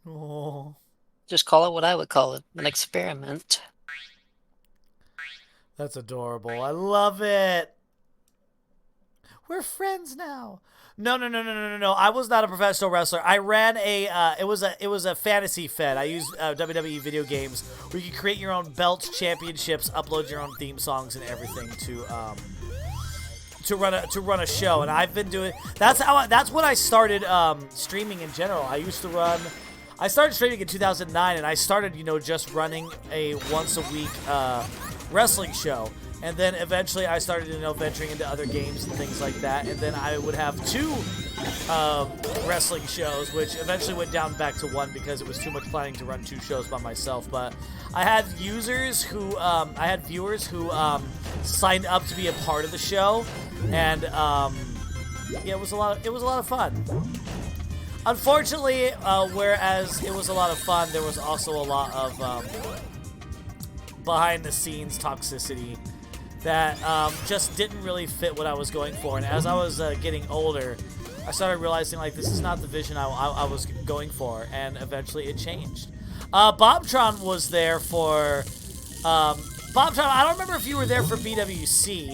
Oh, Just call it what I would call it, an experiment. That's adorable. I love it. We're friends now. No. I was not a professional wrestler. I ran it was a fantasy fed. I used WWE video games where you can create your own belts, championships, upload your own theme songs and everything to run a show. And I've been doing that's what I started streaming in general. I started streaming in 2009 and I started, you know, just running a once a week wrestling show, and then eventually I started, you know, venturing into other games and things like that, and then I would have 2 wrestling shows, which eventually went down back to 1 because it was too much planning to run 2 shows by myself. But I had viewers who signed up to be a part of the show, and yeah, it was a lot of fun. Unfortunately, whereas it was a lot of fun, there was also a lot of behind-the-scenes toxicity that just didn't really fit what I was going for. And as I was getting older, I started realizing, like, this is not the vision I was going for, and eventually it changed. Bobtron was there for... Bobtron, I don't remember if you were there for BWC,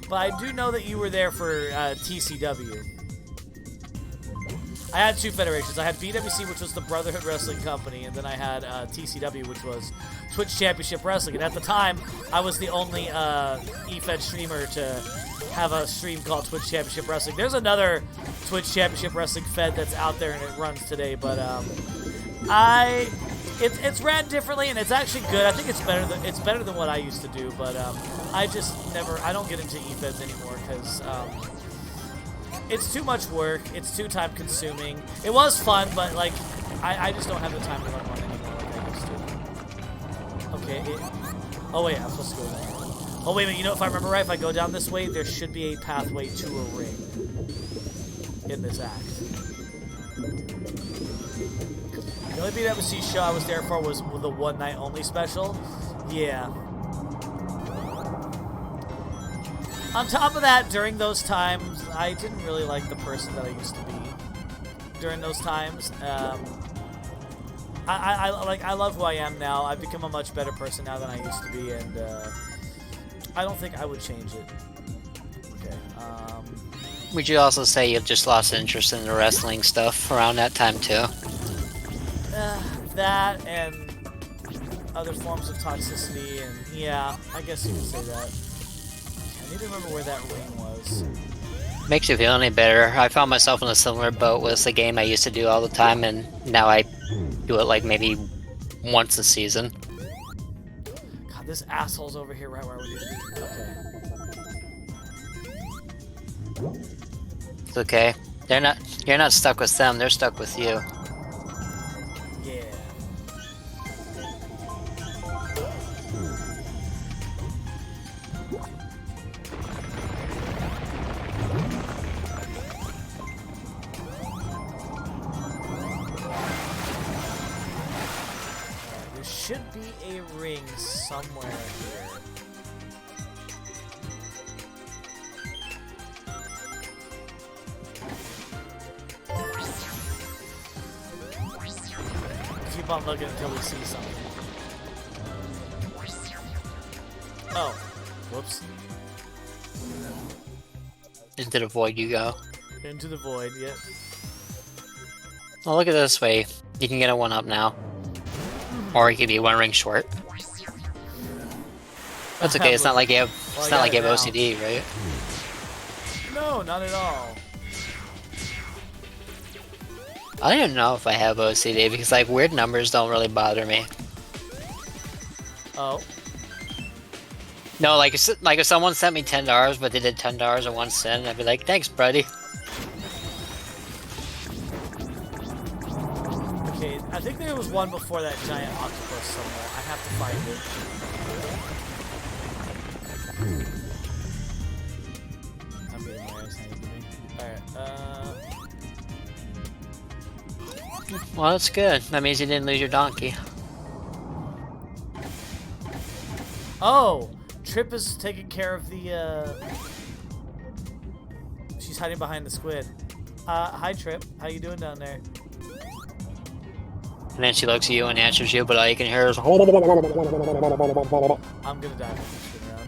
but I do know that you were there for TCW. I had 2 federations. I had BWC, which was the Brotherhood Wrestling Company, and then I had TCW, which was Twitch Championship Wrestling. And at the time, I was the only eFed streamer to have a stream called Twitch Championship Wrestling. There's another Twitch Championship Wrestling fed that's out there and it runs today, but it's ran differently and it's actually good. I think it's better than what I used to do, but I don't get into eFeds anymore because it's too much work. It's too time consuming. It was fun, but like I just don't have the time to run one anymore like I used to. Okay. Oh wait, I'm supposed to go there. Oh wait a minute. You know, if I remember right, if I go down this way, there should be a pathway to a ring in this act. The only BWC show I was there for was the one night only special. Yeah. On top of that, during those times, I didn't really like the person that I used to be during those times. I love who I am now. I've become a much better person now than I used to be, and I don't think I would change it. Okay. Would you also say you've just lost interest in the wrestling stuff around that time too? That and other forms of toxicity, and yeah, I guess you could say that. I need to remember where that ring was. Makes you feel any better. I found myself in a similar boat with a game I used to do all the time, and now I do it like maybe once a season. God, this asshole's over here right where we need to be. Okay. It's okay. You're not stuck with them, they're stuck with you. Yeah. There should be a ring somewhere here. Keep on looking until we see something. Oh. Whoops. Into the void you go. Into the void, yep. Well, look at it this way. You can get a 1-up now. Or you could be 1 ring short. That's okay, it's not like you have Well, it's I not like you got have it OCD, right? No, not at all. I don't even know if I have OCD because like weird numbers don't really bother me. Oh. No, like if someone sent me $10 but they did $10 in 1 cent, I'd be like, thanks, buddy. Okay, I think there was one before that giant octopus somewhere. I have to find it. I'm getting my ass handed to me. Alright, Well, that's good. That means you didn't lose your donkey. Oh! Trip is taking care of the, She's hiding behind the squid. Hi Trip. How you doing down there? And then she looks at you and answers you, but all you can hear is I'm gonna die from this shit around.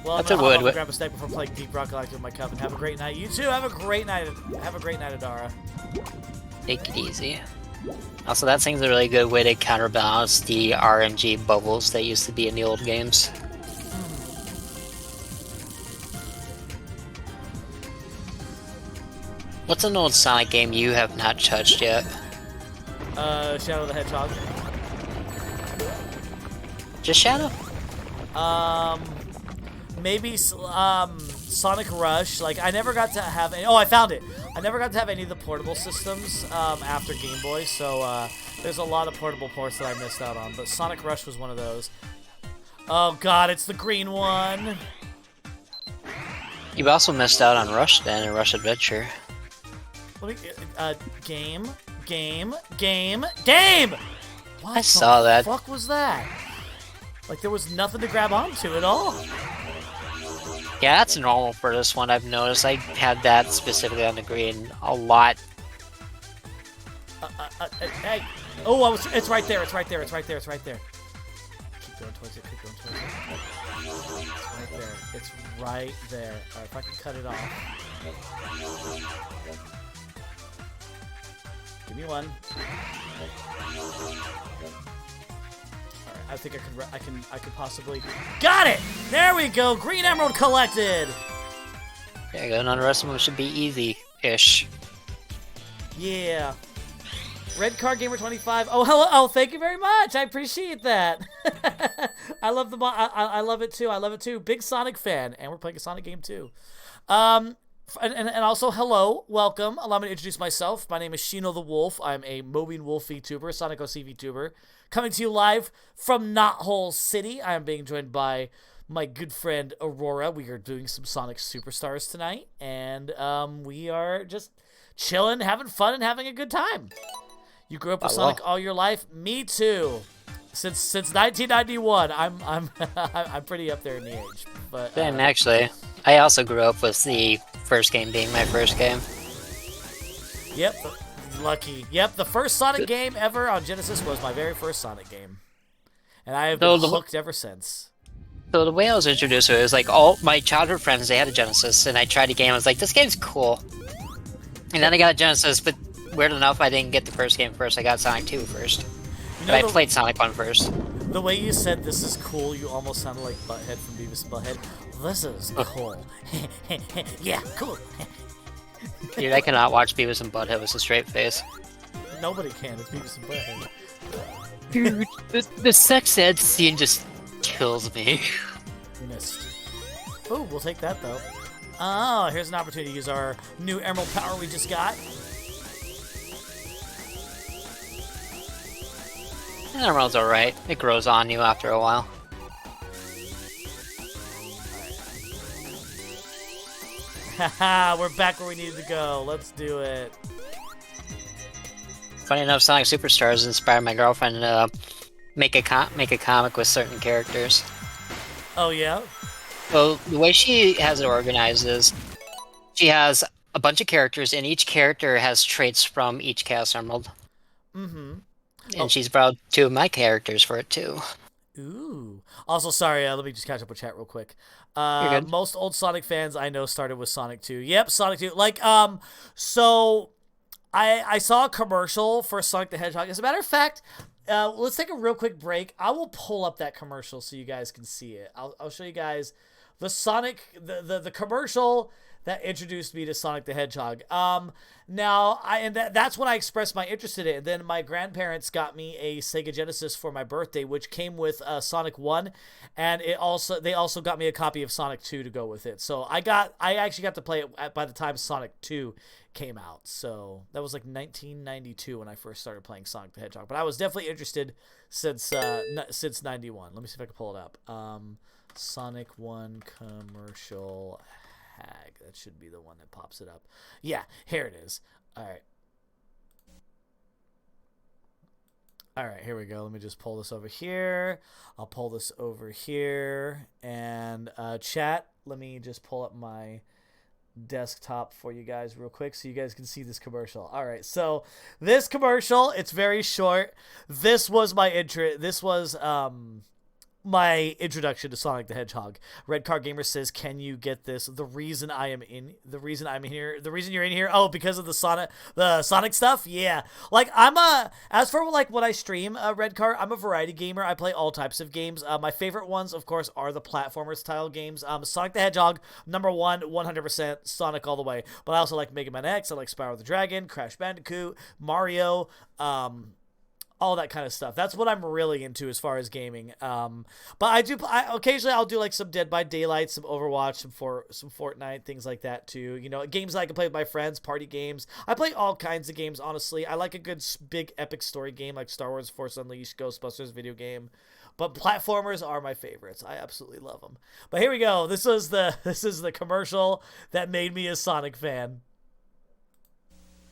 Well, That's I'm a gonna wood. grab a steak before playing Deep Rock Galactic with my cup, and have a great night. You too. Have a great night. Have a great night, Adara. take it easy. Also, that thing's a really good way to counterbalance the RNG bubbles that used to be in the old games. What's an old Sonic game you have not touched yet? Shadow the Hedgehog. Just Shadow? Maybe Sonic Rush. Like, I never got to have any. Oh, I found it. I never got to have any of the portable systems after Game Boy, so there's a lot of portable ports that I missed out on. But Sonic Rush was one of those. Oh God, it's the green one. You've also missed out on Rush then, and Rush Adventure. Let me, game. What I saw that. the fuck was that? Like, there was nothing to grab onto at all. Yeah, that's normal for this one, I've noticed. I had that specifically on the green a lot. Hey. Oh, it's right there. It's right there. Keep going towards it. It's right there. Alright, if I can cut it off. Give me one. Alright, I think I could possibly. Got it! There we go! Green Emerald collected! There you go, none of the rest of them should be easy-ish. Yeah. Red Card Gamer 25. Oh, hello. Oh, thank you very much. I appreciate that. I love the I love it too. I love it too. Big Sonic fan, and we're playing a Sonic game too. And also hello, welcome. Allow me to introduce myself. My name is Shino the Wolf. I'm a Mobian Wolf VTuber, Sonic OC VTuber, coming to you live from Knothole City. I am being joined by my good friend Aurora. We are doing some Sonic Superstars tonight, and we are just chilling, having fun, and having a good time. You grew up with Sonic all your life? Me too. Since 1991, I'm I'm pretty up there in the age. But Same, actually. I also grew up with the first game being my first game. Yep, lucky. Yep, the first Sonic game ever on Genesis was my very first Sonic game, and I have been hooked ever since. So the way I was introduced to it was like all my childhood friends, they had a Genesis, and I tried a game. I was like, this game's cool. And then I got a Genesis, but weird enough, I didn't get the first game first. I got Sonic 2 first. But I played Sonic 1 first. The way you said this is cool, you almost sounded like Butthead from Beavis and Butthead. This is cool. Yeah, cool. Dude, I cannot watch Beavis and Butthead with a straight face. Nobody can. It's Beavis and Butthead. Dude, the sex ed scene just kills me. Missed. Oh, we'll take that though. Oh, here's an opportunity to use our new Emerald Power we just got. Emerald's alright. It grows on you after a while. Haha, we're back where we needed to go. Let's do it. Funny enough, Sonic Superstars inspired my girlfriend to make a comic with certain characters. Oh yeah? So the way she has it organized is she has a bunch of characters, and each character has traits from each Chaos Emerald. Mm-hmm. And she's brought 2 of my characters for it too. Ooh. Also, sorry, let me just catch up with chat real quick. You're good. Most old Sonic fans I know started with Sonic 2. Yep, Sonic 2. Like, so I saw a commercial for Sonic the Hedgehog. As a matter of fact, let's take a real quick break. I will pull up that commercial so you guys can see it. I'll show you guys the Sonic, the commercial that introduced me to Sonic the Hedgehog. Now, that's when I expressed my interest in it. And then my grandparents got me a Sega Genesis for my birthday, which came with Sonic 1, and they also got me a copy of Sonic 2 to go with it. So I actually got to play it by the time Sonic 2 came out. So that was like 1992 when I first started playing Sonic the Hedgehog. But I was definitely interested since 91. Let me see if I can pull it up. Sonic 1 commercial Hag. That should be the one that pops it up. Yeah, here it is. All right, here we go. Let me just pull this over here. I'll pull this over here. And chat, let me just pull up my desktop for you guys real quick so you guys can see this commercial. All right, so this commercial, it's very short. This was my intro. This was my introduction to Sonic the Hedgehog. Red Car Gamer says, "Can you get this? The reason I'm here, the reason you're in here, oh, because of the Sonic stuff? Yeah. Like, as for like when I stream Red Car, I'm a variety gamer. I play all types of games. My favorite ones, of course, are the platformer style games. Sonic the Hedgehog, number 1, 100% Sonic all the way. But I also like Mega Man X. I like Spyro the Dragon, Crash Bandicoot, Mario, all that kind of stuff. That's what I'm really into as far as gaming. But occasionally I'll do like some Dead by Daylight, some Overwatch, some Fortnite, things like that too. You know, games that I can play with my friends, party games. I play all kinds of games, honestly. I like a good big epic story game like Star Wars Force Unleashed, Ghostbusters video game. But platformers are my favorites. I absolutely love them. But here we go. This is the commercial that made me a Sonic fan.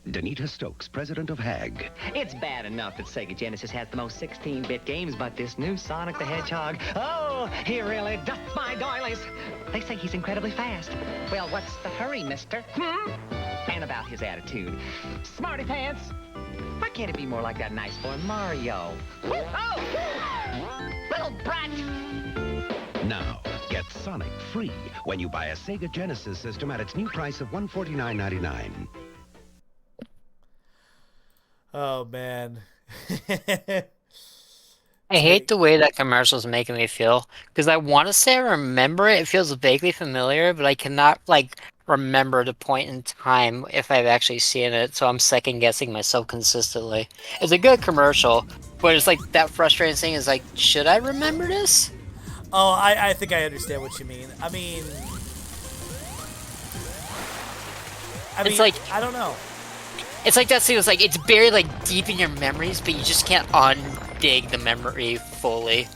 Danita Stokes, president of HAG. It's bad enough that Sega Genesis has the most 16-bit games, but this new Sonic the Hedgehog, oh, he really doth my doilies. They say he's incredibly fast. Well, what's the hurry, mister? And about his attitude. Smarty pants. Why can't it be more like that nice boy Mario? Oh! Little brat! Now, get Sonic free when you buy a Sega Genesis system at its new price of $149.99. Oh, man. I hate the way that commercial's making me feel, because I want to say I remember it. It feels vaguely familiar, but I cannot, like, remember the point in time if I've actually seen it, so I'm second-guessing myself consistently. It's a good commercial, but it's like that frustrating thing is like, should I remember this? Oh, I think I understand what you mean. I mean, It's like, I don't know. It's like that scene was like, it's buried like deep in your memories, but you just can't undig the memory fully.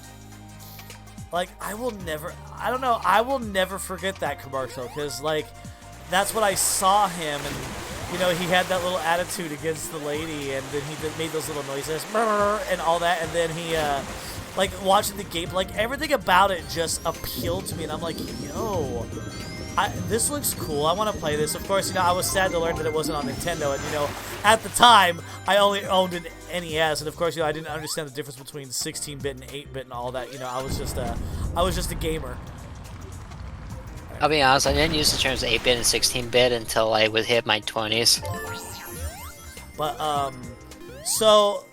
Like, I will never forget that commercial, because, like, that's when I saw him, and, you know, he had that little attitude against the lady, and then he made those little noises, and all that, and then like watching the game, like everything about it just appealed to me, and I'm like, yo, this looks cool. I want to play this. Of course, you know, I was sad to learn that it wasn't on Nintendo, and you know, at the time, I only owned an NES, and of course, you know, I didn't understand the difference between 16-bit and 8-bit and all that. You know, I was just a gamer. I'll be honest, I didn't use the terms 8-bit and 16-bit until I would hit my 20s. But so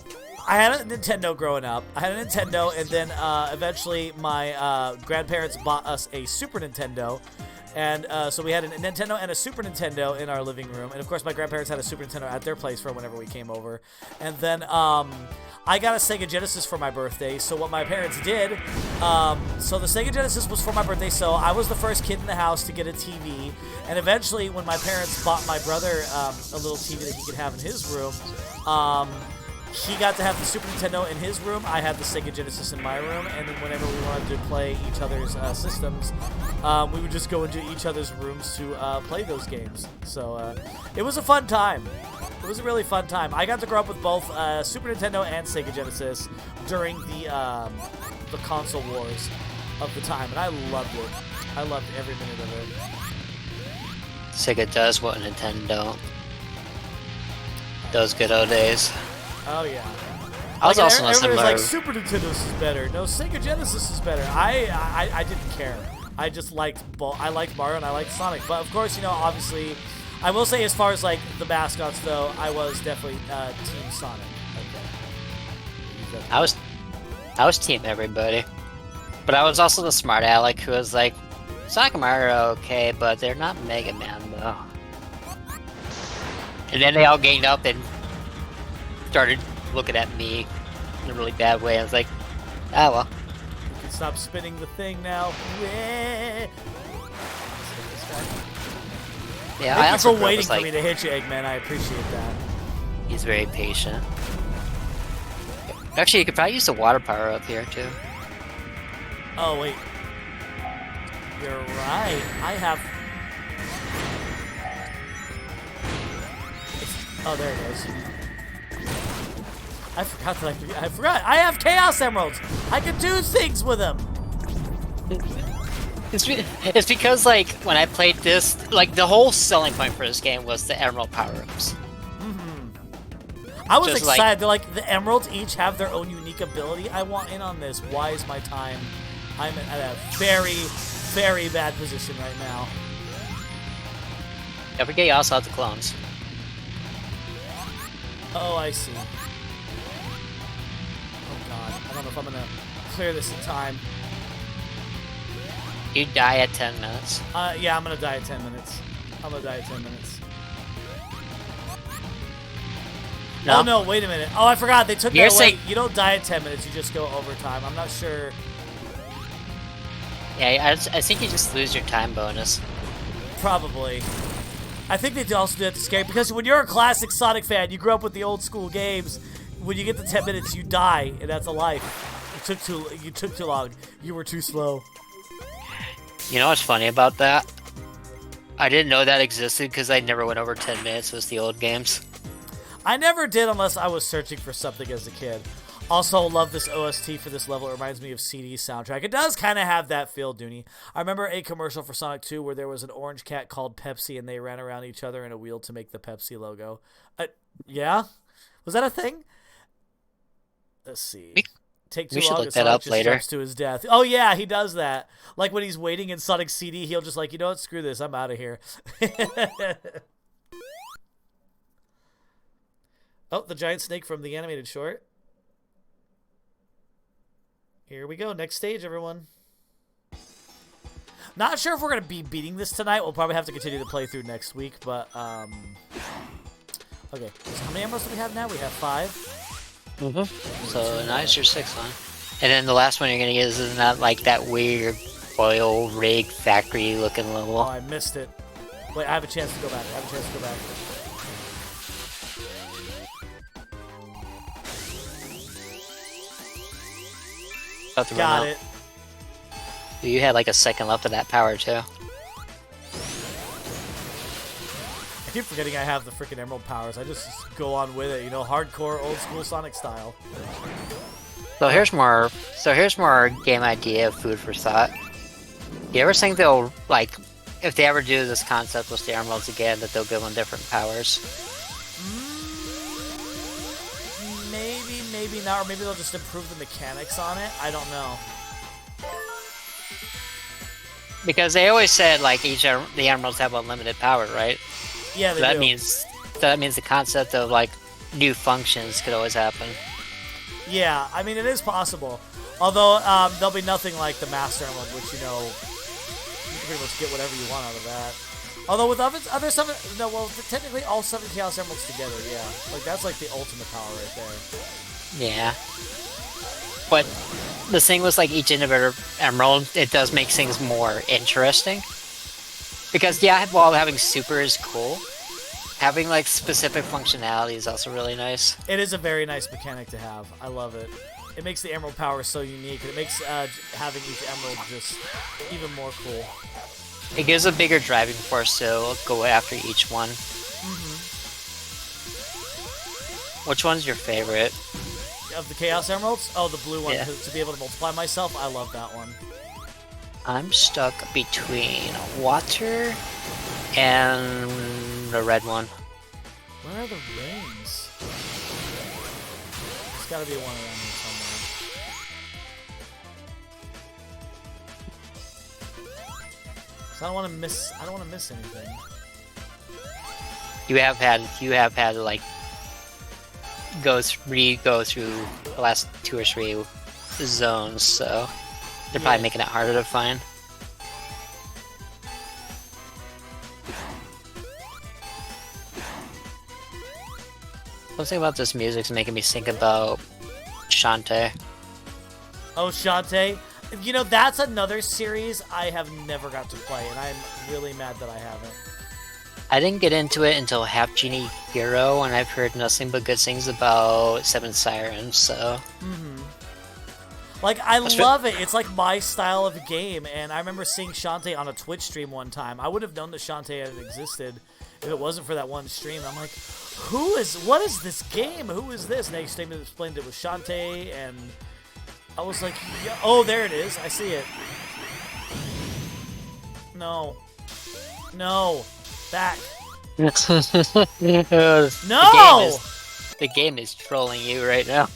I had a Nintendo growing up. I had a Nintendo, and then eventually my grandparents bought us a Super Nintendo. And so we had a Nintendo and a Super Nintendo in our living room. And of course, my grandparents had a Super Nintendo at their place for whenever we came over. And then I got a Sega Genesis for my birthday. So what my parents did, so the Sega Genesis was for my birthday. So I was the first kid in the house to get a TV. And eventually, when my parents bought my brother a little TV that he could have in his room, he got to have the Super Nintendo in his room. I had the Sega Genesis in my room, and then whenever we wanted to play each other's systems, we would just go into each other's rooms to play those games. So it was a fun time. It was a really fun time. I got to grow up with both Super Nintendo and Sega Genesis during the console wars of the time, and I loved it. I loved every minute of it. Sega does what Nintendo. Those good old days. Oh yeah. I was also everybody's similar. like, Super Nintendo is better. No, Sega Genesis is better. I didn't care. I just liked I liked Mario and I liked Sonic. But of course, you know, obviously, I will say as far as like the mascots though, I was definitely Team Sonic. Okay. I was Team Everybody, but I was also the smart aleck who was like, Sonic and Mario are okay, but they're not Mega Man though. And then they all ganged up and started looking at me in a really bad way. I was like, ah well. You can stop spinning the thing now. Yeah. Yeah, Thank I you also for waiting like, for me to hit you, Eggman. I appreciate that. He's very patient. Actually, you could probably use the water power up here too. Oh wait. You're right. I have. Oh, there it is. I forgot that I forgot. I have Chaos Emeralds. I can do things with them. It's because, like, when I played this, like, the whole selling point for this game was the Emerald power-ups. I was Just excited. They're like, the Emeralds each have their own unique ability. I want in on this. Why is my time? I'm at a very, very bad position right now. Don't forget you also have the clones. Oh, I see. Oh god, I don't know if I'm gonna clear this in time. You die at 10 minutes. Yeah, I'm gonna die at 10 minutes. I'm gonna die at 10 minutes. No? Oh no, wait a minute. Oh, I forgot. They took You're that away. saying- You don't die at 10 minutes, you just go overtime. I'm not sure. Yeah, I think you just lose your time bonus. Probably. I think they also do that to scare, because when you're a classic Sonic fan, you grew up with the old school games, when you get to 10 minutes, you die, and that's a life. You took too long. You were too slow. You know what's funny about that? I didn't know that existed because I never went over 10 minutes with the old games. I never did unless I was searching for something as a kid. Also, love this OST for this level. It reminds me of CD's soundtrack. It does kind of have that feel, Dooney. I remember a commercial for Sonic 2 where there was an orange cat called Pepsi, and they ran around each other in a wheel to make the Pepsi logo. Yeah? Was that a thing? Let's see. Take too we should long, look Sonic that up just later. jumps to his death. Oh, yeah, he does that. Like when he's waiting in Sonic CD, he'll just like, you know what, screw this, I'm out of here. Oh, the giant snake from the animated short. Here we go. Next stage, everyone. Not sure if we're going to be beating this tonight. We'll probably have to continue to play through next week, but, okay. So how many emeralds do we have now? We have 5. So now it's your 6th one. And then the last one you're going to get is not like that weird oil rig factory looking level. Oh, I missed it. Wait, I have a chance to go back. About to run Got out. it. You had like a second left of that power too. I keep forgetting I have the freaking emerald powers. I just go on with it, you know, hardcore old school Sonic style. So here's more. So here's more game idea, food for thought. You ever think they'll like, if they ever do this concept with the emeralds again, that they'll give them different powers? Maybe, maybe not, or maybe they'll just improve the mechanics on it. I don't know. Because they always said like the emeralds have unlimited power, right? Yeah, they that do. means the concept of like new functions could always happen. Yeah, I mean, it is possible. Although, there'll be nothing like the Master Emerald, which, you know, you can pretty much get whatever you want out of that. Although with other seven, no, well, technically all 7 Chaos Emeralds together, yeah. Like, that's like the ultimate power right there. Yeah. But the thing with like each individual emerald, it does make things more interesting. Because yeah, while having super is cool, having like specific functionality is also really nice. It is a very nice mechanic to have. I love it. It makes the emerald power so unique. It makes having each emerald just even more cool. It gives a bigger driving force to go after each one. Which one's your favorite? Of the Chaos Emeralds? Oh, the blue one. Yeah. To be able to multiply myself, I love that one. I'm stuck between water and the red one. Where are the rings? There's gotta be one around here somewhere. So I don't want to miss anything. You have had to like go through the last 2 or 3 zones, so they're probably making it harder to find. Something about this music's making me think about Shantae. Oh, Shantae. You know, that's another series I have never got to play, and I'm really mad that I haven't. I didn't get into it until Half Genie Hero, and I've heard nothing but good things about Seven Sirens, so... Like, I love it. It's like my style of game, and I remember seeing Shantae on a Twitch stream one time. I would have known that Shantae had existed if it wasn't for that one stream. I'm like, what is this game? Who is this? And they explained it was Shantae, and I was like, yeah, oh, there it is. I see it. No. No. Back. No! The game is trolling you right now.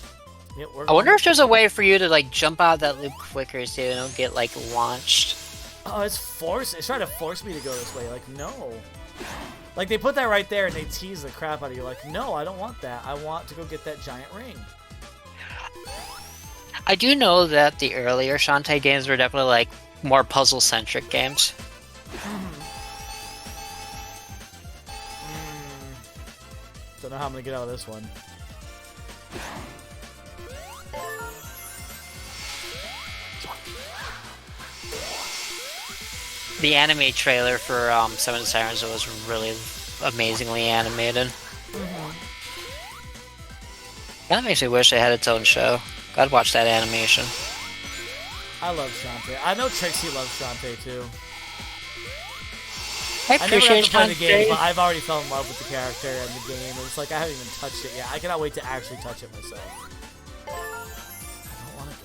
Yeah, I wonder if there's a way for you to like jump out of that loop quicker so you don't get like launched. Oh, it's trying to force me to go this way. Like, no. Like, they put that right there and they tease the crap out of you. Like, no, I don't want that. I want to go get that giant ring. I do know that the earlier Shantae games were definitely like more puzzle-centric games. Don't know how I'm gonna get out of this one. The anime trailer for Seven Sirens was really amazingly animated. Kind of makes me wish it had its own show. I'd watch that animation. I love Shantae. I know Trixie loves Shantae too. I never got appreciate to play the game, Shantae. but I've already fell in love with the character and the game. And it's like I haven't even touched it yet. I cannot wait to actually touch it myself. I don't want to.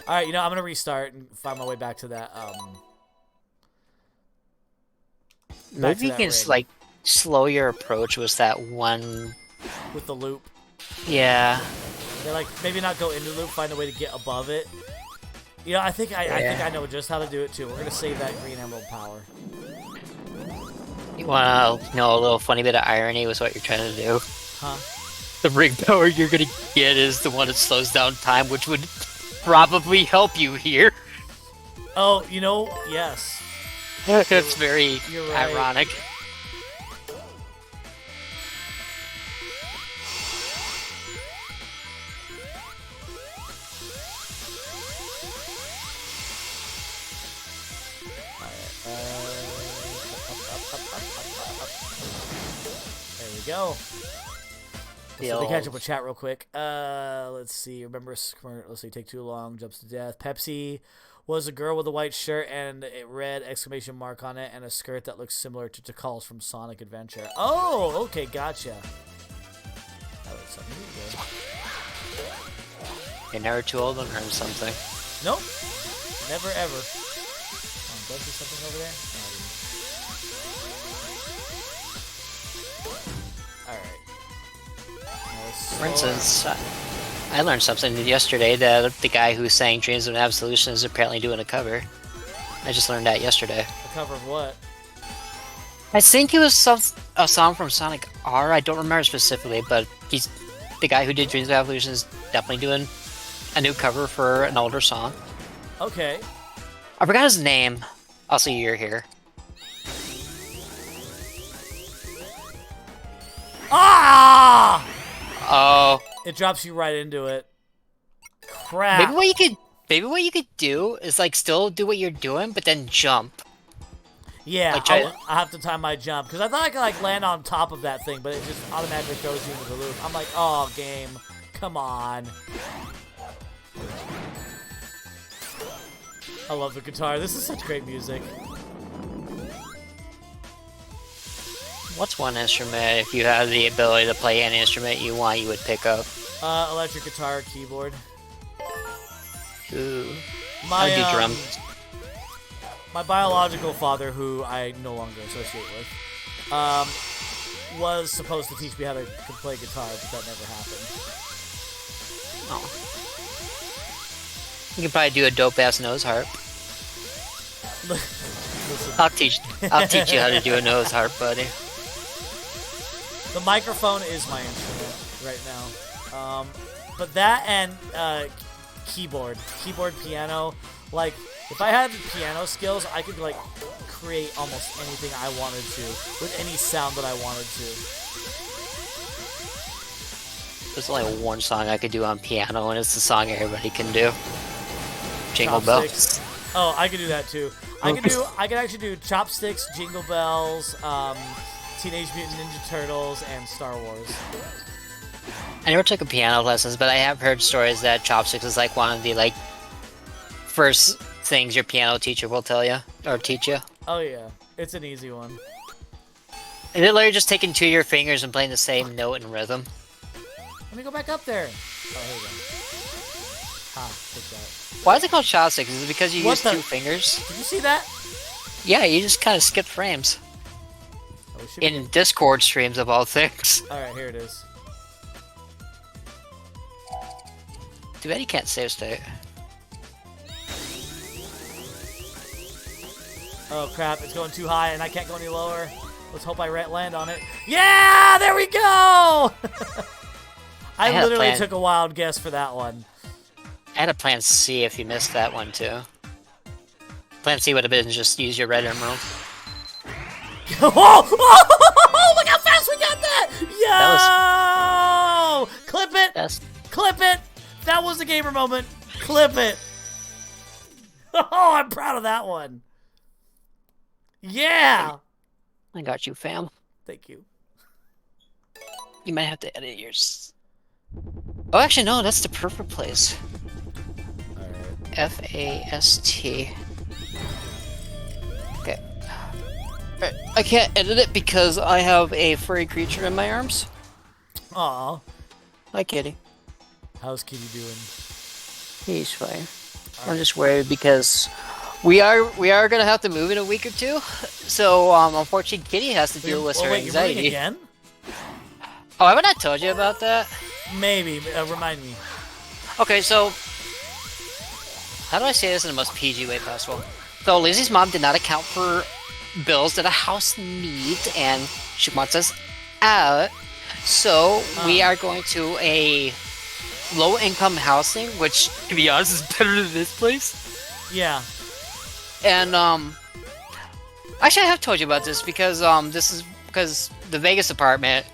All right, you know I'm gonna restart and find my way back to that. Maybe you can like slow your approach with that one. With the loop. Yeah. They're like maybe not go into the loop, find a way to get above it. You know, I think I know just how to do it too. We're gonna save that green emerald power. You want to know a little funny bit of irony with what you're trying to do? Huh? The ring power you're gonna get is the one that slows down time, which would probably help you here. Oh, you know, yes. That's very You're right. ironic. There we go. The So to catch up old- with chat real quick. Let's see. Remember, let's see. Take too long. Jumps to death. Pepsi was a girl with a white shirt and a red exclamation mark on it, and a skirt that looks similar to Tikal's from Sonic Adventure. Oh, okay, gotcha. That looks something good. You're never too old to learn something. Nope. Never ever. Oh, do I see something over there? No, I didn't. Alright. For instance, I learned something yesterday that the guy who sang Dreams of an Absolution is apparently doing a cover. I just learned that yesterday. A cover of what? I think it was a song from Sonic R. I don't remember specifically, but he's the guy who did Dreams of Absolution is definitely doing a new cover for an older song. Okay. I forgot his name. I'll see you're here. Ah! Oh. It drops you right into it. Crap. Maybe what you could do is like still do what you're doing, but then jump. Yeah, Like, I have to time my jump because I thought I could like land on top of that thing, but it just automatically throws you into the loop. I'm like, oh, game, come on. I love the guitar. This is such great music. What's one instrument, if you had the ability to play any instrument you want, you would pick up? Electric guitar, keyboard. Ooh. My, I do drums. My biological father, who I no longer associate with, was supposed to teach me how to play guitar, but that never happened. Oh. You could probably do a dope-ass nose harp. Listen. I'll teach you how to do a nose harp, buddy. The microphone is my instrument right now. But that and keyboard, piano. Like, if I had piano skills, I could like create almost anything I wanted to with any sound that I wanted to. There's only one song I could do on piano, and it's the song everybody can do. Jingle Chopsticks. Bells. Oh, I could do that too. I could actually do Chopsticks, Jingle Bells, Teenage Mutant Ninja Turtles, and Star Wars. I never took a piano lessons, but I have heard stories that Chopsticks is like one of the like first things your piano teacher will tell you or teach you. Oh yeah, it's an easy one. And then literally just taking two of your fingers and playing the same note and rhythm. Let me go back up there. Oh, here we go. Ha, take that. Why is it called Chopsticks? Is it because you use the- two fingers? Did you see that? Yeah, you just kind of skip frames. Oh, it should In Discord streams of all things. Alright, here it is. Too bad you can't save state. Oh crap, it's going too high and I can't go any lower. Let's hope I land on it. Yeah, there we go! I had a literally plan. took a wild guess for that one. I had a plan C if you missed that one too. Plan C would have been just use your red emerald. Oh, look how fast we got that! Yo! Clip it! Yes. Clip it! That was the gamer moment. Clip it. Oh, I'm proud of that one. Yeah! I got you, fam. Thank you. You might have to edit yours. Oh, actually, no, that's the perfect place. Alright. F-A-S-T. Okay. Alright, I can't edit it because I have a furry creature in my arms. Aw. Hi, kitty. How's Kitty doing? He's fine. I'm just worried because we are gonna have to move in a week or two. So, unfortunately, Kitty has to deal with her wait, you're moving anxiety. again? Oh, haven't I told you about that? Maybe. Remind me. Okay, so how do I say this in the most PG way possible? So Lizzie's mom did not account for bills that a house needs, and she wants us out. So we are going to a low-income housing, which, to be honest, is better than this place. Yeah. And actually, I have told you about this because this is because the Vegas apartment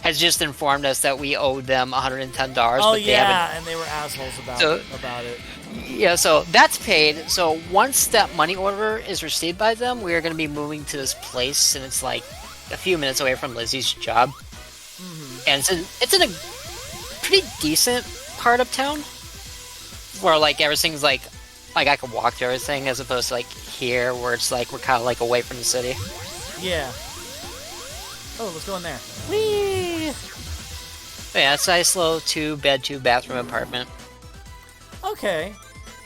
has just informed us that we owed them $110. Oh but they yeah, haven't. and they were assholes about it. Yeah, so that's paid. So once that money order is received by them, we are going to be moving to this place, and it's like a few minutes away from Lizzie's job. Mm-hmm. And it's in a pretty decent part of town, where like everything's like I can walk to everything, as opposed to like here, where it's like we're kind of like away from the city. Yeah. Oh, let's go in there. Whee! Yeah, it's a nice little 2-bed, 2-bathroom apartment. Okay.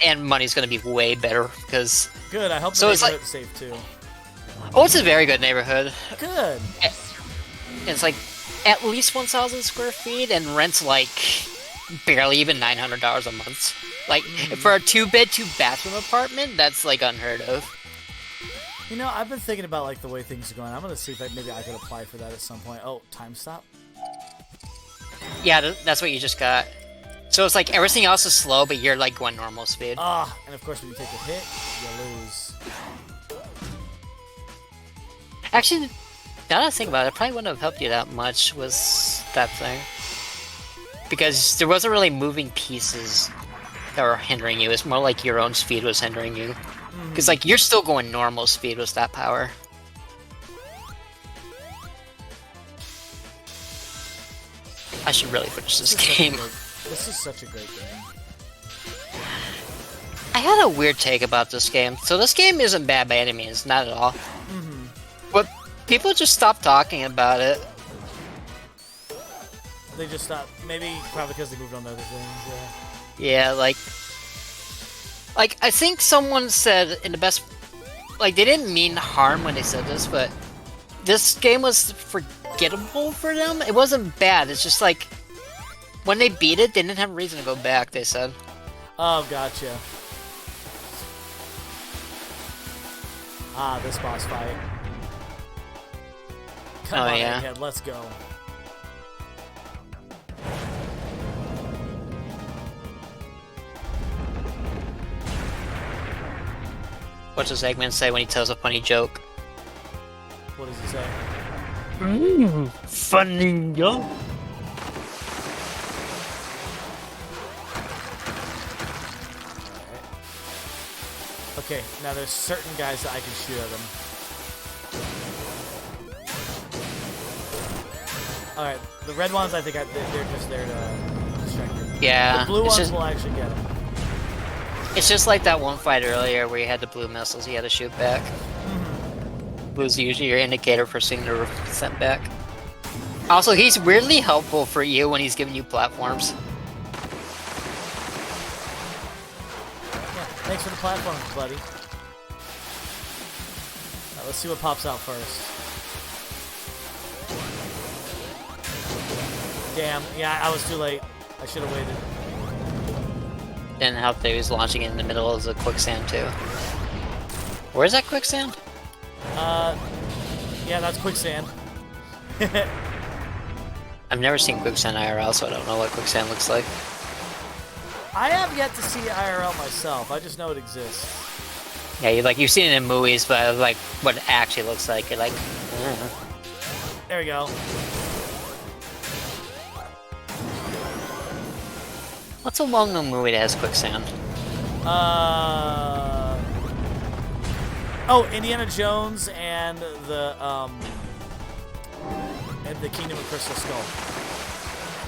And money's gonna be way better because. Good. I hope So the it's like- neighborhood's safe too. Oh, it's a very good neighborhood. Good. It's like at least 1,000 square feet, and rent's like barely even $900 a month. Like for a 2-bed, 2-bathroom apartment, that's like unheard of. You know, I've been thinking about like the way things are going. I'm gonna see if maybe I could apply for that at some point. Oh, time stop. Yeah, that's what you just got. So it's like everything else is slow, but you're like going normal speed. Ah, and of course when you take a hit, you lose. Actually, now that I think about it, it probably wouldn't have helped you that much, was that thing. Because there wasn't really moving pieces that were hindering you. It's more like your own speed was hindering you. Because, like, you're still going normal speed with that power. I should really finish this game. This is such a great game. I had a weird take about this game. So this game isn't bad by any means, not at all. But people just stopped talking about it. They just stopped. Maybe probably because they moved on to other things. Yeah, like I think someone said in the best, like they didn't mean harm when they said this, but this game was forgettable for them. It wasn't bad. It's just like when they beat it, they didn't have a reason to go back. They said. Oh, gotcha. Ah, this boss fight. Come on, yeah. Egghead, let's go. What does Eggman say when he tells a funny joke? What does he say? Funny joke. Okay, now there's certain guys that I can shoot at them. Alright, the red ones I think they're just there to distract you. Yeah. The blue it's ones just, will actually get them. it's just like that one fight earlier where you had the blue missiles you had to shoot back. Blue's usually your indicator for seeing the sent back. Also, he's weirdly helpful for you when he's giving you platforms. Yeah, thanks for the platform, buddy. Let's see what pops out first. Damn, yeah, I was too late. I should have waited. Didn't help that he was launching it in the middle of the quicksand too. Where's that quicksand? Yeah, that's quicksand. I've never seen quicksand IRL, so I don't know what quicksand looks like. I have yet to see IRL myself. I just know it exists. Yeah, you've seen it in movies, but like what it actually looks like, you're like, There we go. what's a well-known movie that has quicksand? Oh, Indiana Jones and the Kingdom of Crystal Skull.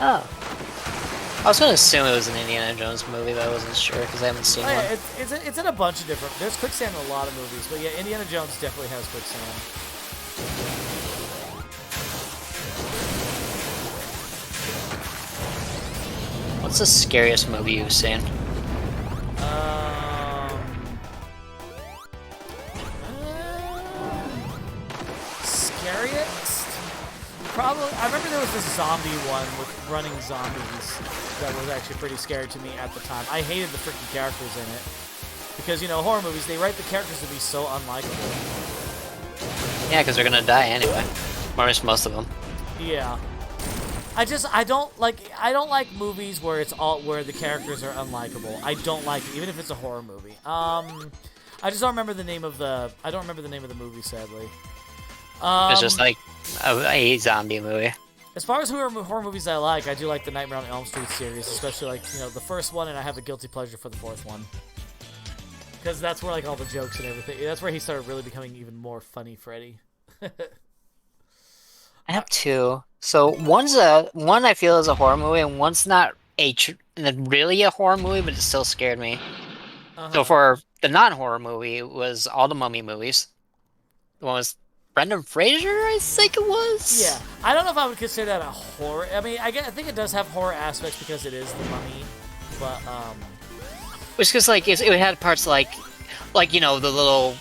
Oh. I was gonna assume it was an Indiana Jones movie, but I wasn't sure because I haven't seen Oh, yeah, one. it's in a bunch of different. There's quicksand in a lot of movies, but yeah, Indiana Jones definitely has quicksand. What's the scariest movie you've seen? Scariest? Probably. I remember there was this zombie one with running zombies that was actually pretty scary to me at the time. I hated the freaking characters in it because, you know, horror movies, they write the characters to be so unlikable. Yeah, because they're gonna die anyway. Or at least most of them. Yeah. I don't like movies where where the characters are unlikable. I don't like it, even if it's a horror movie. I just don't remember the name of the movie, sadly. It's just like a zombie movie. As far as horror movies I like, I do like the Nightmare on Elm Street series, especially like, you know, the first one, and I have a guilty pleasure for the fourth one. Because that's where like all the jokes and everything. That's where he started really becoming even more funny, Freddy. I have two. So one I feel is a horror movie, and one's not really a horror movie, but it still scared me. So for the non-horror movie, it was all the Mummy movies. The one was Brendan Fraser, I think it was. Yeah, I don't know if I would consider that a horror. I mean, I think it does have horror aspects because it is the Mummy, but Which is like it had parts like you know the little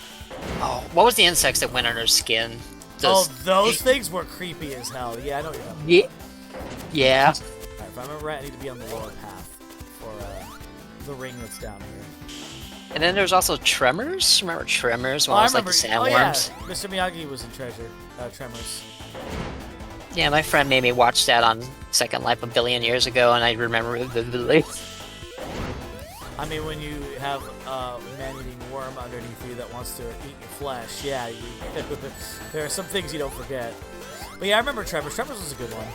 what was the insects that went under skin? Those things were creepy as hell. Yeah, I know what you're talking about. Yeah. Alright, if I remember right, I need to be on the lower path for the ring that's down here. And then there's also Tremors. Remember Tremors? When it was like the sandworms. Yeah. Mr. Miyagi was in Tremors. Yeah, my friend made me watch that on Second Life a billion years ago, and I remember it vividly. I mean, when you have a man-eating worm underneath you that wants to eat your flesh, yeah, there are some things you don't forget. But yeah, I remember Tremors. Tremors was a good one.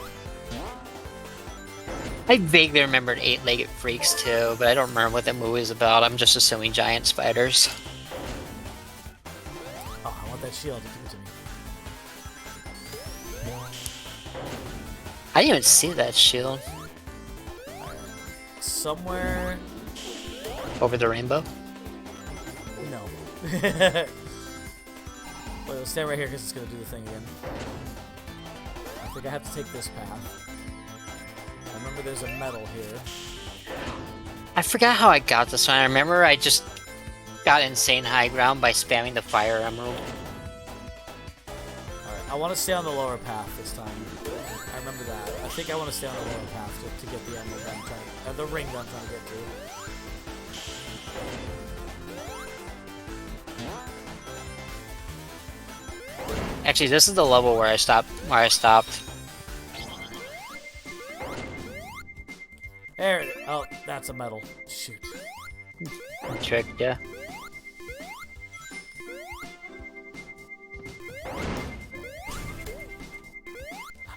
I vaguely remembered Eight-Legged Freaks too, but I don't remember what that movie is about. I'm just assuming giant spiders. Oh, I want that shield. Give it to me. I didn't even see that shield. Somewhere... Over the rainbow? No. Wait, let's stand right here because it's going to do the thing again. I think I have to take this path. I remember there's a medal here. I forgot how I got this one. I remember I just got insane high ground by spamming the fire emerald. Alright, I want to stay on the lower path this time. I remember that. I think I want to stay on the lower path to get the emerald that I'm trying the ring that I'm trying to get to. Actually, this is the level where I stopped. There it is. Oh, that's a medal. Shoot. Trick, yeah.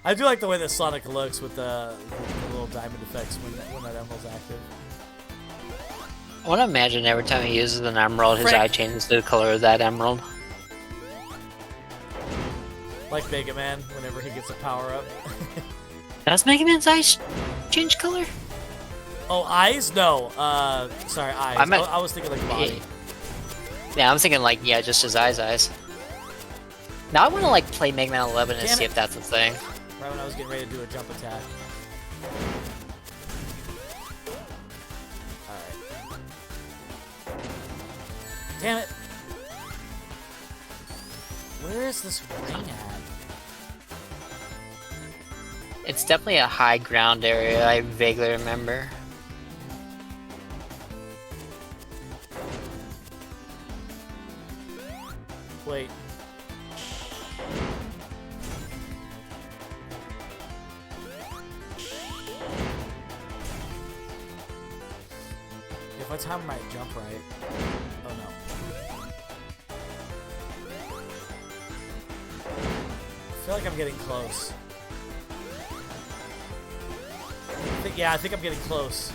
I do like the way that Sonic looks with the little diamond effects when that emerald's active. I want to imagine every time he uses an emerald, his eye changes to the color of that emerald. Like Mega Man, whenever he gets a power-up. Does Mega Man's eyes change color? Oh, eyes? No. Sorry, eyes. I was thinking like body. Yeah, I'm thinking like, yeah, just his eyes. Now I want to like play Mega Man 11 and see if that's a thing. Right when I was getting ready to do a jump attack. Alright. Damn it! Where is this ring at? It's definitely a high ground area, I vaguely remember. Wait. If I time my jump right. Oh no. I feel like I'm getting close. Yeah, I think I'm getting close.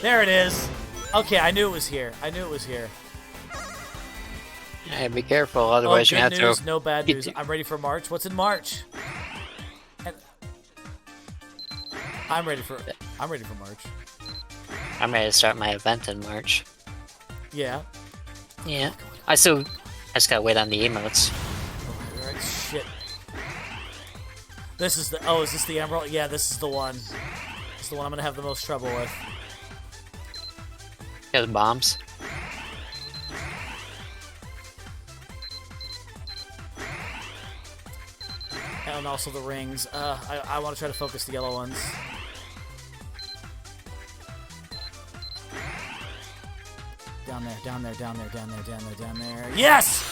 There it is. Okay, I knew it was here. Yeah, be careful, otherwise you have news, to. No bad news. I'm ready for March. What's in March? I'm ready for March. I'm ready to start my event in March. Yeah. Yeah. I just gotta wait on the emotes. Alright, shit. This is the. Oh, is this the emerald? Yeah, this is the one. This is the one I'm gonna have the most trouble with. There's bombs. And also the rings. I want to try to focus the yellow ones. Down there. Yes!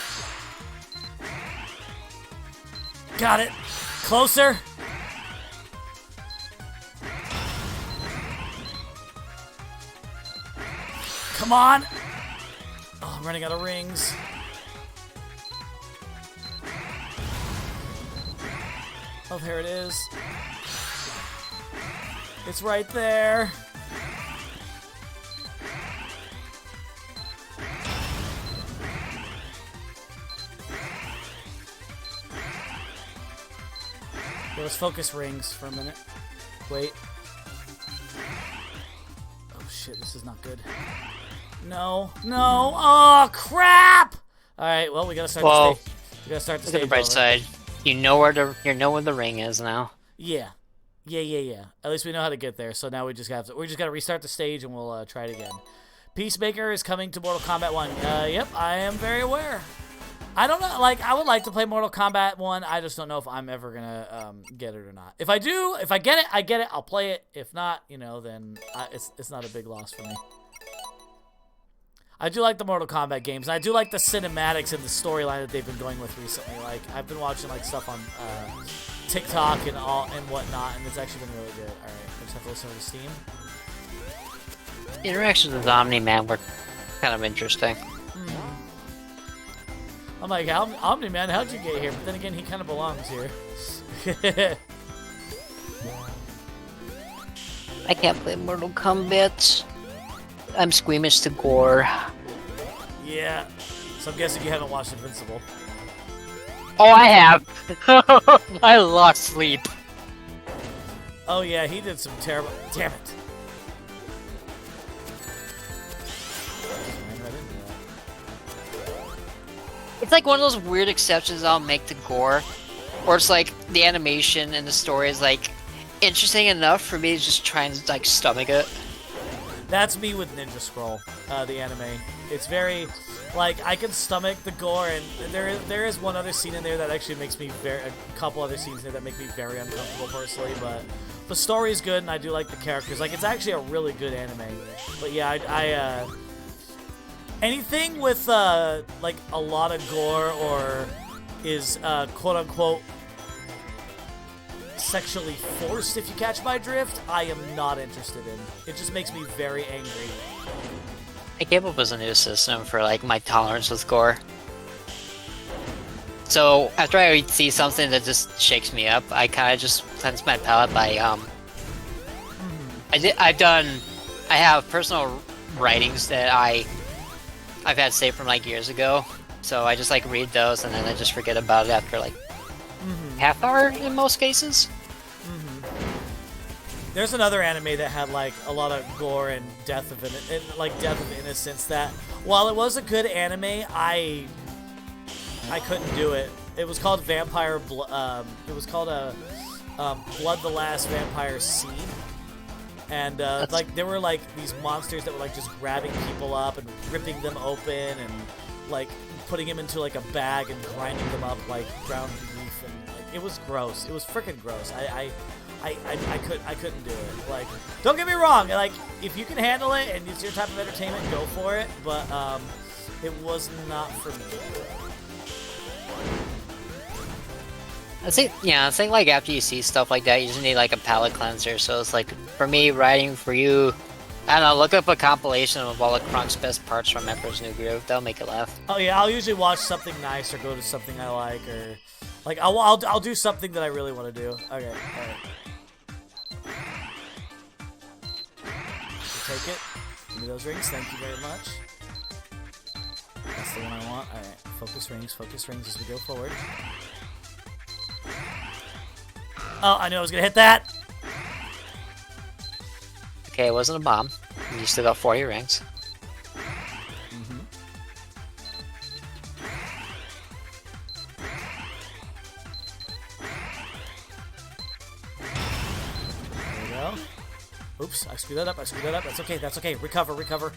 Got it. Closer. Come on. Oh, I'm running out of rings. Oh, there it is. It's right there. Okay, let's focus rings for a minute. Wait. Oh shit, this is not good. No. Oh crap! Alright, well we gotta start the stage. We gotta start the stage. Look at the bright side. You know where the ring is now. Yeah. Yeah. At least we know how to get there. So now we just got to restart the stage and we'll try it again. Peacemaker is coming to Mortal Kombat 1. Yep, I am very aware. I don't know, like, I would like to play Mortal Kombat 1. I just don't know if I'm ever gonna get it or not. If I do, if I get it, I get it. I'll play it. If not, you know, then it's not a big loss for me. I do like the Mortal Kombat games. And I do like the cinematics and the storyline that they've been going with recently. Like, I've been watching like stuff on TikTok and whatnot, and it's actually been really good. All right, I just have to listen to Steam. Interactions with Omni-Man were kind of interesting. I'm like, Omni-Man, how'd you get here? But then again, he kind of belongs here. I can't play Mortal Kombat. I'm squeamish to gore. Yeah. So I'm guessing you haven't watched Invincible. Oh, I have. I lost sleep. Oh yeah, he did some terrible. Damn it. It's like one of those weird exceptions I'll make to gore, or it's like the animation and the story is like interesting enough for me to just try and like stomach it. That's me with Ninja Scroll, the anime. It's very, like, I can stomach the gore, and there is one other scene in there that actually makes me a couple other scenes in there that make me very uncomfortable personally, but the story is good, and I do like the characters. Like, it's actually a really good anime. But yeah, anything with, like, a lot of gore or is, quote-unquote, sexually forced, if you catch my drift, I am not interested in. It just makes me very angry. I came up with a new system for, like, my tolerance with gore. So, after I see something that just shakes me up, I kind of just cleanse my palate by, I have personal writings that I've had saved from, like, years ago. So I just, like, read those, and then I just forget about it after, like, half hour in most cases. There's another anime that had like a lot of gore and death of innocence. That while it was a good anime, I couldn't do it. It was called Vampire. It was called Blood the Last Vampire Scene, and like there were like these monsters that were like just grabbing people up and ripping them open and like putting them into like a bag and grinding them up like ground beef, and like it was gross. It was freaking gross. I couldn't do it. Like, don't get me wrong. Like, if you can handle it and it's your type of entertainment, go for it. But it was not for me. I think like after you see stuff like that, you just need like a palate cleanser. So it's like for me, writing for you. I don't know. Look up a compilation of all the Krunk's best parts from Emperor's New Groove. That'll make you laugh. Oh yeah, I'll usually watch something nice or go to something I like, or like I'll do something that I really want to do. Okay, all right. Take it. Give me those rings. Thank you very much. That's the one I want. All right. Focus rings as we go forward. Oh, I knew I was gonna hit that. Okay, it wasn't a bomb. You still got 40 rings. There we go. Oops, I screwed that up. That's okay. Recover. We're recovered.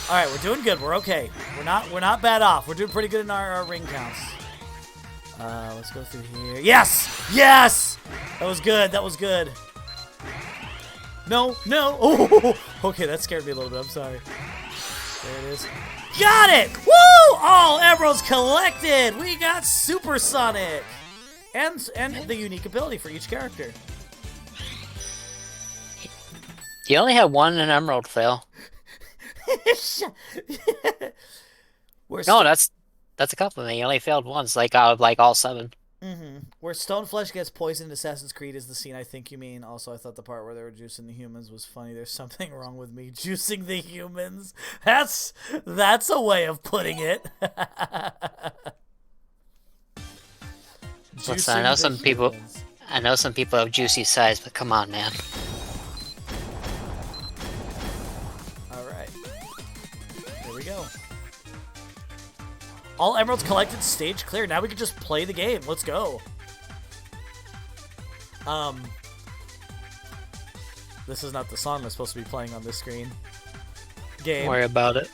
Alright, we're doing good. We're okay. We're not bad off. We're doing pretty good in our ring counts. Let's go through here. Yes! That was good. No. Oh, okay, that scared me a little bit. I'm sorry. There it is. Got it! Woo! All emeralds collected! We got Super Sonic! And the unique ability for each character. You only had one in Emerald, Phil. No, that's a compliment. You only failed once, like out of like all 7. Where Stoneflesh gets poisoned in Assassin's Creed is the scene I think you mean. Also, I thought the part where they were juicing the humans was funny. There's something wrong with me. Juicing the humans. That's a way of putting it. Listen, I know some people have juicy sides, but come on, man. All right. Here we go. All emeralds collected, stage clear. Now we can just play the game. Let's go. This is not the song I'm supposed to be playing on this screen. Game. Don't worry about it.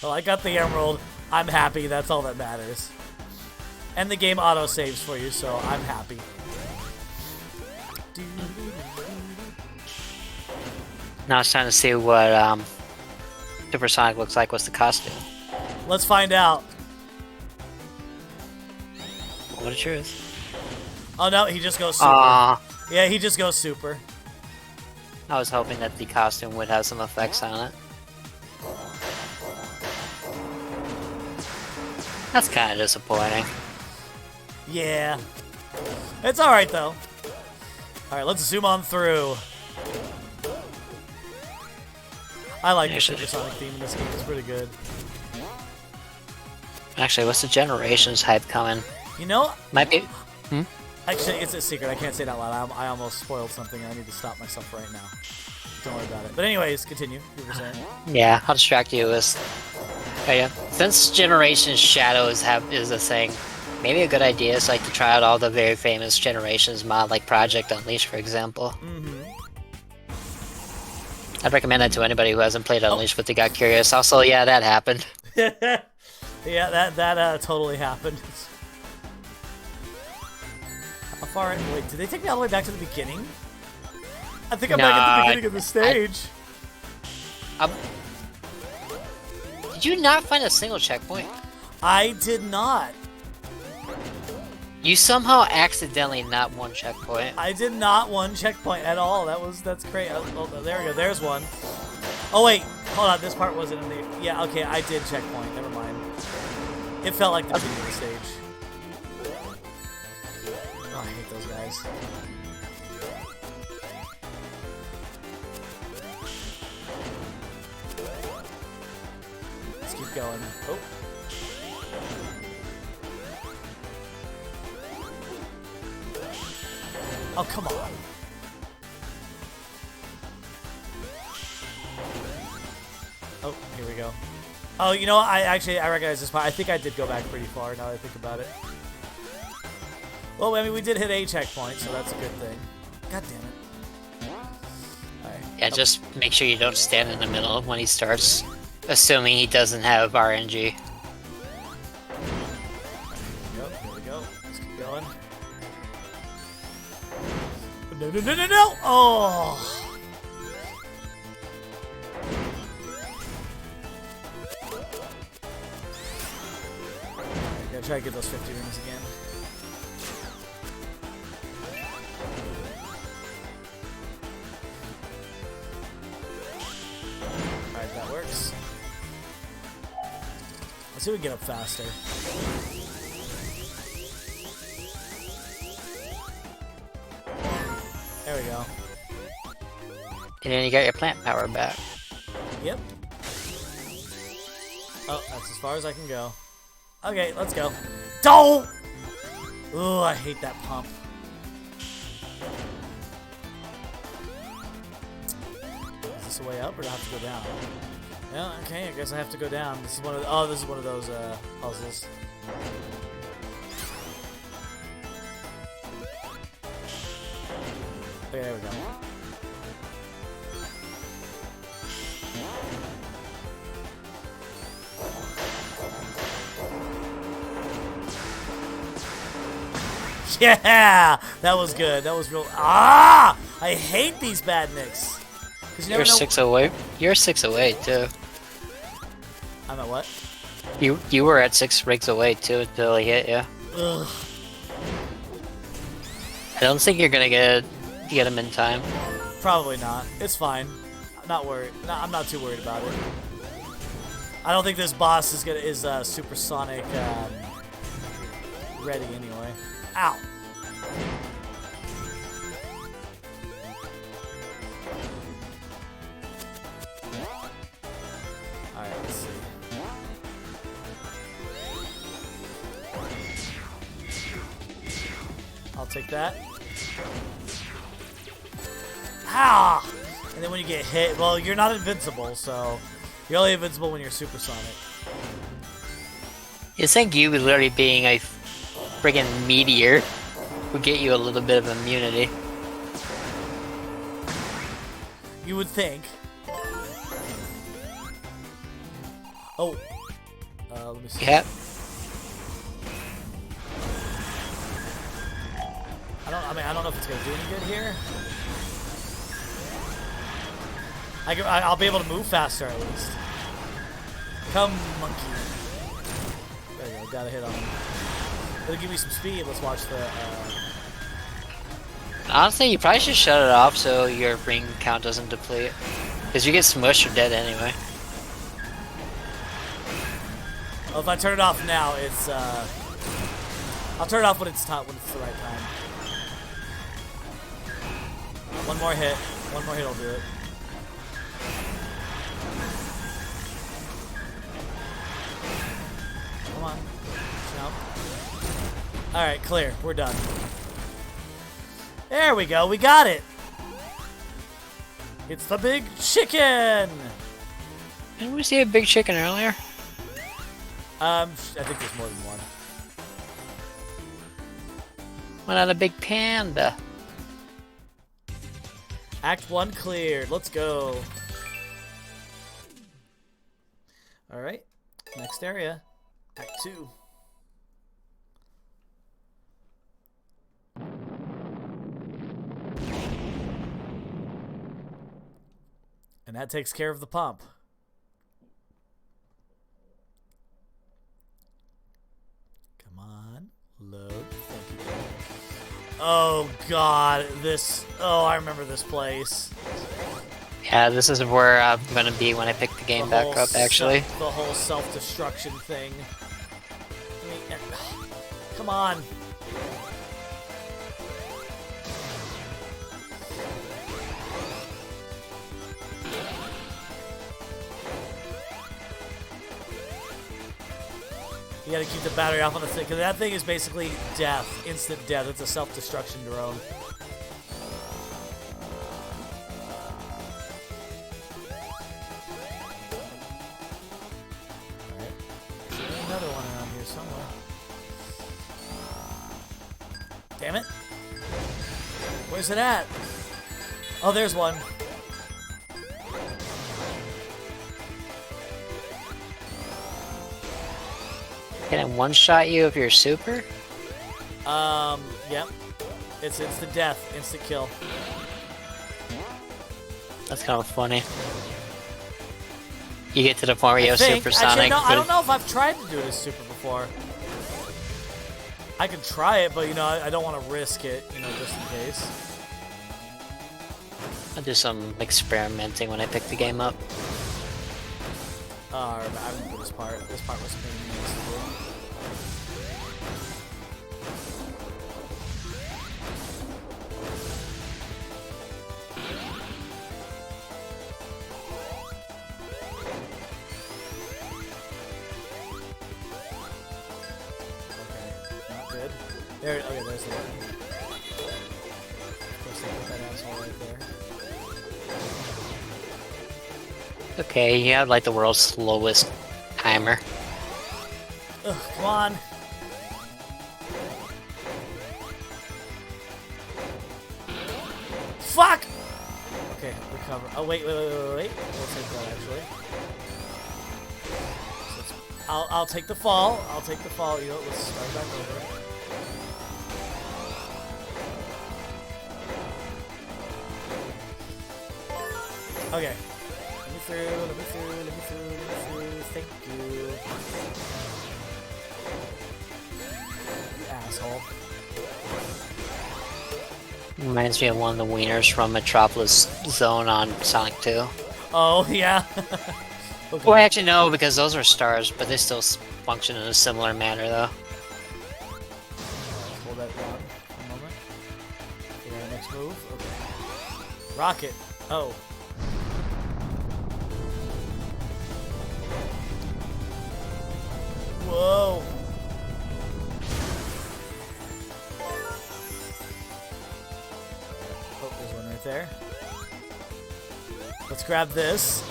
Well, I got the emerald. I'm happy. That's all that matters. And the game auto-saves for you, so I'm happy. Now it's time to see what Supersonic looks like. What's the costume? Let's find out. What a truth. Oh no, he just goes super. Yeah, he just goes super. I was hoping that the costume would have some effects on it. That's kind of disappointing. Yeah. It's alright though. Alright, let's zoom on through. I like the Supersonic theme in this game. It's pretty good. Actually, what's the Generations hype coming? You know, Might be. actually, it's a secret. I can't say it out loud. I almost spoiled something. I need to stop myself right now. Don't worry about it. But anyways, continue. You were saying? Yeah, I'll distract you with. Oh yeah. Since Generations Shadows is a thing, maybe a good idea is like to try out all the very famous Generations mod, like Project Unleashed, for example. I'd recommend that to anybody who hasn't played Unleashed but they got curious. Also, yeah, that happened. Yeah, that totally happened. How far in? Wait, did they take me all the way back to the beginning? I think I'm back at the beginning of the stage. Did you not find a single checkpoint? I did not. You somehow accidentally not one checkpoint. I did not one checkpoint at all. That's great. Oh, there we go. There's one. Oh wait, hold on. This part wasn't in the. Yeah, okay. I did checkpoint. Never mind. It felt like the beginning of the stage. Oh, I hate those guys. Let's keep going. Oh. Oh, come on. Oh, here we go. Oh, you know, I recognize this part. I think I did go back pretty far now that I think about it. Well, I mean, we did hit a checkpoint, so that's a good thing. God damn it. Alright. Yeah, just make sure you don't stand in the middle when he starts, assuming he doesn't have RNG. Here we go. Let's keep going. No! Oh! Gotta try to get those 50 rings again. Alright, that works. Let's see if we can get up faster. There we go. And then you got your plant power back. Yep. Oh, that's as far as I can go. Okay, let's go. Don't! Ooh, I hate that pump. Is this a way up or do I have to go down? Yeah, okay, I guess I have to go down. This is one of this is one of those puzzles. Okay, there we go. Yeah! That was good. That was real. Ah! I hate these badniks. You're 6 away. You're 6 away too. I'm at what? You were at 6 rigs away too until he hit you. Ugh. I don't think you're gonna get him in time. Probably not. It's fine. I'm not worried. No, I'm not too worried about it. I don't think this boss is supersonic ready anyway. Ow. Alright, let's see. I'll take that. Ah! And then when you get hit, well, you're not invincible, so You're only invincible when you're supersonic. You think you literally being a friggin' meteor would get you a little bit of immunity? You would think. Oh. Let me see. Yep. I don't know if it's gonna do any good here. I'll be able to move faster at least. Come, monkey. There you go. Got a hit on him. It'll give me some speed. Let's watch the. Honestly, you probably should shut it off so your ring count doesn't deplete. Because you get smushed or dead anyway. Well, if I turn it off now, it's. I'll turn it off when it's the right time. One more hit. One more hit will do it. Come on. Jump. Alright, clear. We're done. There we go. We got it. It's the big chicken. Didn't we see a big chicken earlier? I think there's more than one. Why not a big panda? Act 1 cleared. Let's go. Alright. Next area. Act 2. And that takes care of the pump. Come on. Load. Thank you. Oh god, this. Oh, I remember this place. Yeah, this is where I'm gonna be when I pick the game back up, actually. The whole self-destruction thing. Come on. You gotta keep the battery off on the thing, because that thing is basically death. Instant death. It's a self-destruction drone. Alright. There's another one around here somewhere. Damn it. Where's it at? Oh, there's one. Can it one-shot you if you're super? Yep. It's instant death, instant kill. That's kind of funny. You get to the point where you have supersonic. Actually, no, I don't know if I've tried to do it as super before. I could try it, but, you know, I don't want to risk it, you know, just in case. I'll do some experimenting when I pick the game up. I remember this part. This part was pain in the ass to do. Okay, not good. There. Okay, there's the button. Of course, they put that asshole right there. Okay, you have like the world's slowest timer. Ugh, come on. Fuck! Okay, recover. Oh, wait. We'll take that, actually. So I'll take the fall. I'll take the fall. You know, let's start back over. Okay. Let me through. Thank you. You asshole. Reminds me of one of the wieners from Metropolis Zone on Sonic 2. Oh, yeah. Okay. Well, actually, no, because those are stars, but they still function in a similar manner, though. Hold that down for a moment. Okay, our next move. Okay. Rocket. Oh. Whoa. Oh, there's one right there. Let's grab this.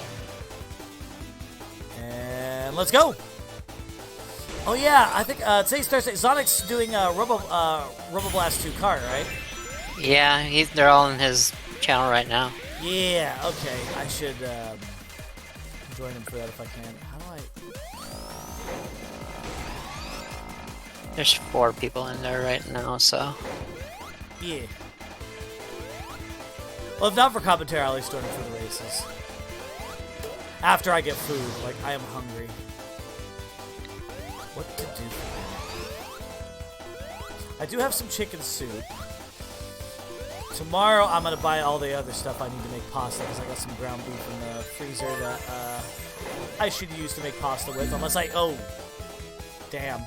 let's go. Oh yeah, I think today's Thursday. Sonic's doing Robo Blast 2 kart, right? Yeah, they're all in his channel right now. Yeah. Okay, I should join him for that if I can. How do I? There's 4 people in there right now, so. Yeah. Well, if not for commentary, I'll at least join him for the races. After I get food, like I am hungry. What to do? I do have some chicken soup. Tomorrow I'm gonna buy all the other stuff I need to make pasta because I got some ground beef in the freezer that I should use to make pasta with. Unless damn.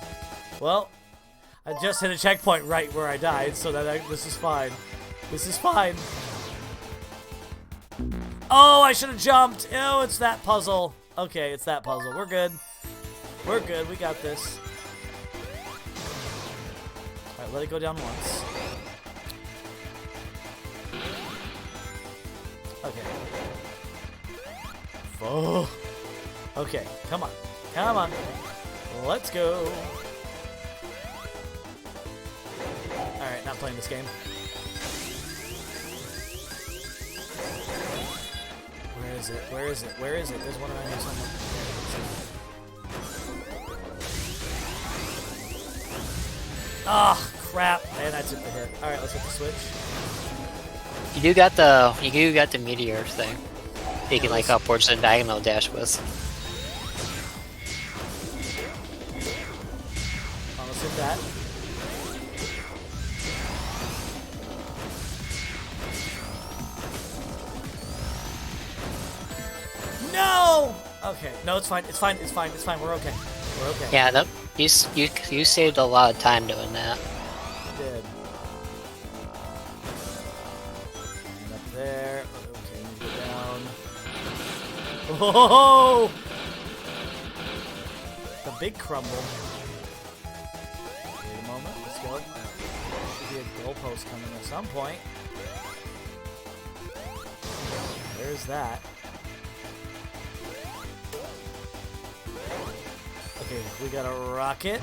Well, I just hit a checkpoint right where I died, so this is fine. This is fine. Oh, I should have jumped. Oh, it's that puzzle. Okay, it's that puzzle. We're good. We're good. We got this. All right, let it go down once. Okay. Oh. Okay, come on. Come on. Let's go. Alright, not playing this game. Where is it? Where is it? Where is it? There's one around here somewhere. Ah, oh, crap. And I took the hit. Alright, let's hit the switch. You got the meteor thing. You can like upwards and diagonal dash with. Oh, let's hit that. No! Okay, no, it's fine. It's fine. It's fine. It's fine. We're okay. We're okay. Yeah, that you saved a lot of time doing that. I did. And up there. Okay, need to go down. Oh! The big crumble. Wait a moment. Let's go. There should be a goalpost coming at some point. There's that. Okay, we got a rocket.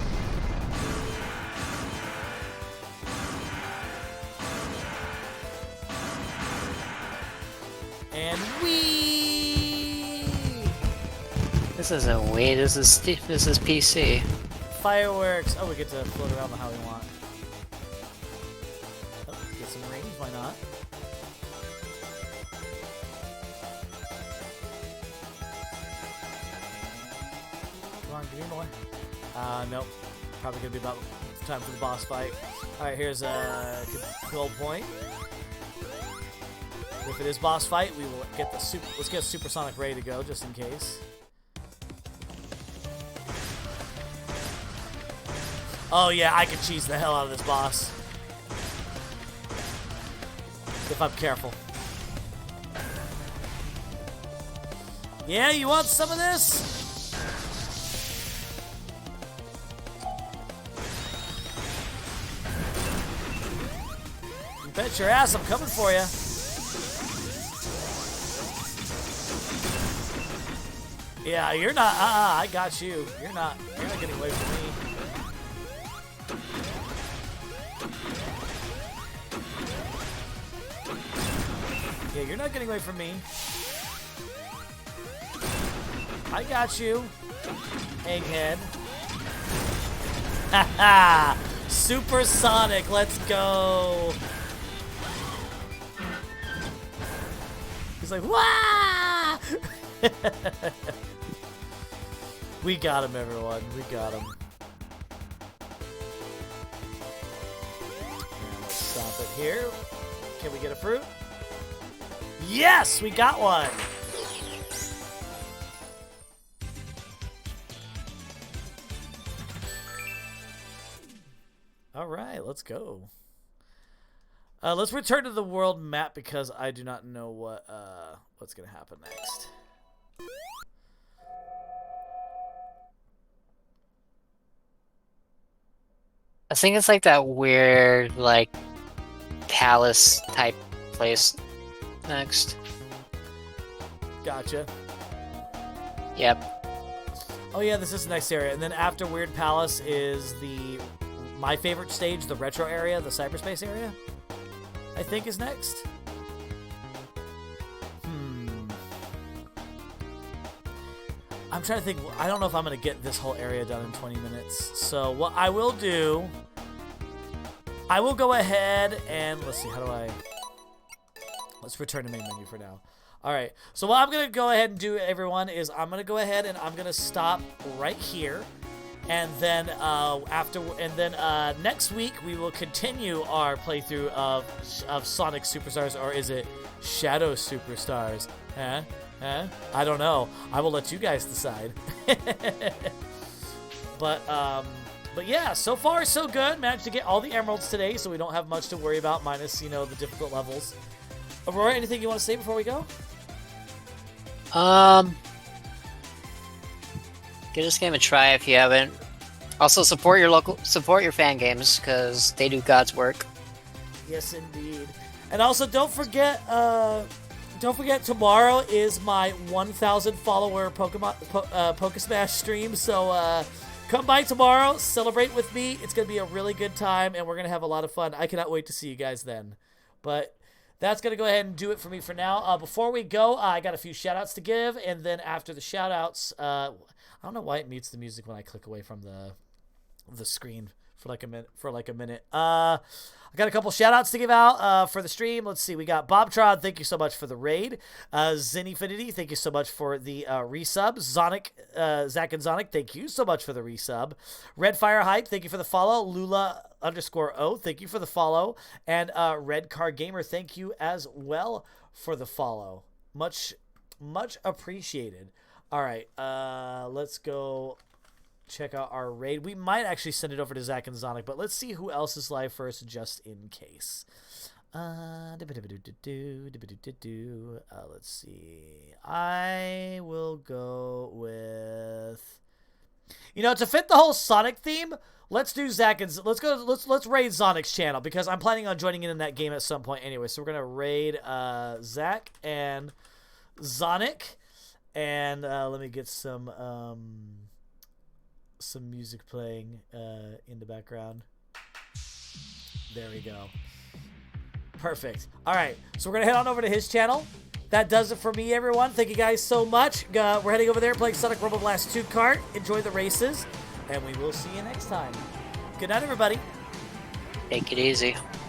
And whee! This isn't Wii. This is PC. Fireworks. Oh, we get to float around how we want. Oh, get some rings. Why not? Come on, give me more. Nope. Probably gonna be about time for the boss fight. All right, here's a goal point. If it is boss fight, we will get the super. Let's get Supersonic ready to go, just in case. Oh yeah, I can cheese the hell out of this boss if I'm careful. Yeah, you want some of this? You bet your ass I'm coming for you. Yeah, you're not. I got you. You're not getting away from me. Yeah, you're not getting away from me. I got you, egghead. Haha! Supersonic, let's go. He's like, wah! We got him, everyone. We got him. And let's stop it here. Can we get a fruit? Yes, we got one. All right, let's go. Let's return to the world map because I do not know what's gonna happen next. I think it's like that weird, like, palace type place next. Gotcha. Yep. Oh yeah, this is the next area. And then after Weird Palace is my favorite stage, the retro area, the cyberspace area, I think is next. I'm trying to think. I don't know if I'm going to get this whole area done in 20 minutes. So what I will do, I will go ahead and, let's see, let's return to main menu for now. All right, so what I'm going to go ahead and do, everyone, is I'm going to go ahead and I'm going to stop right here. And then next week we will continue our playthrough of Sonic Superstars, or is it Shadow Superstars? Huh? I don't know. I will let you guys decide. But yeah, so far so good. Managed to get all the emeralds today, so we don't have much to worry about, minus, you know, the difficult levels. Aurora, anything you want to say before we go? Give this game a try if you haven't. Also, support your fan games, because they do God's work. Yes, indeed. And also, don't forget, tomorrow is my 1,000 follower Pokesmash stream. So come by tomorrow, celebrate with me. It's gonna be a really good time, and we're gonna have a lot of fun. I cannot wait to see you guys then. But that's going to go ahead and do it for me for now. Before we go, I got a few shout-outs to give, and then after the shout-outs, I don't know why it mutes the music when I click away from the screen for like a minute. I got a couple shout-outs to give out for the stream. Let's see. We got Bobtron, thank you so much for the raid. Zinfinity, thank you so much for the resub. Zach and Zonic, thank you so much for the resub. Redfire Hype, thank you for the follow. Lula_O, thank you for the follow. And Red Car Gamer, thank you as well for the follow. Much appreciated. All right, let's go check out our raid. We might actually send it over to Zach and Zonic, but let's see who else is live first, just in case. Let's see. I will go with, you know, to fit the whole Sonic theme. Let's do Zach and let's raid Zonic's channel, because I'm planning on joining in that game at some point anyway. So we're gonna raid Zach and Zonic, and let me get some music playing in the background. There we go. Perfect. All right, so we're gonna head on over to his channel. That does it for me, everyone. Thank you guys so much. We're heading over there playing Sonic Rumble Blast 2 kart. Enjoy the races, and we will see you next time. Good night, everybody. Take it easy.